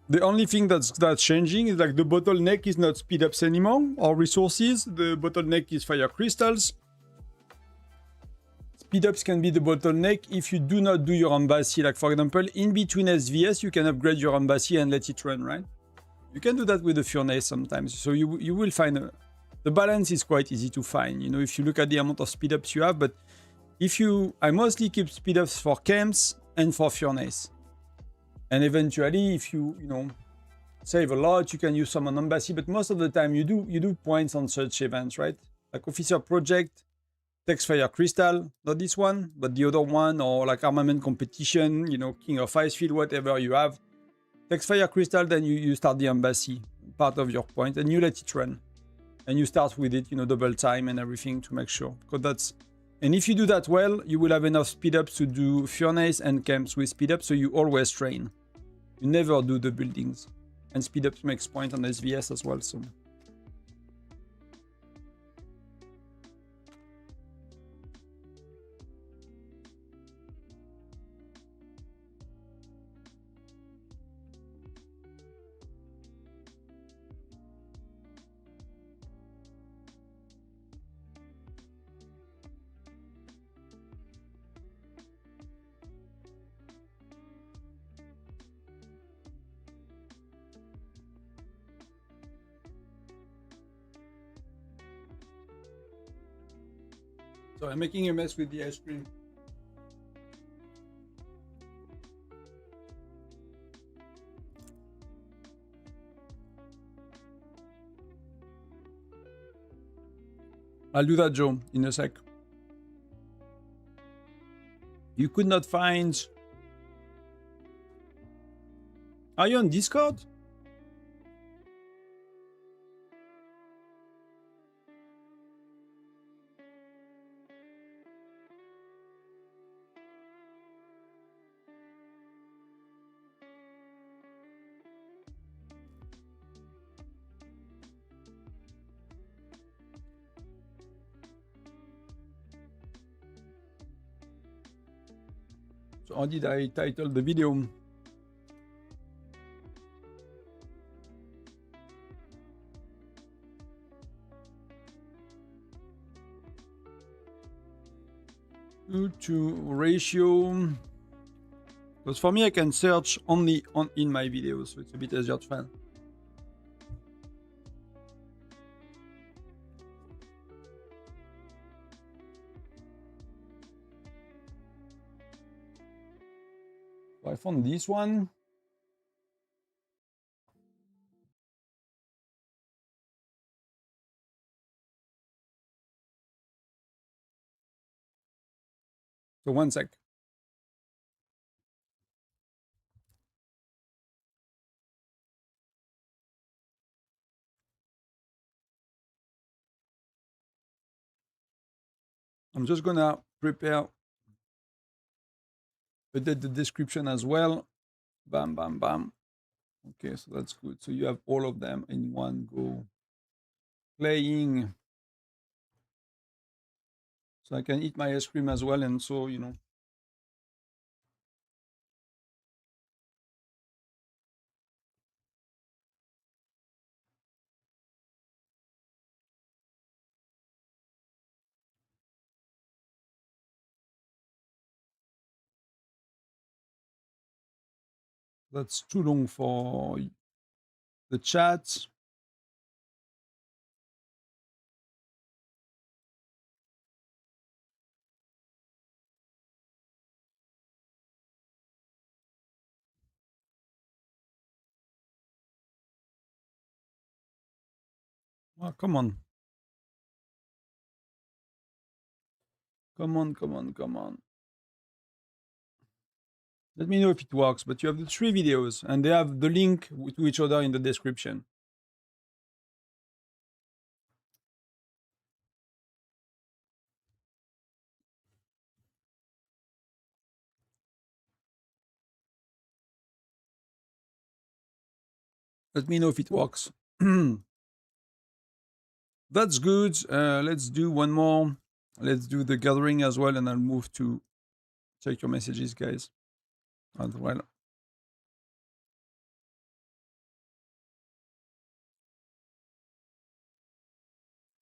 the only thing that's changing is like the bottleneck is not speed ups anymore or resources. The bottleneck is fire crystals. Speed ups can be the bottleneck if you do not do your embassy. Like for example, in between SVS, you can upgrade your embassy and let it run, right? You can do that with the furnace sometimes. So you will find the balance is quite easy to find. You know, if you look at the amount of speed ups you have, but I mostly keep speed ups for camps and for furnace. And eventually, if you save a lot, you can use some on embassy. But most of the time, you do points on such events, right? Like officer project, takes fire crystal, not this one, but the other one, or like armament competition, you know, king of ice field, whatever you have. Takes fire crystal, then you start the embassy, part of your point, and you let it run. And you start with it, you know, double time and everything to make sure. And if you do that well, you will have enough speed ups to do furnace and camps with speed up, so you always train. You never do the buildings. And speed ups makes point on SVS as well, so. So I'm making a mess with the ice cream. I'll do that, Joe, in a sec. You could not find... Are you on Discord? So how did I title the video? To ratio, because for me I can search only in my videos, so it's a bit easier to find. So I found this one. So one sec. I'm just gonna prepare, update the description as well. Bam, bam, bam. Okay, so that's good. So you have all of them in one go. Playing. So I can eat my ice cream as well, and so, you know. That's too long for the chat. Oh, come on. Come on, come on, come on. Let me know if it works, but you have the 3 videos, and they have the link to each other in the description. Let me know if it works. That's good. Let's do one more. Let's do the gathering as well, and I'll move to check your messages, guys, as well.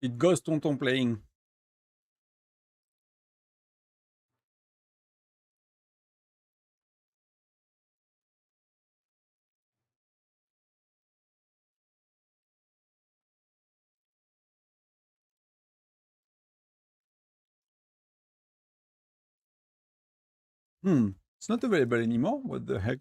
It goes Tonton playing. It's not available anymore. What the heck?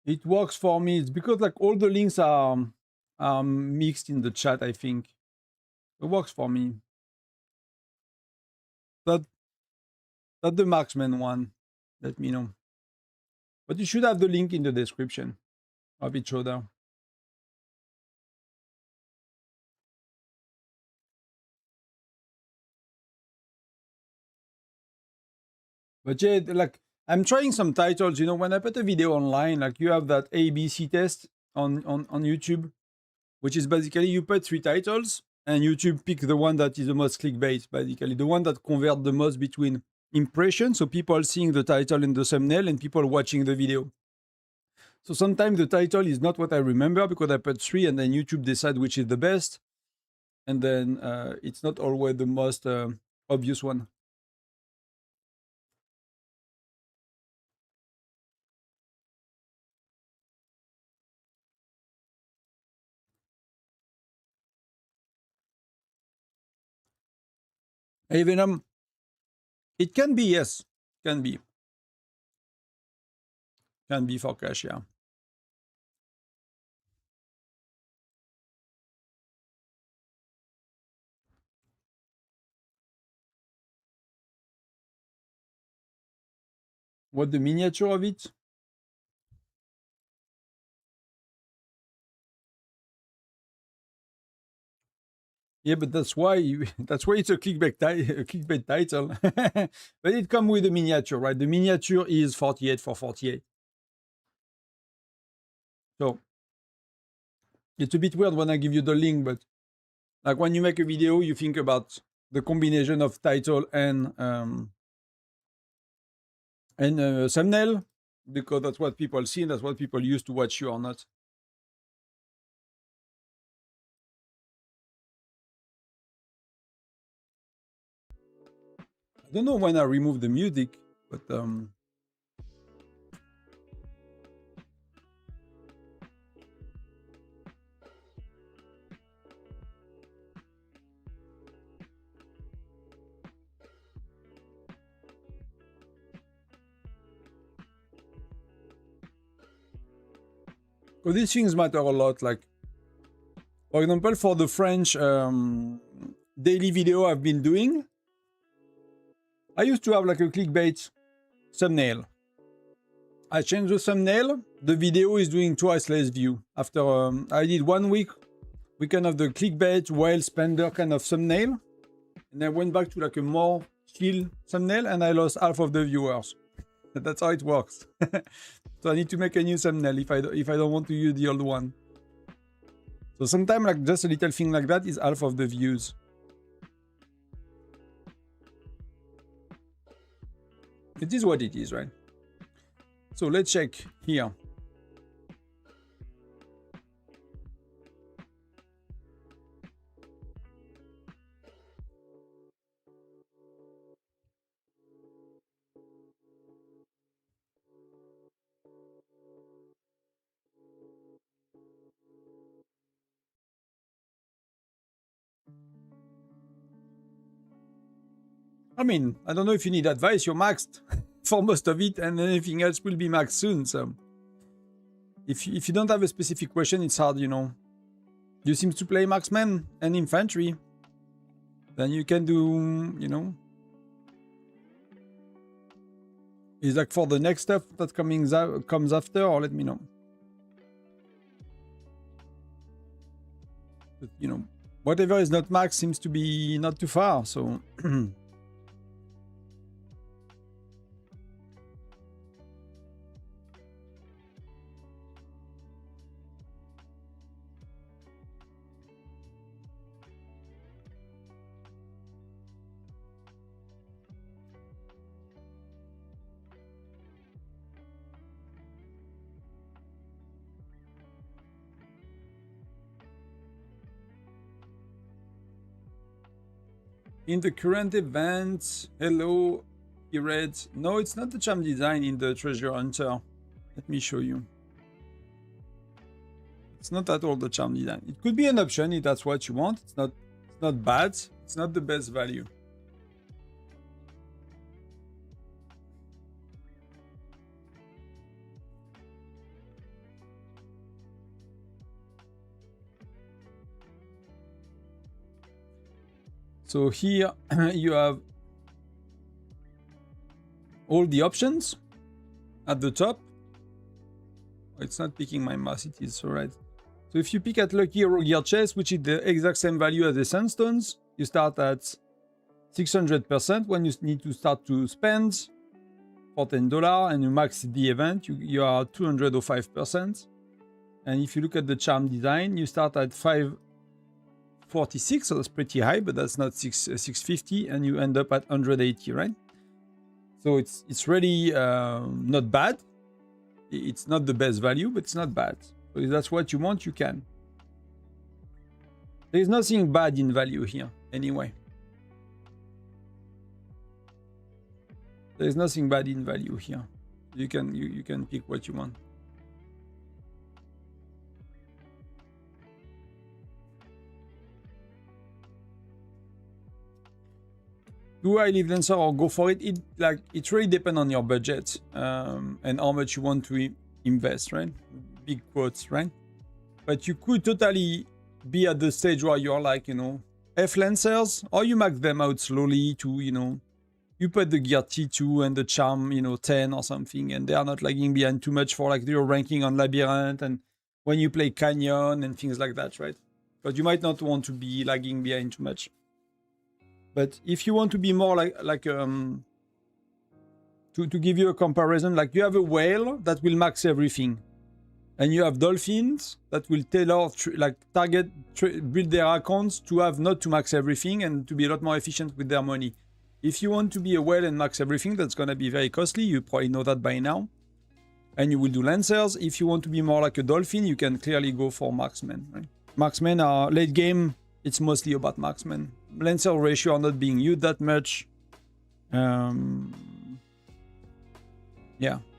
It works for me. It's because like all the links are mixed in the chat, I think. It works for me. That the marksman one. Let me know. But you should have the link in the description of each other. But yeah, like I'm trying some titles. You know, when I put a video online, like you have that ABC test on YouTube, which is basically you put 3 titles and YouTube pick the one that is the most clickbait, basically the one that convert the most between impressions, so people seeing the title in the thumbnail and people watching the video. So sometimes the title is not what I remember because I put 3 and then YouTube decide which is the best, and then it's not always the most obvious one. Even it can be, yes, can be for cash, yeah. What, the miniature of it? Yeah, but that's why that's why it's a clickbait title. But it comes with a miniature, right? The miniature is 48 for 48. So it's a bit weird when I give you the link, but like when you make a video, you think about the combination of title and thumbnail, because that's what people see and that's what people use to watch you or not. I don't know when I remove the music, but so these things matter a lot. Like, for example, for the French daily video I've been doing, I used to have like a clickbait thumbnail. I changed the thumbnail. The video is doing twice less view. After I did 1 week, we kind of the clickbait, whale spender kind of thumbnail. And I went back to like a more chill thumbnail and I lost half of the viewers. That's how it works. So I need to make a new thumbnail if I don't want to use the old one. So sometimes like just a little thing like that is half of the views. It is what it is, right? So let's check here. I mean, I don't know if you need advice. You're maxed for most of it, and anything else will be maxed soon. So if you don't have a specific question, it's hard, you know. You seem to play marksman and infantry. Then you can do, you know. Is like for the next stuff that comes after, or let me know. But, you know, whatever is not max seems to be not too far. So. In the current event, hello, he read. No, it's not the charm design in the treasure hunter. Let me show you. It's not at all the charm design. It could be an option if that's what you want. It's not bad. It's not the best value. So here you have all the options at the top. It's not picking my mouse, it is alright. So if you pick at Lucky Hero Gear Chest, which is the exact same value as the Sandstones, you start at 600% when you need to start to spend for $10 and you max the event, you are 205%. And if you look at the charm design, you start at 546, so that's pretty high, but that's not 650, and you end up at 180, right? So it's really not bad. It's not the best value, but it's not bad. So if that's what you want, you can. There is nothing bad in value here, anyway. There is nothing bad in value here. You can pick what you want. do I leave Lancer or go for it? It really depends on your budget and how much you want to invest, right? Big quotes, right? But you could totally be at the stage where you're like, you know, F Lancers, or you max them out slowly to, you know, you put the gear T2 and the charm, you know, 10 or something, and they are not lagging behind too much for like your ranking on Labyrinth and when you play Canyon and things like that, right? But you might not want to be lagging behind too much. But if you want to be more to give you a comparison, like you have a whale that will max everything, and you have dolphins that will tailor, build their accounts to have not to max everything and to be a lot more efficient with their money. If you want to be a whale and max everything, that's going to be very costly. You probably know that by now. And you will do Lancers. If you want to be more like a dolphin, you can clearly go for marksmen. Right? Marksmen are late game. It's mostly about marksmen. Lancer ratio are not being used that much. Yeah,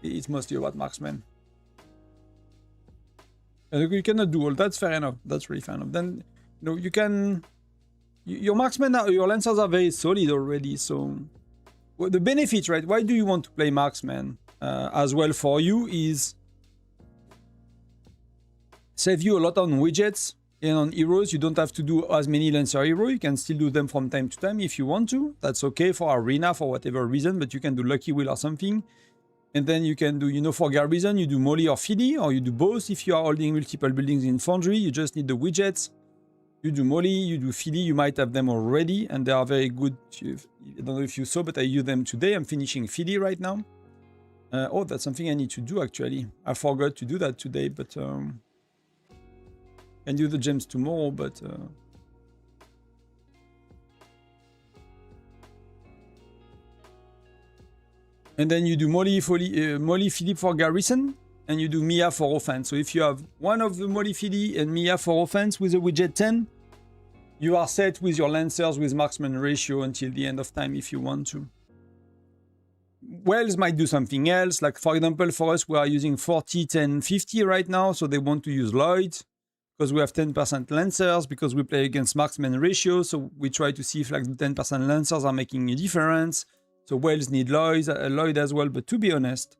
it's mostly about marksmen. You cannot do all. That's fair enough. That's really fair enough. Then, you know, you can. Your marksmen, your lancers are very solid already. So, well, the benefit, right? Why do you want to play marksman as well for you is save you a lot on widgets and on heroes. You don't have to do as many lancer hero. You can still do them from time to time if you want to. That's okay for arena for whatever reason, but you can do lucky wheel or something. And then you can do, you know, for garrison, you do molly or Philly, or you do both. If you are holding multiple buildings in Foundry, you just need the widgets. You do molly, you do Philly, you might have them already, and they are very good. I don't know if you saw, but I use them today. I'm finishing Philly right now. Oh, that's something I need to do, actually. I forgot to do that today, but... can do the gems tomorrow, but... And then you do Molly Philip for garrison, and you do Mia for offense. So if you have one of the Molly Philly and Mia for offense with a widget 10, you are set with your lancers with marksman ratio until the end of time if you want to. Whales might do something else. Like for example, for us, we are using 40, 10, 50 right now. So they want to use Lloyd because we have 10% lancers because we play against marksman ratio. So we try to see if like the 10% lancers are making a difference. So whales need Lloyd as well. But to be honest,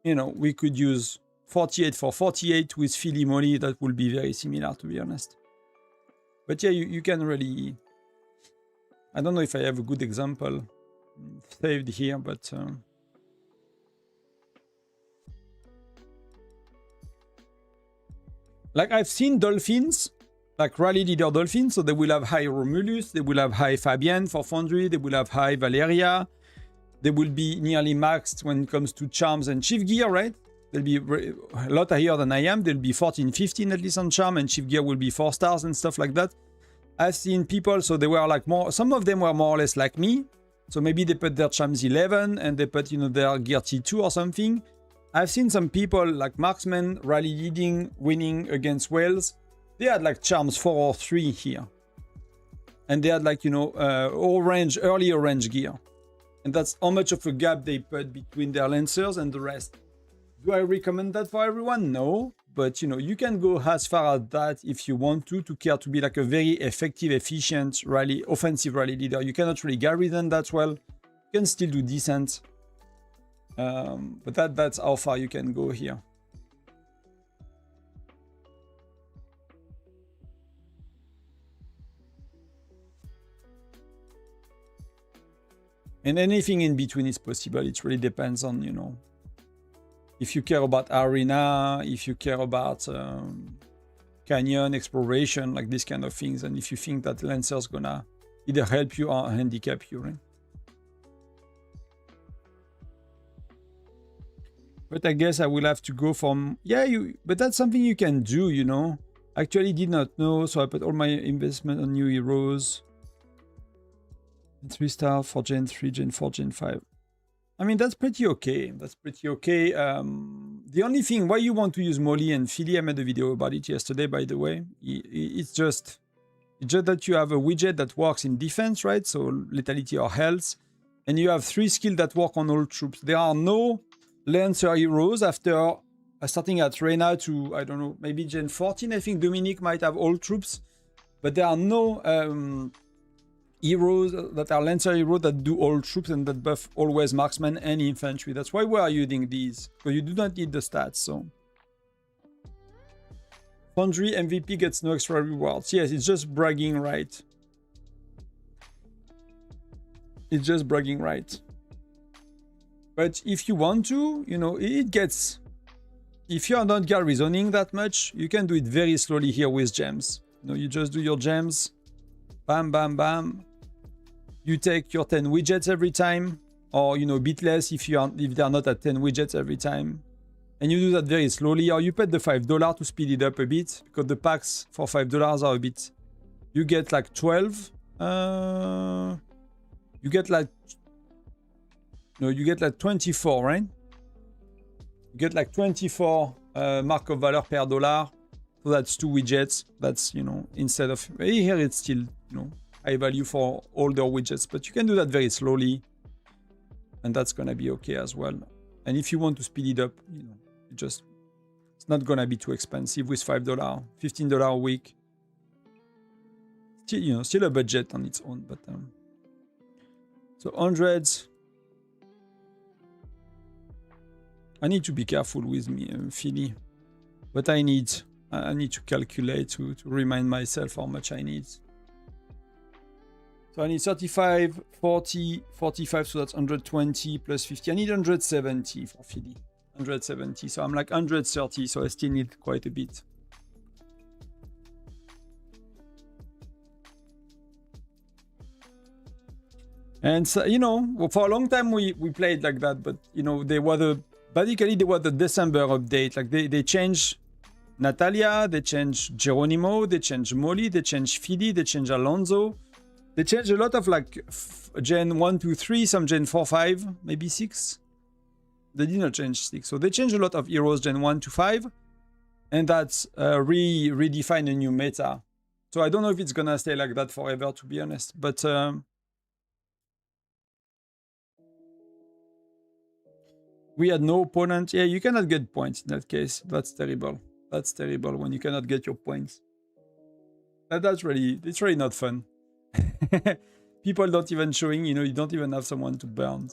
you know, we could use 48 for 48 with Philly Molly. That will be very similar, to be honest. But yeah, you can really... I don't know if I have a good example saved here, but... like I've seen dolphins, like rally leader dolphins, so they will have high Romulus, they will have high Fabian for Foundry, they will have high Valeria. They will be nearly maxed when it comes to charms and chief gear, right? They'll be a lot higher than I am. They'll be 14, 15 at least on charm, and chief gear will be 4 stars and stuff like that. I've seen people, so they were like more, some of them were more or less like me. So maybe they put their charms 11 and they put, you know, their gear T2 or something. I've seen some people like marksmen, rally leading, winning against whales. They had like charms 4 or 3 here. And they had like, you know, early orange gear. And that's how much of a gap they put between their lancers and the rest. Do I recommend that for everyone? No. But, you know, you can go as far as that if you want to care to be like a very effective, efficient rally, offensive rally leader. You cannot really garrison that well. You can still do decent. But that's how far you can go here. And anything in between is possible. It really depends on, you know, if you care about arena, if you care about canyon exploration, like these kind of things, and if you think that Lancer's gonna either help you or handicap you, right? But I guess I will have to go from, yeah, but that's something you can do, you know. Actually did not know, so I put all my investment on new heroes. 3 star for Gen 3, Gen 4, Gen 5. I mean, that's pretty okay. That's pretty okay. The only thing, why you want to use Molly and Philly, I made a video about it yesterday, by the way. It's just that you have a widget that works in defense, right? So lethality or health. And you have 3 skills that work on all troops. There are no Lancer heroes after starting at Reyna to, I don't know, maybe Gen 14. I think Dominic might have all troops. But there are no heroes that are Lancer heroes that do all troops and that buff always marksman and infantry. That's why we are using these, because you do not need the stats. So Foundry MVP gets no extra rewards. Yes, it's just bragging right. It's just bragging right. But if you want to, you know, it gets... If you are not garrisoning that much, you can do it very slowly here with gems. You know, you just do your gems. Bam, bam, bam. You take your 10 widgets every time. Or, you know, a bit less if they are not at 10 widgets every time. And you do that very slowly. Or you pay the $5 to speed it up a bit. Because the packs for $5 are a bit... You get like 12. You get like... No, you get like 24, right? You get like 24 mark of valor per dollar. So that's 2 widgets. That's, you know, instead of... Here it's still, you know, high value for older widgets. But you can do that very slowly. And that's going to be okay as well. And if you want to speed it up, you know, it's not going to be too expensive with $5, $15 a week. Still, you know, still a budget on its own. But so hundreds. I need to be careful with me, Philly. But I need to calculate to remind myself how much I need. So I need 35, 40, 45, so that's 120 plus 50. I need 170 for Philly. 170, so I'm like 130, so I still need quite a bit. And so, you know, for a long time we played like that, but you know, basically they were the December update. Like they changed Natalia, they changed Geronimo, they changed Molly, they changed Philly, they changed Alonso. They changed a lot of like Gen 1, 2, 3, some Gen 4, 5, maybe 6. They did not change 6. So they changed a lot of heroes Gen 1 to 5. And that's redefined a new meta. So I don't know if it's gonna stay like that forever, to be honest. But we had no opponent. Yeah, you cannot get points in that case. That's terrible. That's terrible when you cannot get your points. It's really not fun. People don't even showing, you know, you don't even have someone to burn.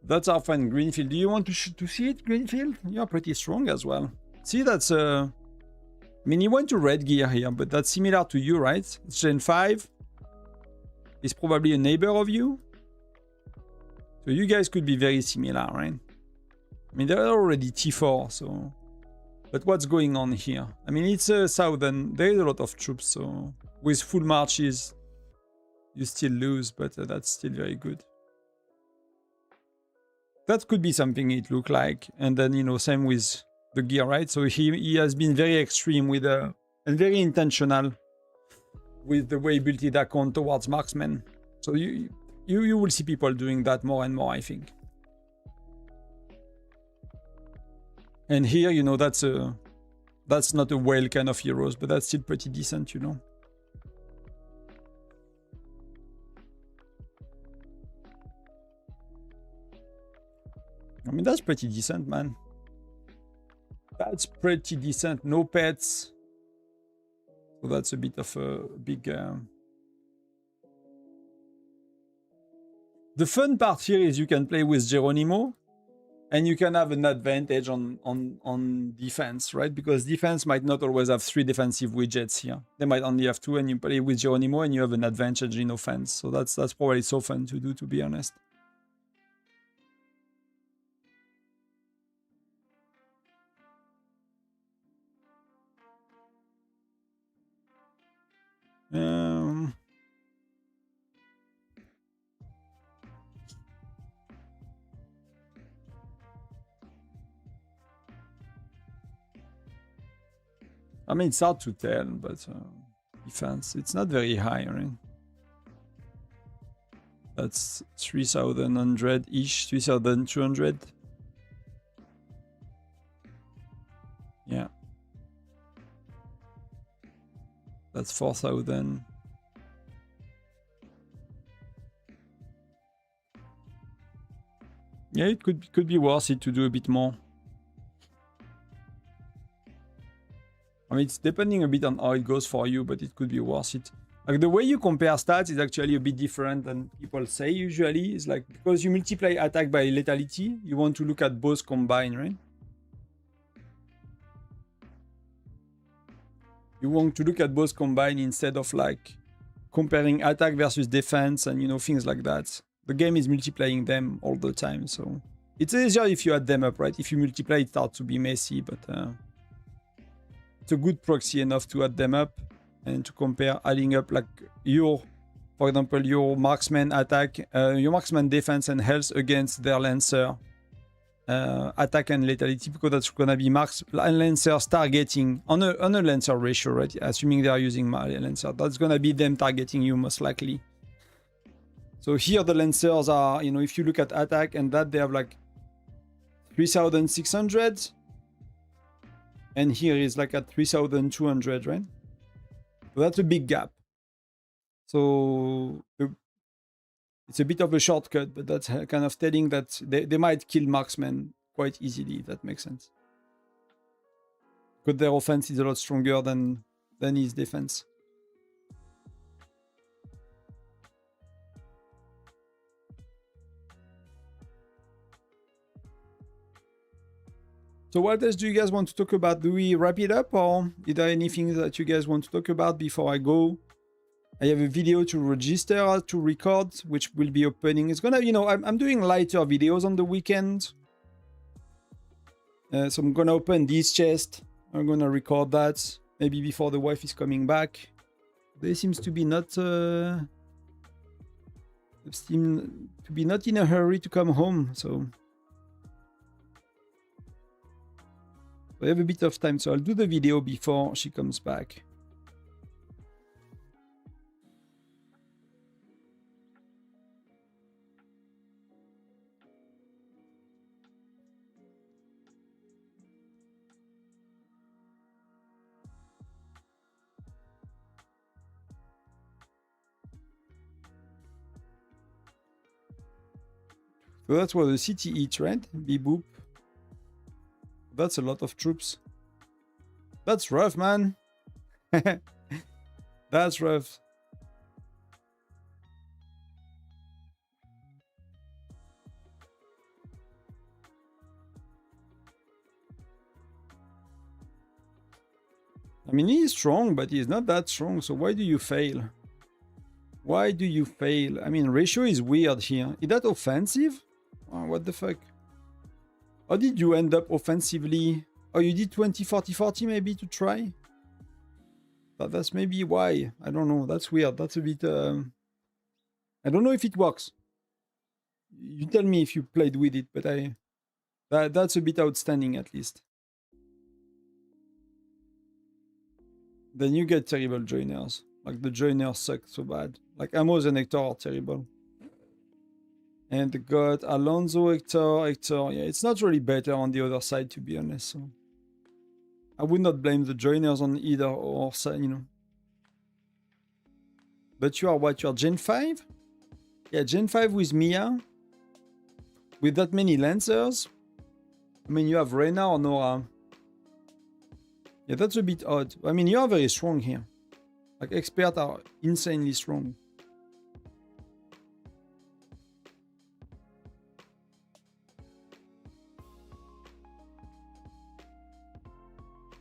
That's our friend Greenfield. Do you want to see it, Greenfield? You're pretty strong as well. See, that's I mean, he went to red gear here, but that's similar to you, right? It's Gen 5. He's probably a neighbor of you. So you guys could be very similar, right? I mean, they're already T4, so... But what's going on here? I mean, it's a southern... There is a lot of troops, so... With full marches, you still lose, but that's still very good. That could be something it look like. And then, you know, same with the gear, right? So he has been very extreme with and very intentional with the way he built his account towards marksmen. So you will see people doing that more and more, I think. And here, you know, that's not a whale kind of heroes, but that's still pretty decent, you know. I mean, that's pretty decent, man. That's pretty decent. No pets. So that's a bit of a big... The fun part here is you can play with Geronimo and you can have an advantage on defense, right? Because defense might not always have 3 defensive widgets here. They might only have 2, and you play with Geronimo and you have an advantage in offense. So that's probably so fun to do, to be honest. I mean, it's hard to tell, but defense, it's not very high, right? That's 3,100-ish, 3,200. Yeah. That's 4,000. Yeah, it could be worth it to do a bit more. I mean, it's depending a bit on how it goes for you, but it could be worth it. Like the way you compare stats is actually a bit different than people say usually. It's like because you multiply attack by lethality, you want to look at both combined, right? You want to look at both combined instead of like comparing attack versus defense and, you know, things like that. The game is multiplying them all the time, so it's easier if you add them up, right? If you multiply, it starts to be messy, but it's a good proxy enough to add them up and to compare adding up like your, for example, your marksman attack, your marksman defense and health against their lancer attack and lethality, because that's gonna be lancers targeting on a lancer ratio, right? Assuming they are using my lancer, that's gonna be them targeting you most likely. So here the lancers are, you know, if you look at attack and that, they have like 3,600, and here is like at 3,200, right? So that's a big gap. So it's a bit of a shortcut, but that's kind of telling that they might kill marksmen quite easily, if that makes sense. Because their offense is a lot stronger than his defense. So what else do you guys want to talk about? Do we wrap it up, or is there anything that you guys want to talk about before I go? I have a video to register, to record, which will be opening. It's gonna, you know, I'm doing lighter videos on the weekend. So I'm gonna open this chest. I'm gonna record that maybe before the wife is coming back. They seems to be not seem to be not in a hurry to come home, so I have a bit of time, so I'll do the video before she comes back. So that's what the city eats, right? Beep boop. That's a lot of troops. That's rough, man. That's rough. I mean, he's strong, but he's not that strong. So why do you fail? Why do you fail? I mean, ratio is weird here. Is that offensive? Oh, what the fuck? How did you end up offensively? Oh, you did 20, 40, 40 maybe to try? But that's maybe why. I don't know. That's weird. That's a bit... I don't know if it works. You tell me if you played with it, but that's a bit outstanding at least. Then you get terrible joiners. Like the joiners suck so bad. Like Amos and Hector are terrible. And got Alonso, Hector. Yeah, it's not really better on the other side, to be honest. So I would not blame the joiners on either or side, you know. But you are what? You are Gen 5? Yeah, Gen 5 with Mia. With that many Lancers. I mean, you have Reyna or Nora. Yeah, that's a bit odd. I mean, you are very strong here. Like, experts are insanely strong.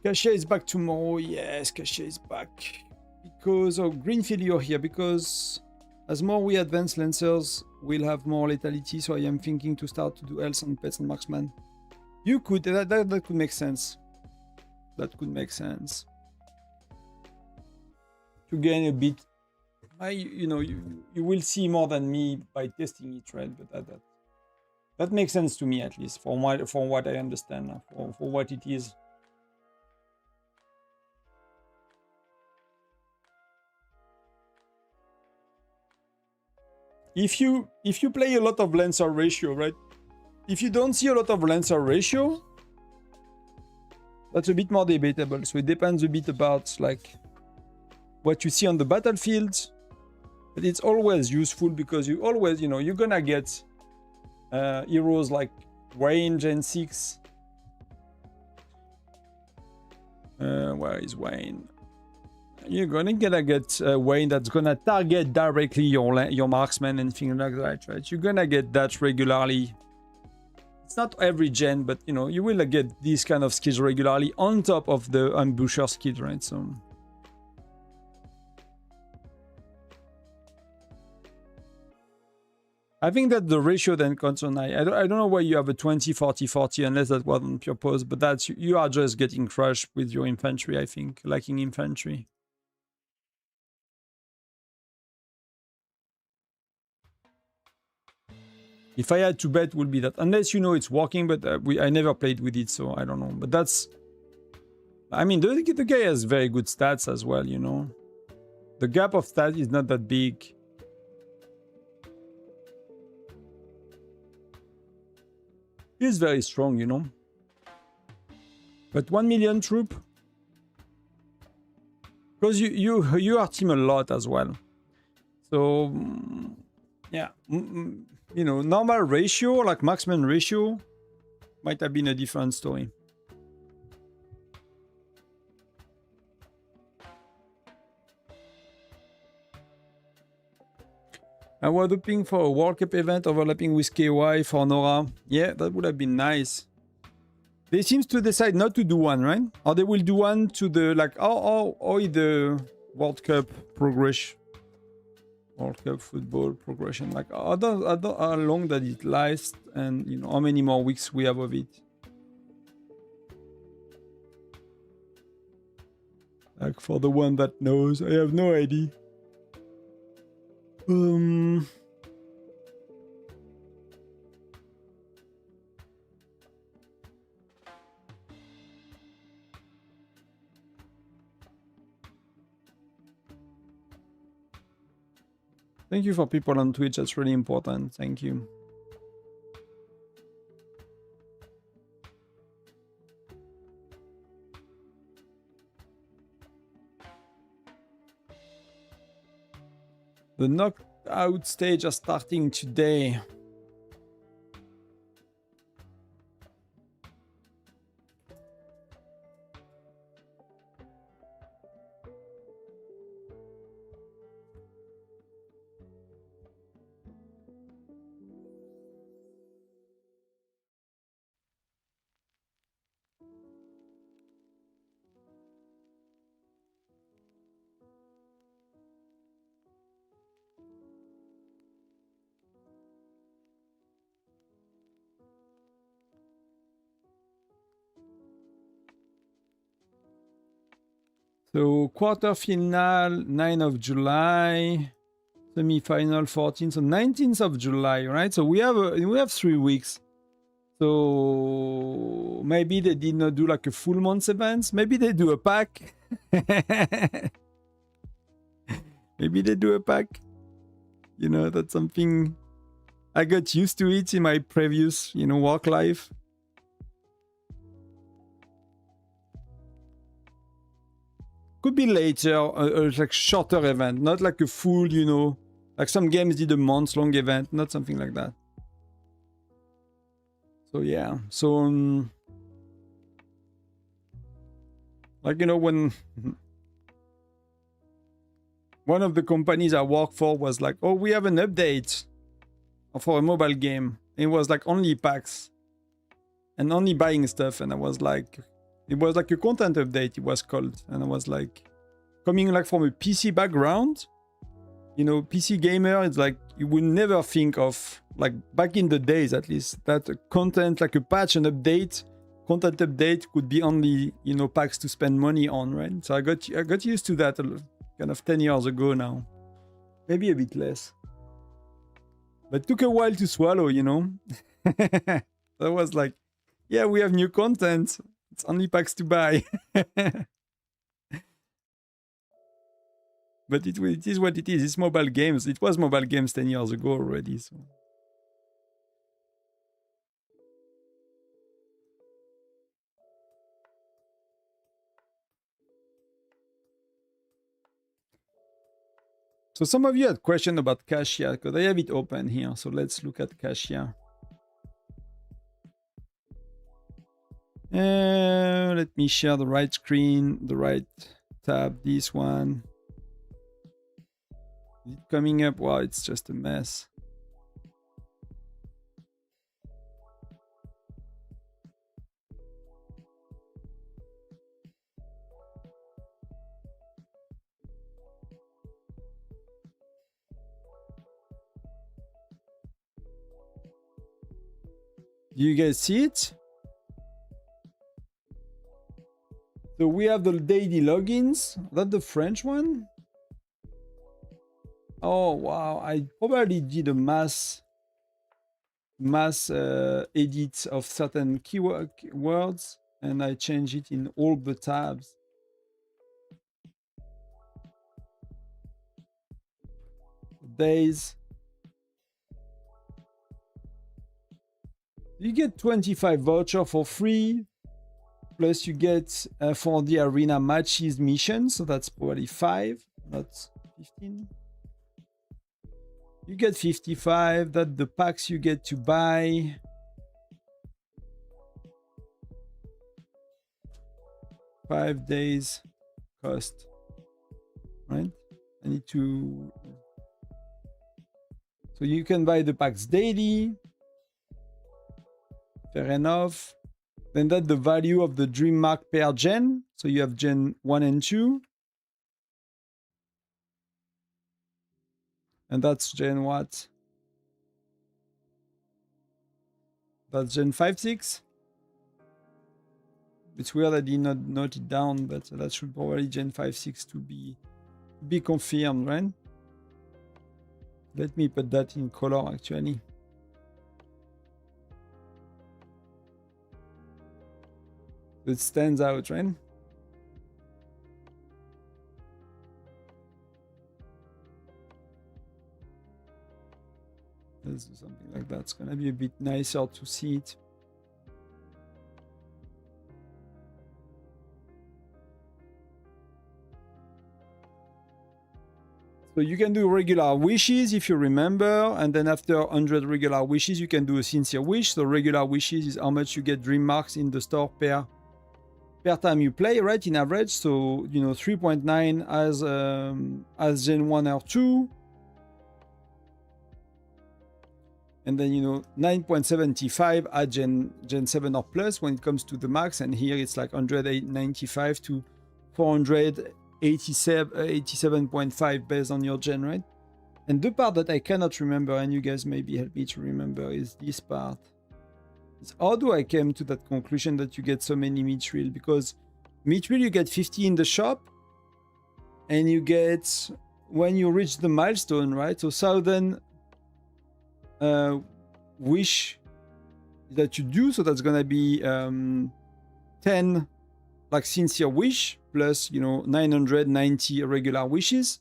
Kasia is back tomorrow. Yes, Kasia is back. Because of Greenfield, you're here. Because as more we advance Lancers, we'll have more lethality. So I am thinking to start to do health on pets and marksman. You could. That could make sense. That could make sense. To gain a bit. You know, you will see more than me by testing it, right? But that makes sense to me, at least, from what I understand, for what it is. If you play a lot of Lancer ratio, right? If you don't see a lot of Lancer ratio, that's a bit more debatable. So it depends a bit about like what you see on the battlefield. But it's always useful because you always, you know, you're gonna get heroes like Wayne Gen 6. Where is Wayne? You're gonna get Wayne that's gonna target directly your marksman and things like that, right? You're gonna get that regularly. It's not every gen, but you know, you will get these kind of skills regularly on top of the ambusher skill, right? So I think that the ratio then concern, I don't know why you have a 20, 40, 40, unless that was on purpose, but that's, you are just getting crushed with your infantry, I think, lacking infantry. If I had to bet, would be that, unless you know it's working, but I never played with it, so I don't know. But that's, I mean, the guy has very good stats as well, you know. The gap of stats is not that big. He's very strong, you know. But 1 million troop, because you are team a lot as well. So yeah, you know, normal ratio, like marksman ratio, might have been a different story. I was hoping for a World Cup event overlapping with KY for Nora. Yeah, that would have been nice. They seem to decide not to do one, right? Or they will do one to the, like, or the World Cup progression. World Cup football progression. Like, I don't know how long that it lasts and, you know, how many more weeks we have of it. Like, for the one that knows, I have no idea. Thank you for people on Twitch. That's really important. Thank you. The knockout stage are starting today. So quarter final, 9th of July, semi-final 14th, so 19th of July, right? So we have 3 weeks. So maybe they did not do like a full month events. Maybe they do a pack. Maybe they do a pack. You know, that's something I got used to it in my previous, you know, work life. Could be later, like shorter event, not like a full, you know, like some games did a month-long event, not something like that. So yeah, so like, you know, when one of the companies I work for was like, oh, we have an update for a mobile game. It was like only packs and only buying stuff, and I was like, it was like a content update, it was called. And I was like, coming like from a PC background, you know, PC gamer, it's like, you would never think of, like back in the days at least, that content, like a patch, an update, content update could be only, you know, packs to spend money on, right? So I got used to that kind of 10 years ago now. Maybe a bit less. But it took a while to swallow, you know? That was like, yeah, we have new content. It's only packs to buy. But it is what it is. It's mobile games. It was mobile games 10 years ago already. So some of you had questions about Cassia, because I have it open here. So let's look at Cassia. let me share the right screen, the right tab, this one. Is it coming up? Wow, it's just a mess. Do you guys see it? So we have the daily logins. Is that the French one? Oh wow, I probably did a mass edit of certain keywords, and I changed it in all the tabs. Days. You get 25 voucher for free, plus you get for the arena matches mission, so that's probably 5, not 15. You get 55, that's the packs you get to buy. $5 days cost, right? I need to... So you can buy the packs daily. Fair enough. Then that's the value of the dream mark per gen. So you have gen 1 and 2. And that's gen what? That's gen 5, 6. It's weird I did not note it down, but that should probably gen 5, 6 to be confirmed, right? Let me put that in color actually. It stands out, right? Let's do something like that. It's gonna be a bit nicer to see it. So you can do regular wishes if you remember, and then after 100 regular wishes, you can do a sincere wish. So regular wishes is how much you get dream marks in the store per time you play, right? In average, so 3.9 as gen 1 or 2, and then 9.75 at gen 7 or plus when it comes to the max. And here it's like 195 to 487.5 based on your gen, right? And the part that I cannot remember, and you guys maybe help me to remember, is this part. How do I came to that conclusion that you get so many mithril? Because mithril you get 50 in the shop, and you get when you reach the milestone, right? So 1,000 wish that you do, so that's gonna be 10 like sincere wish plus 990 regular wishes,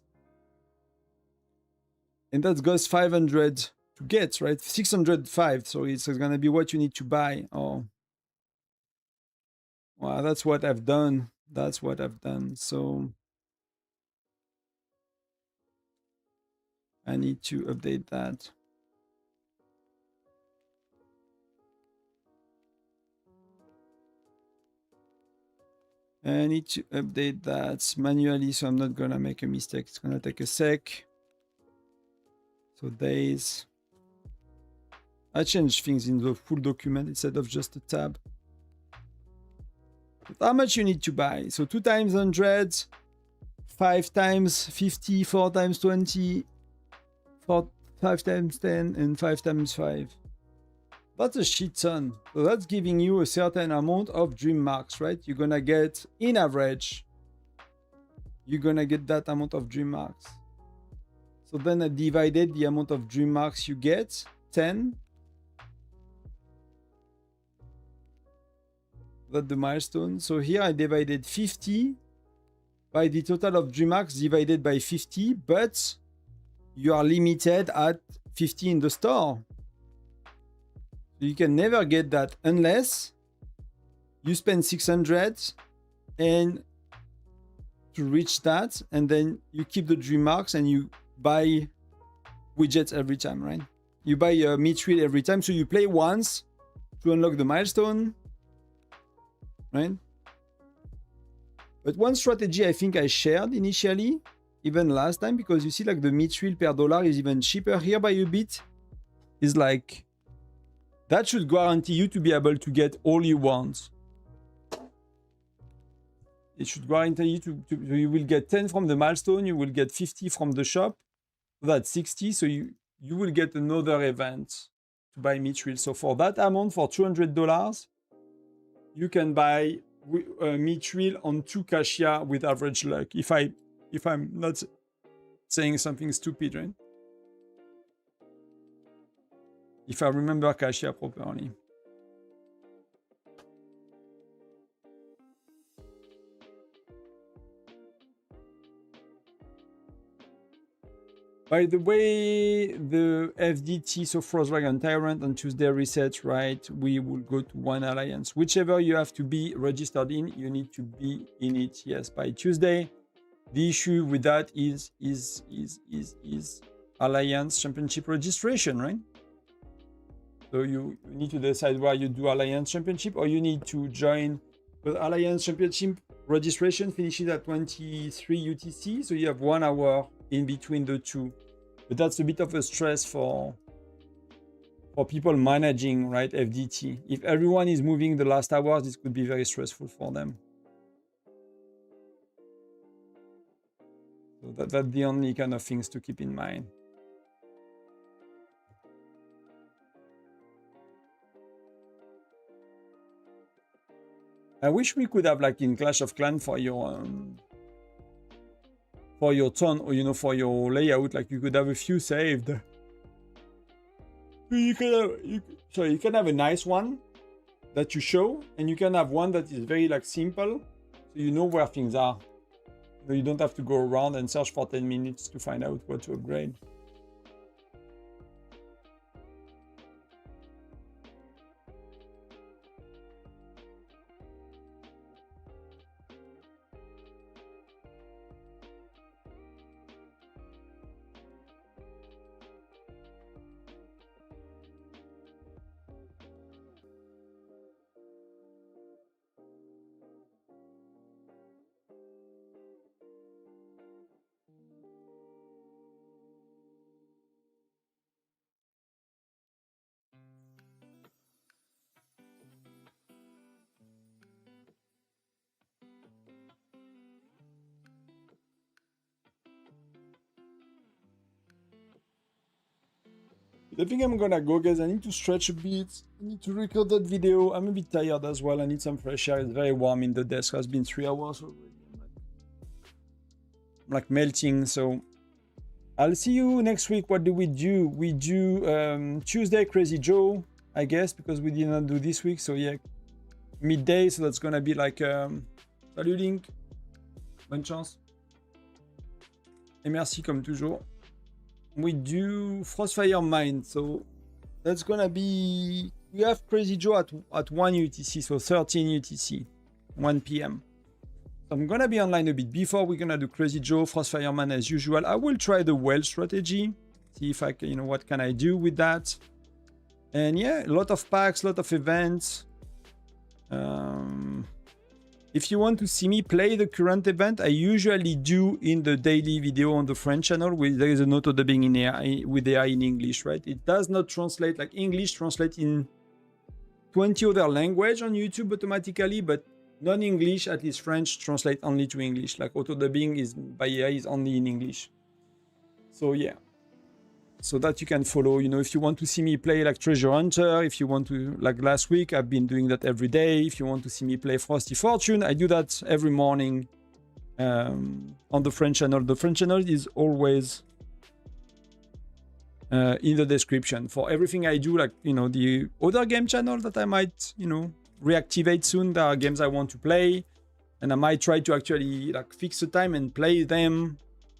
and that goes 500 to get, right? 605. So it's gonna be what you need to buy. Oh, well, that's what I've done. That's what I've done. So I need to update that. I need to update that manually, so I'm not gonna make a mistake. It's gonna take a sec. So days. I changed things in the full document instead of just a tab. But how much you need to buy? So 2 times 100, 5 times 50, 4 times 20, 5 times 10, and 5 times 5. That's a shit ton. So that's giving you a certain amount of dream marks, right? You're gonna get, in average, you're gonna get that amount of dream marks. So then I divided the amount of dream marks you get, 10. That's the milestone. So here I divided 50 by the total of dream marks divided by 50, but you are limited at 50 in the store. You can never get that unless you spend 600 and to reach that, and then you keep the dream marks and you buy widgets every time, right? You buy a mithril every time, so you play once to unlock the milestone, right? But one strategy I think I shared initially, even last time, because you see like the meat per dollar is even cheaper here by a bit, is like, that should guarantee you to be able to get all you want. It should guarantee you you will get 10 from the milestone, you will get 50 from the shop, so that's 60, so you will get another event to buy meat. So for that amount, for $200, you can buy meat on 2 cassia with average luck. If I'm not saying something stupid, right? If I remember cassia properly. By the way, the FDT, so Frost Dragon Tyrant on Tuesday reset, right? We will go to one alliance. Whichever you have to be registered in, you need to be in it, yes, by Tuesday. The issue with that is Alliance Championship registration, right? So you need to decide where you do Alliance Championship, or you need to join the Alliance Championship registration finishes at 23 UTC, so you have 1 hour in between the two. But that's a bit of a stress for people managing, right, FDT. If everyone is moving the last hours, this could be very stressful for them. So that's the only kind of things to keep in mind. I wish we could have, like in Clash of Clans, for your turn, or you know, for your layout, like you could have a few saved. You can have a nice one that you show, and you can have one that is very like simple, so you know where things are. So you don't have to go around and search for 10 minutes to find out what to upgrade. I think I'm gonna go, guys. I need to stretch a bit. I need to record that video. I'm a bit tired as well. I need some fresh air. It's very warm in the desk. It has been 3 hours already. I'm like melting. So I'll see you next week. What do? We do Tuesday Crazy Joe, I guess, because we did not do this week. So yeah, midday. So that's gonna be like salut Link. Bonne chance. Et merci comme toujours. We do Frostfire Mine, so that's gonna be, we have Crazy Joe at 1 UTC, so 13 UTC, 1 PM. So I'm gonna be online a bit before. We're gonna do Crazy Joe, Frostfire Mine as usual. I will try the well strategy, see if I can, you know, what can I do with that. And yeah, a lot of packs, a lot of events. If you want to see me play the current event, I usually do in the daily video on the French channel, where there is an auto dubbing in AI, with AI in English, right? It does not translate, like English translate in 20 other languages on YouTube automatically, but non-English, at least French, translate only to English. Like auto dubbing is by AI is only in English. So yeah. So that you can follow, you know, if you want to see me play like Treasure Hunter, if you want to, like last week, I've been doing that every day. If you want to see me play Frosty Fortune, I do that every morning on the French channel. The French channel is always in the description for everything I do, like, you know, the other game channel that I might, you know, reactivate soon. There are games I want to play, and I might try to actually like fix the time and play them,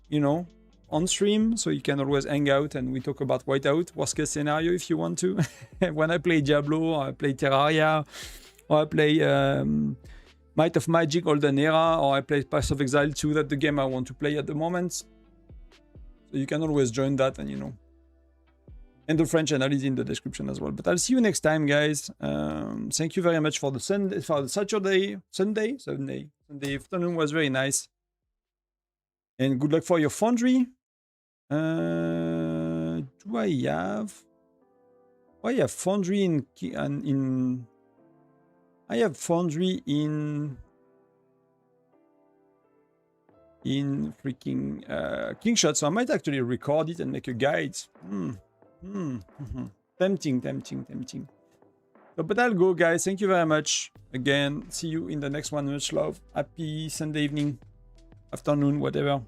you know, on stream, so you can always hang out and we talk about Whiteout, worst case scenario if you want to. When I play Diablo, or I play Terraria, or I play Might of Magic Golden Era, or I play Path of Exile 2, that's the game I want to play at the moment. So you can always join that, and you know. And the French channel is in the description as well. But I'll see you next time, guys. Thank you very much for the Sunday, for the Sunday The afternoon was very nice. And good luck for your Foundry. Do I have? Oh, I have Foundry in. I have Foundry in freaking Kingshot, so I might actually record it and make a guide. Tempting. So, but I'll go, guys. Thank you very much. Again, see you in the next one. Much love. Happy Sunday evening, afternoon, whatever.